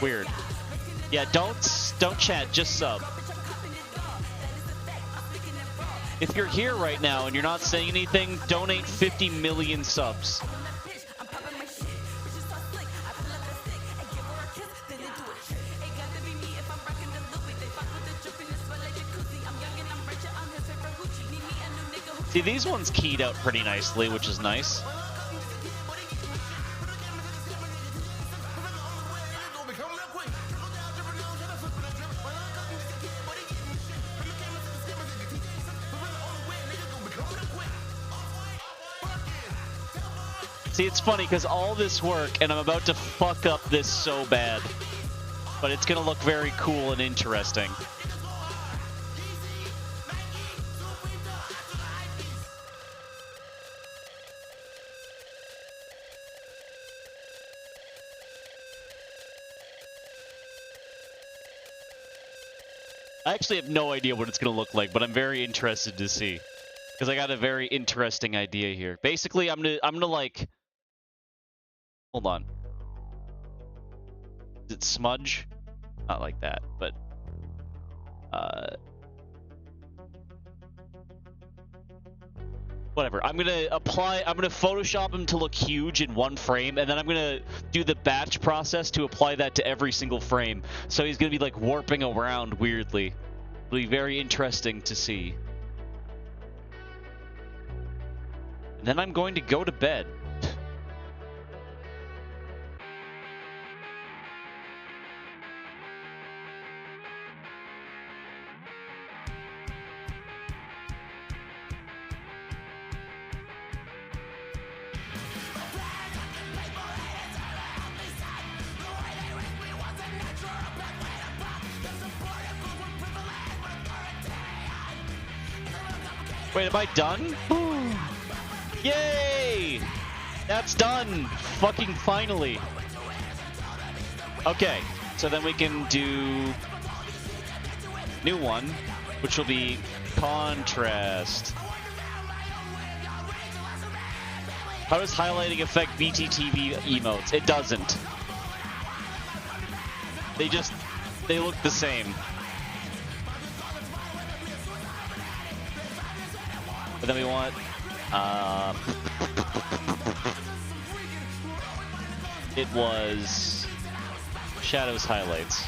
Weird. Yeah, don't chat. Just sub. If you're here right now and you're not saying anything, donate 50 million subs. See, these ones keyed out pretty nicely, which is nice. See, it's funny because all this work, and I'm about to fuck up this so bad, but it's gonna look very cool and interesting. I actually have no idea what it's gonna look like, but I'm very interested to see. Because I got a very interesting idea here. Basically, I'm gonna like... Hold on. Is it smudge? Not like that, but... Whatever. I'm gonna Photoshop him to look huge in one frame, and then I'm gonna do the batch process to apply that to every single frame. So he's gonna be like warping around weirdly. It'll be very interesting to see. And then I'm going to go to bed. Wait, am I done? Yay! That's done! Fucking finally! Okay, so then we can do... new one, which will be contrast. How does highlighting affect BTTV emotes? It doesn't. They look the same. But then we want, it was shadows highlights.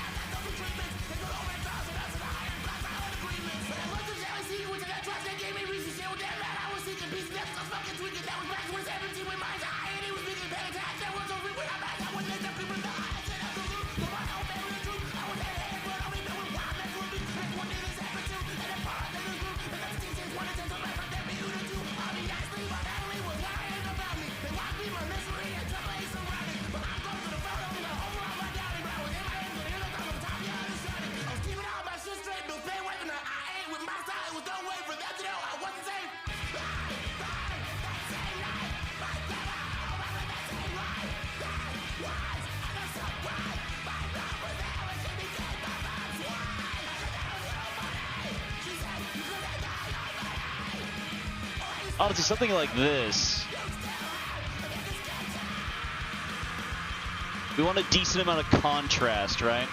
Honestly, something like this. We want a decent amount of contrast, right?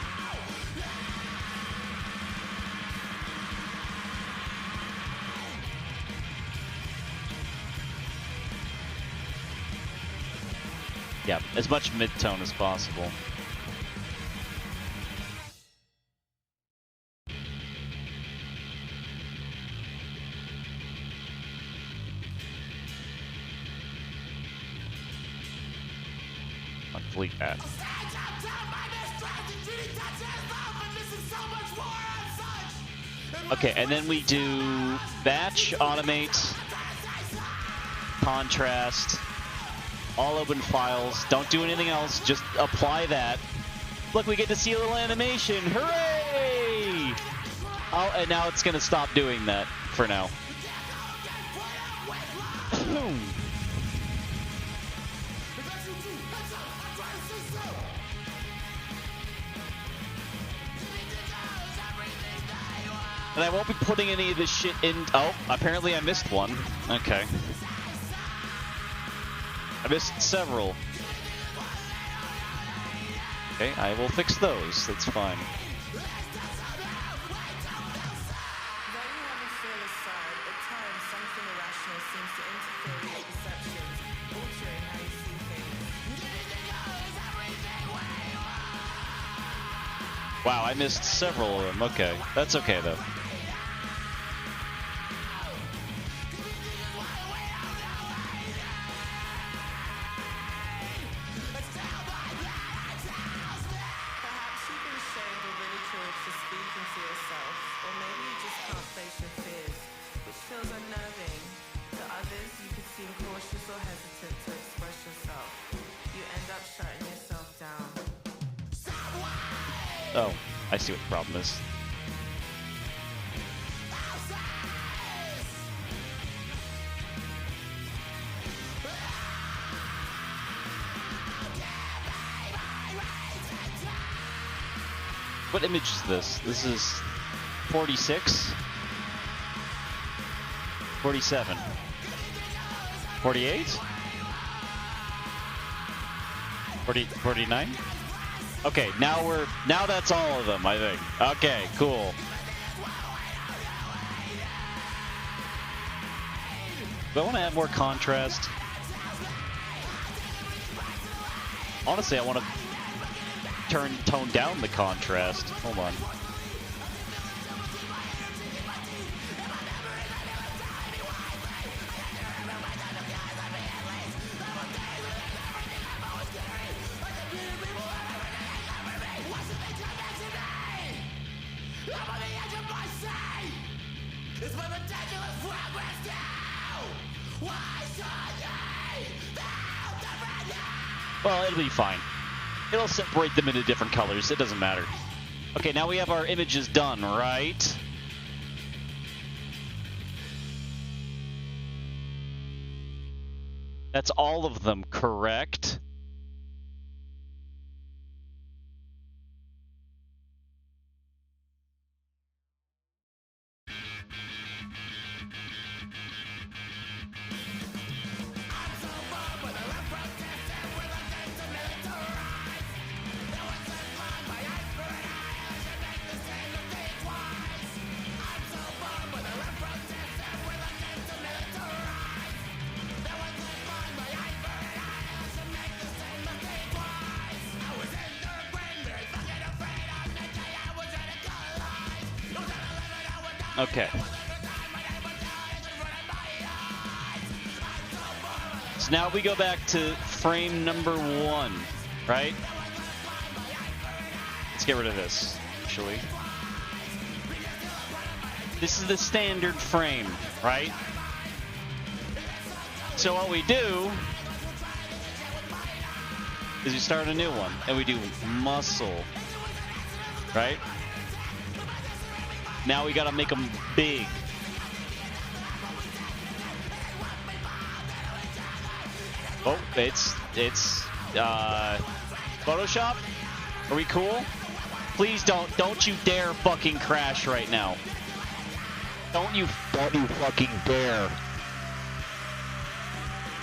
Yeah, as much mid-tone as possible. Fleet that. Okay, and then we do batch, automate, contrast, all open files. Don't do anything else, just apply that. Look, we get to see a little animation. Hooray! Oh, and now it's gonna stop doing that for now. And I won't be putting any of this shit in... Oh, apparently I missed one. Okay. I missed several. Okay, I will fix those. That's fine. Though you have a fearless side, at times something irrational seems to interfere with your perceptions, altering how you see things. Wow, I missed several of them. Okay, that's okay though. Perhaps you've been shamed or ridiculed for speaking for yourself, or maybe you just can't face your fears, which feels unnerving. To others, you could seem cautious or hesitant to express yourself. You end up shutting yourself down. Oh, I see what the problem is. What image is this? This is 46? 47? 48? 49? Okay, now that's all of them, I think. Okay, cool. Do I want to add more contrast? Honestly, I want to tone down the contrast. Hold on. Well, it'll be fine. It'll separate them into different colors. It doesn't matter. Okay, now we have our images done, right? That's all of them, correct? Okay. So now we go back to frame number 1, right? Let's get rid of this, actually. This is the standard frame, right? So what we do is we start a new one, and we do muscle, right? Now we gotta make them big. Oh, it's Photoshop? Are we cool? Please don't you dare fucking crash right now. Don't you fucking dare.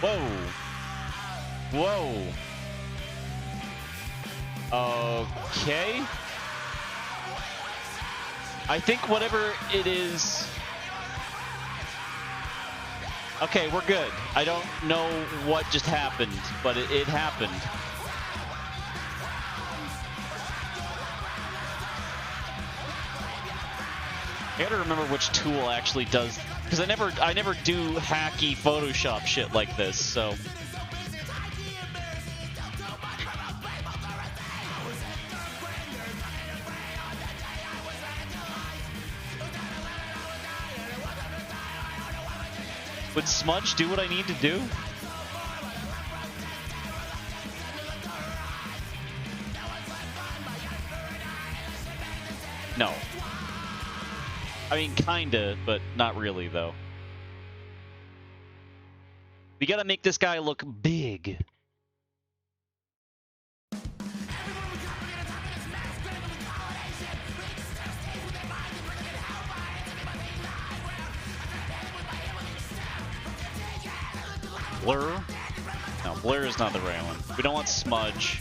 Whoa. Whoa. Okay. I think whatever it is... Okay, we're good. I don't know what just happened, but it happened. I gotta remember which tool actually does... Because I never do hacky Photoshop shit like this, so... Would smudge do what I need to do? No. I mean, kinda, but not really, though. We gotta make this guy look big. Blur. No, blur is not the right one. We don't want smudge.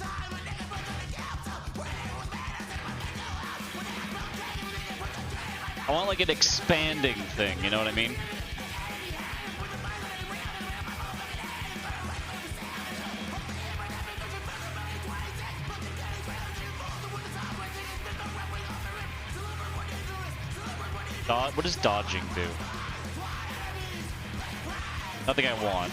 I want like an expanding thing, you know what I mean? What does dodging do? Nothing I want.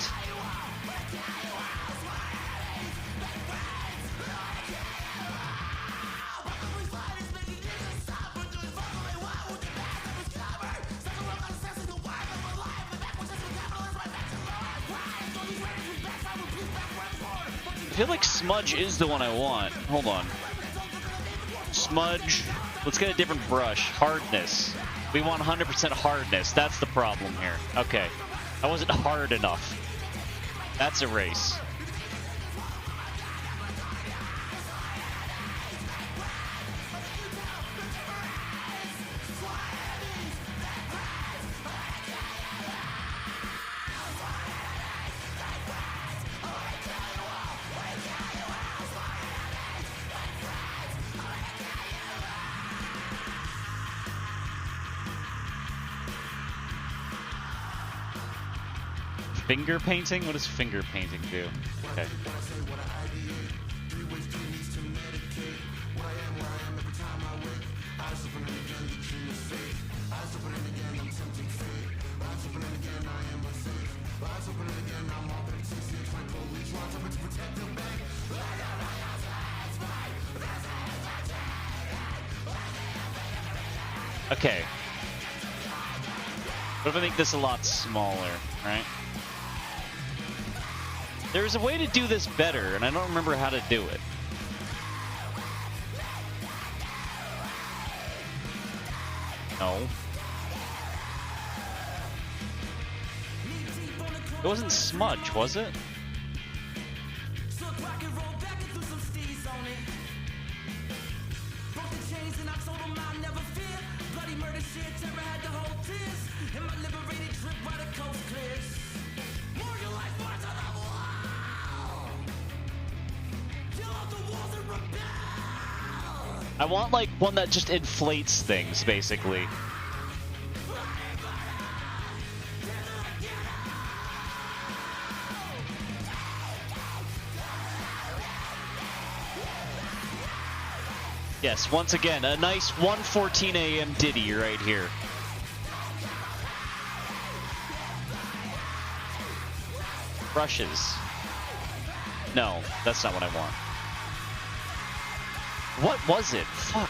I feel like smudge is the one I want. Hold on. Smudge. Let's get a different brush. Hardness. We want 100% hardness. That's the problem here. Okay. I wasn't hard enough. That's a race. Finger painting? What does finger painting do? Okay. Okay. What if I make this a lot smaller, right? There's a way to do this better, and I don't remember how to do it. No. It wasn't smudge, was it? I want like one that just inflates things, basically. Yes, once again, a nice 1:14 a.m. ditty right here. Brushes. No, that's not what I want. What was it? Fuck.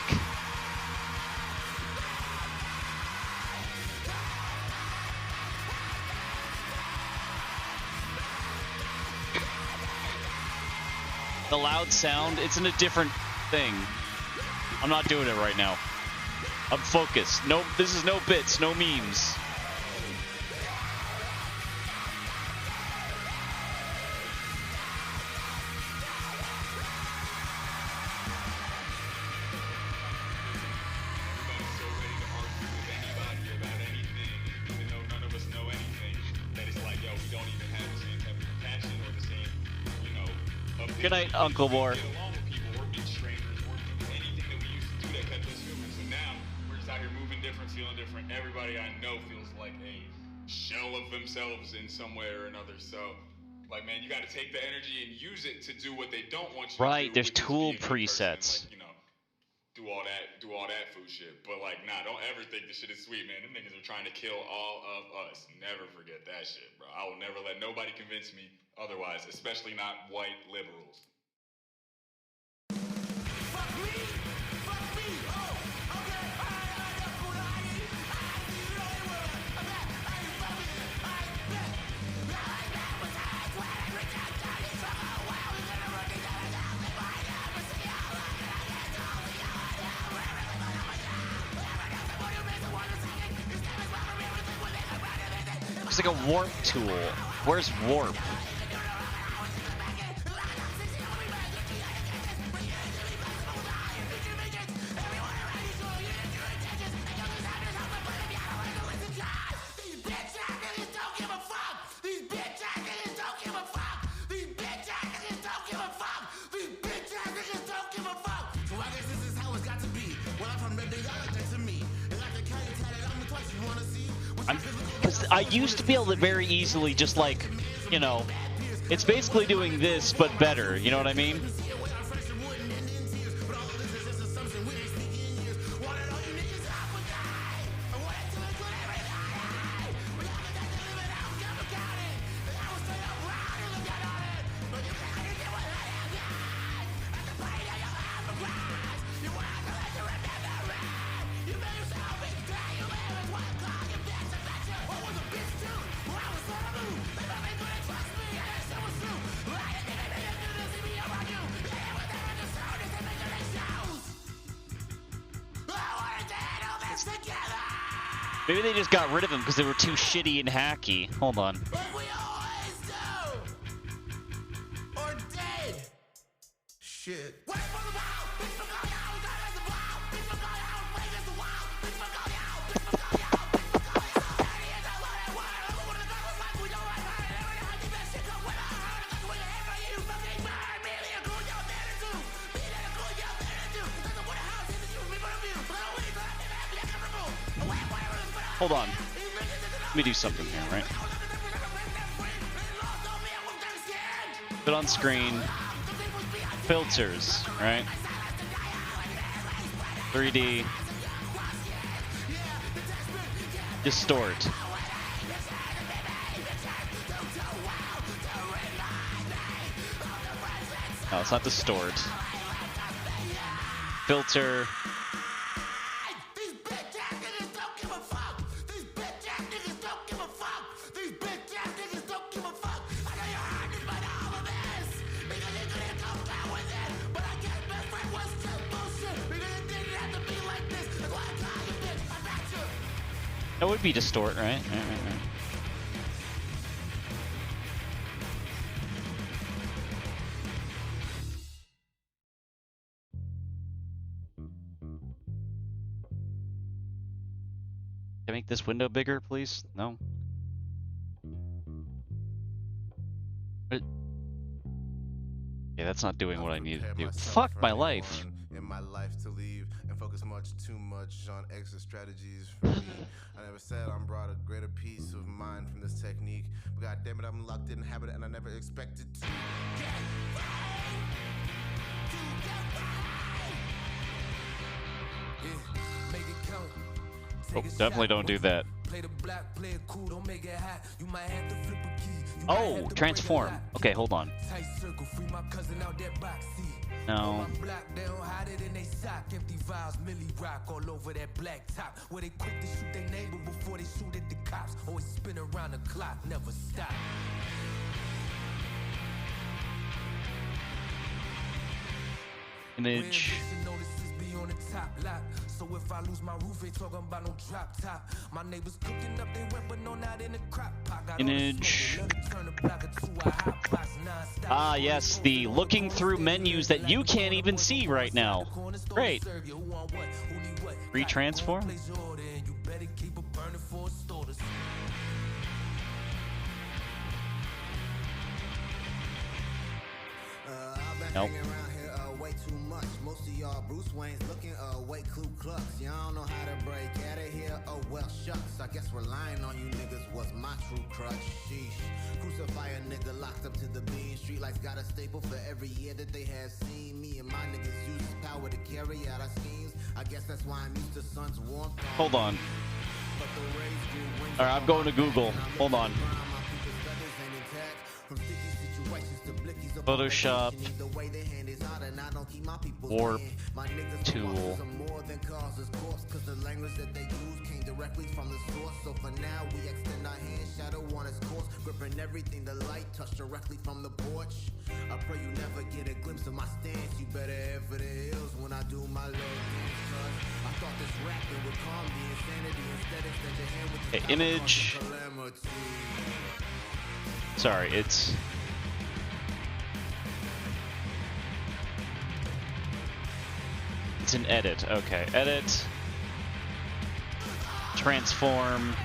The loud sound, it's in a different thing. I'm not doing it right now. I'm focused. No, this is no bits, no memes. Good night, Uncle Moore. Everybody I know feels like a shell of themselves in some way or another. So, like, man, you got to take the energy and use it to do what they don't want you to do. Right, there's tool presets. Like, you know, do all that food shit. But like, nah, don't ever think this shit is sweet, man. Them niggas are trying to kill all of us. Never forget that shit, bro. I will never let nobody convince me otherwise, especially not white liberals. It's like a warp tool. Where's warp? I used to be able to very easily just like, you know, it's basically doing this, but better. You know what I mean? Maybe they just got rid of them because they were too shitty and hacky. Hold on. Or dead. Shit. Hold on. Let me do something here, right? Put on screen. Filters, right? 3D. Distort. No, it's not distort. Filter. That would be distort, right? Right. Can I make this window bigger, please? No? What? Yeah, that's not doing what I need to do. Fuck my life. In my life to leave and focus too much on exit strategies for me. I never said I'm brought a greater peace of mind from this technique, but god damn it, I'm locked in habit and I never expected to. Oh, definitely don't do that. Oh, transform. Okay, hold on. No. Image. So if I lose my roof, ain't talking about no drop top. My neighbors cooking up, they went, but no, not in the crock pot. Image. Ah, yes, the looking through menus that you can't even see right now. Great. Retransform? Nope. Most of y'all Bruce Wayne's looking way Ku Klux. Y'all don't know how to break out of here. Oh well, shucks. I guess relying on you niggas was my true crutch. Sheesh. Crucify a nigga locked up to the beam. Streetlights got a staple for every year that they have seen. Me and my niggas use this power to carry out our schemes. I guess that's why I'm used to sun's warmth. Hold on. Alright, I'm going to Google. Hold on. Photoshop. Warp tool. Directly from the source, so for now we extend our hand, shadow on its course, gripping everything the light touched directly from the porch. I pray you never get a glimpse of my stance. You better head for the hills when I do my little dance, cause I thought this rapping would calm the insanity. Instead extend your hand with the image. Sorry, it's an edit. Okay, edit. Transform.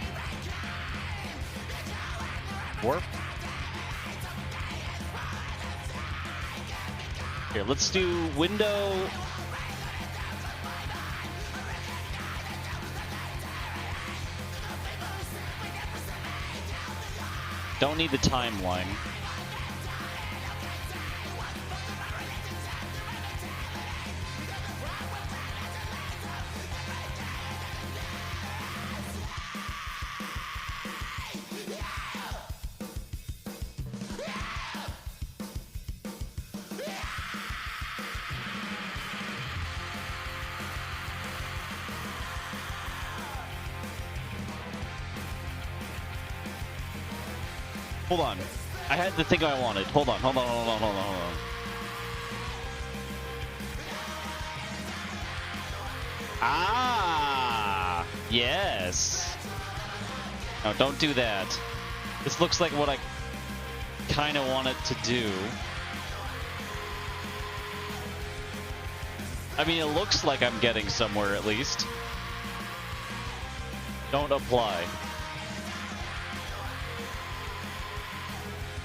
Warp. Here, let's do window. Don't need the timeline. Hold on. I had the thing I wanted. Hold on. Ah! Yes! No, don't do that. This looks like what I kind of want it to do. I mean, it looks like I'm getting somewhere at least. Don't apply.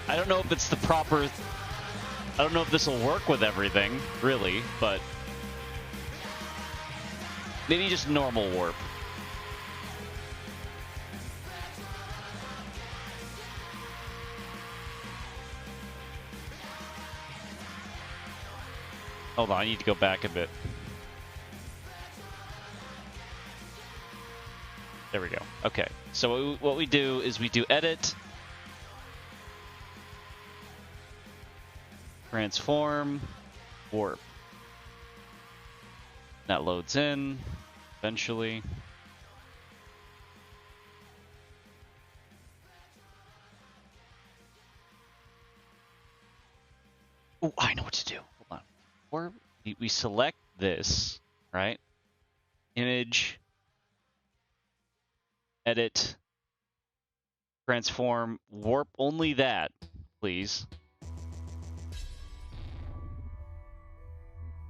I don't know if it's the proper... I don't know if this will work with everything, really, but... maybe just normal warp. Hold on, I need to go back a bit. There we go. Okay, so what we do is we do edit... transform, warp. That loads in, eventually. Oh, I know what to do. Hold on. Or we select this, right? Image, edit, transform, warp, only that, please.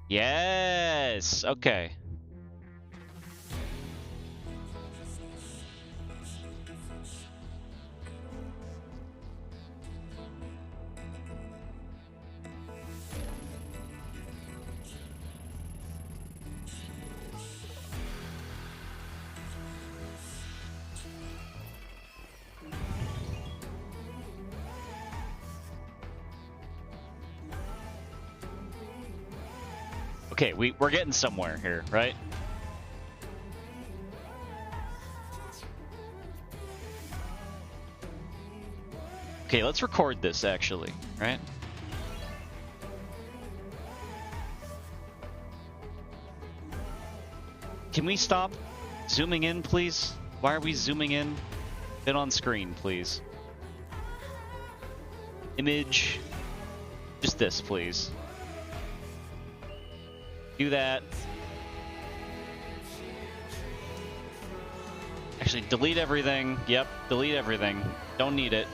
Yes! Okay. Okay, we're getting somewhere here, right? Okay, let's record this actually, right? Can we stop zooming in, please? Why are we zooming in? Fit on screen, please. Image. Just this, please. Do that. Actually, delete everything. Yep, delete everything. Don't need it.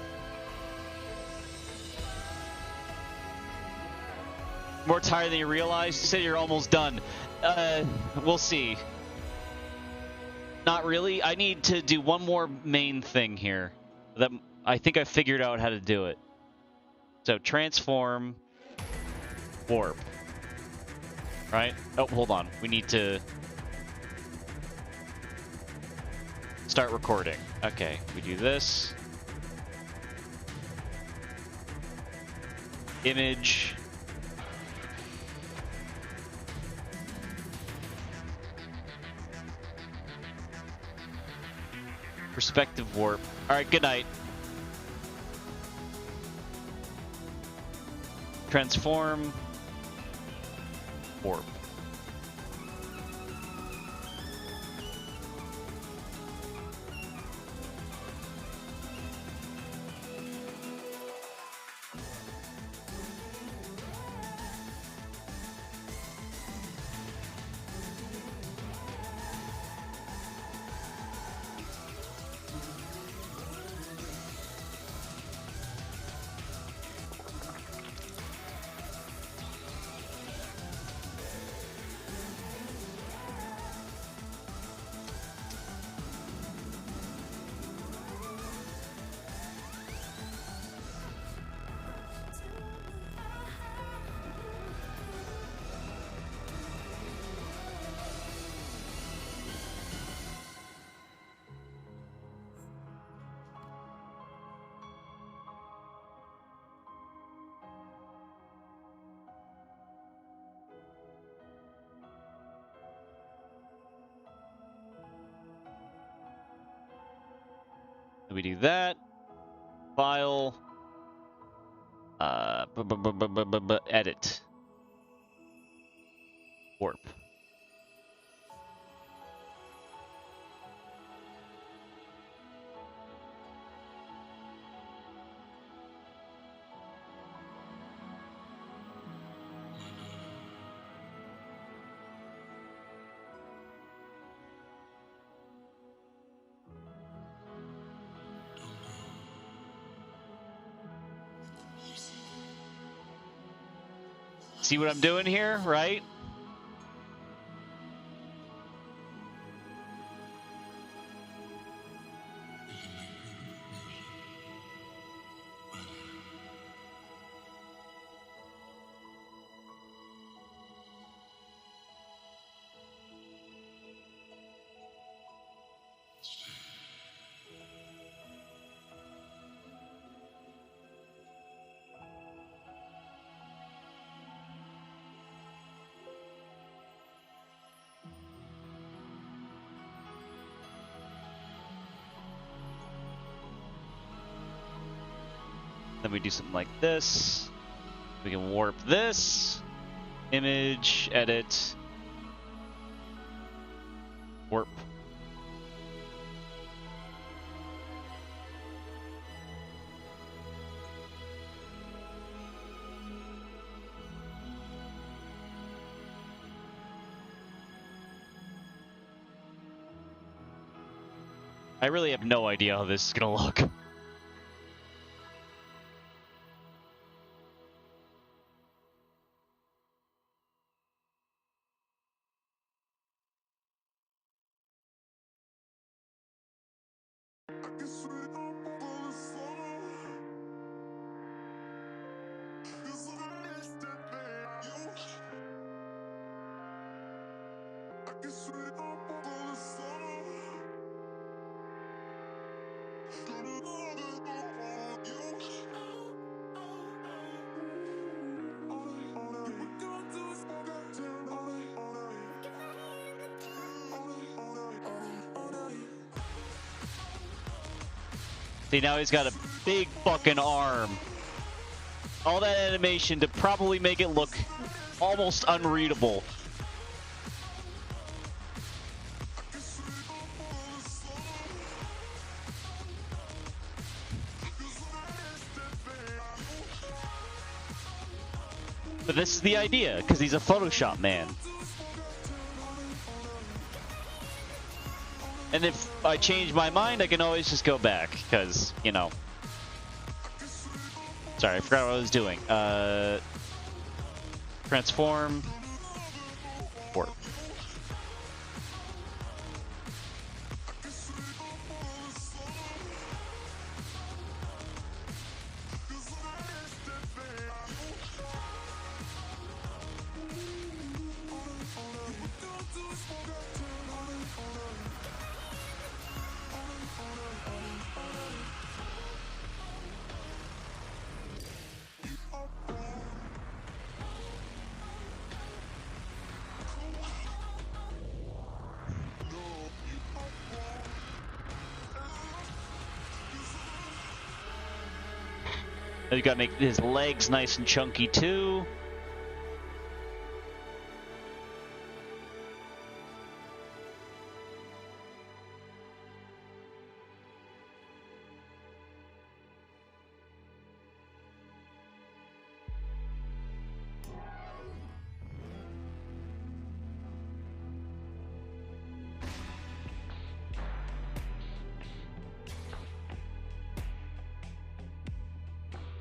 More tired than you realize? You said you're almost done. We'll see. Not really. I need to do one more main thing here. That I think I figured out how to do it. So, transform, warp. Right? Oh, hold on. We need to start recording. Okay, we do this. Image. Perspective warp. Alright, good night. Transform. Warp. Let me do that. File. Edit. Warp. See what I'm doing here, right? Then we do something like this. We can warp this. Image, edit, warp. I really have no idea how this is gonna look. See, now he's got a big fucking arm. All that animation to probably make it look almost unreadable. But this is the idea, because he's a Photoshop man. And if I change my mind, I can always just go back, because, you know. Sorry, I forgot what I was doing. Transform. Warp. You gotta make his legs nice and chunky too.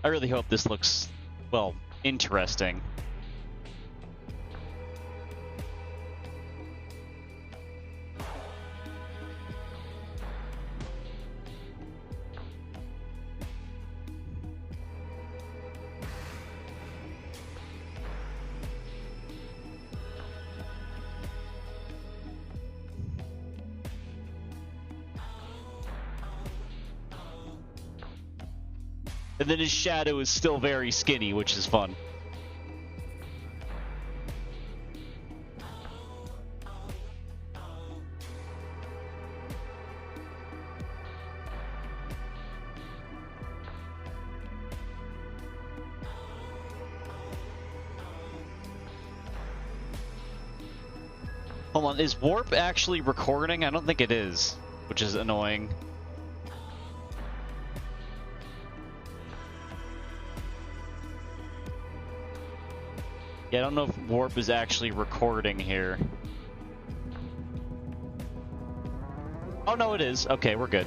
I really hope this looks, well, interesting. And then his shadow is still very skinny, which is fun. Hold on, is Warp actually recording? I don't think it is, which is annoying. Yeah, I don't know if Warp is actually recording here. Oh no, it is. Okay, we're good.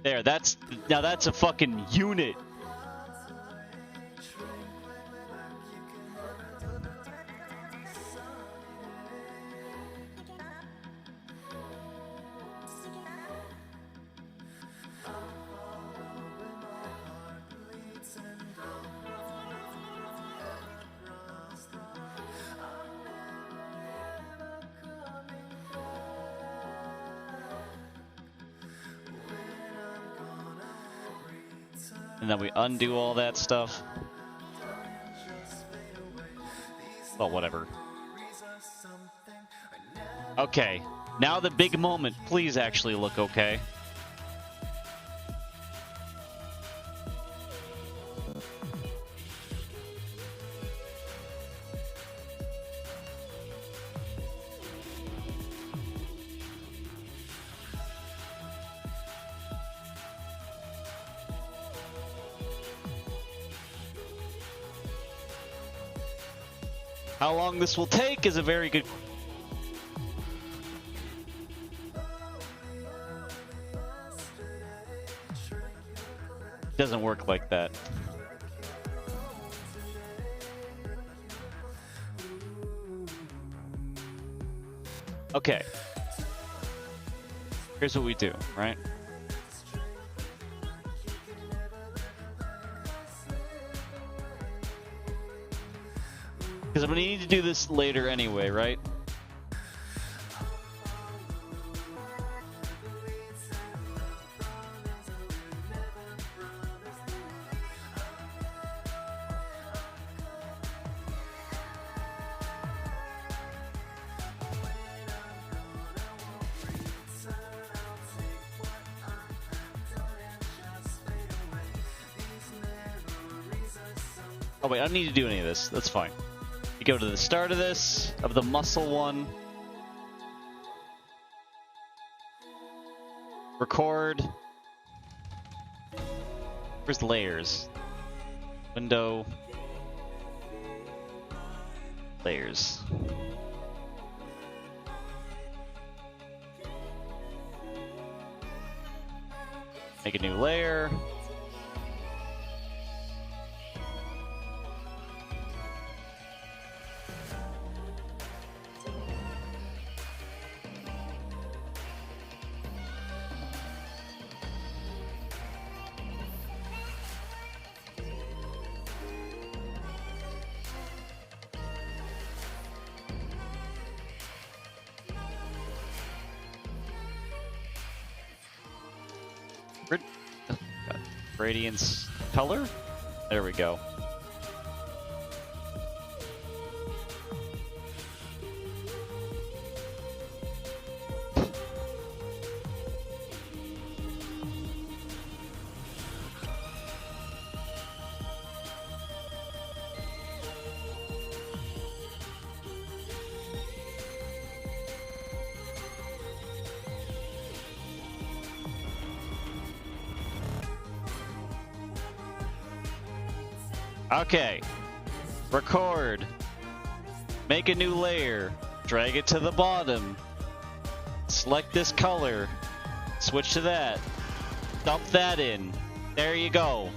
There, now that's a fucking unit. And then we undo all that stuff. Well, whatever. Okay, now the big moment. Please actually look okay. How long this will take is a very good... Doesn't work like that. Okay. Here's what we do, right? Because I'm going to need to do this later anyway, right? Oh wait, I don't need to do any of this. That's fine. You go to the start of this, of the muscle one. Record. Where's layers? Window. Layers. Make a new layer. Radiance color? There we go. Okay. Record. Make a new layer. Drag it to the bottom. Select this color. Switch to that. Dump that in. There you go.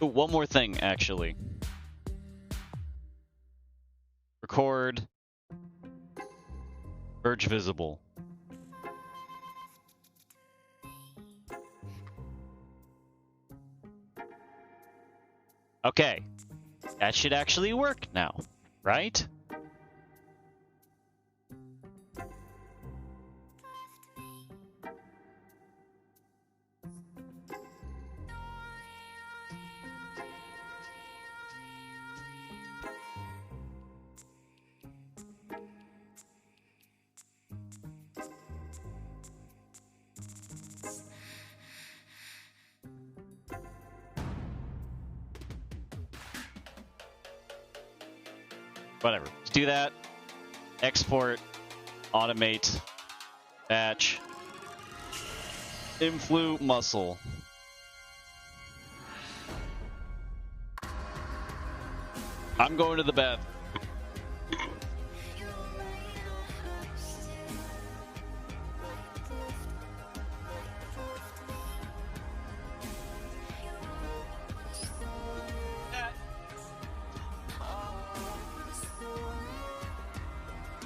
Ooh, one more thing, actually. Record. Verge visible. Okay. That should actually work now, right? Whatever. Let's do that. Export. Automate. Batch. Influ muscle. I'm going to the bathroom.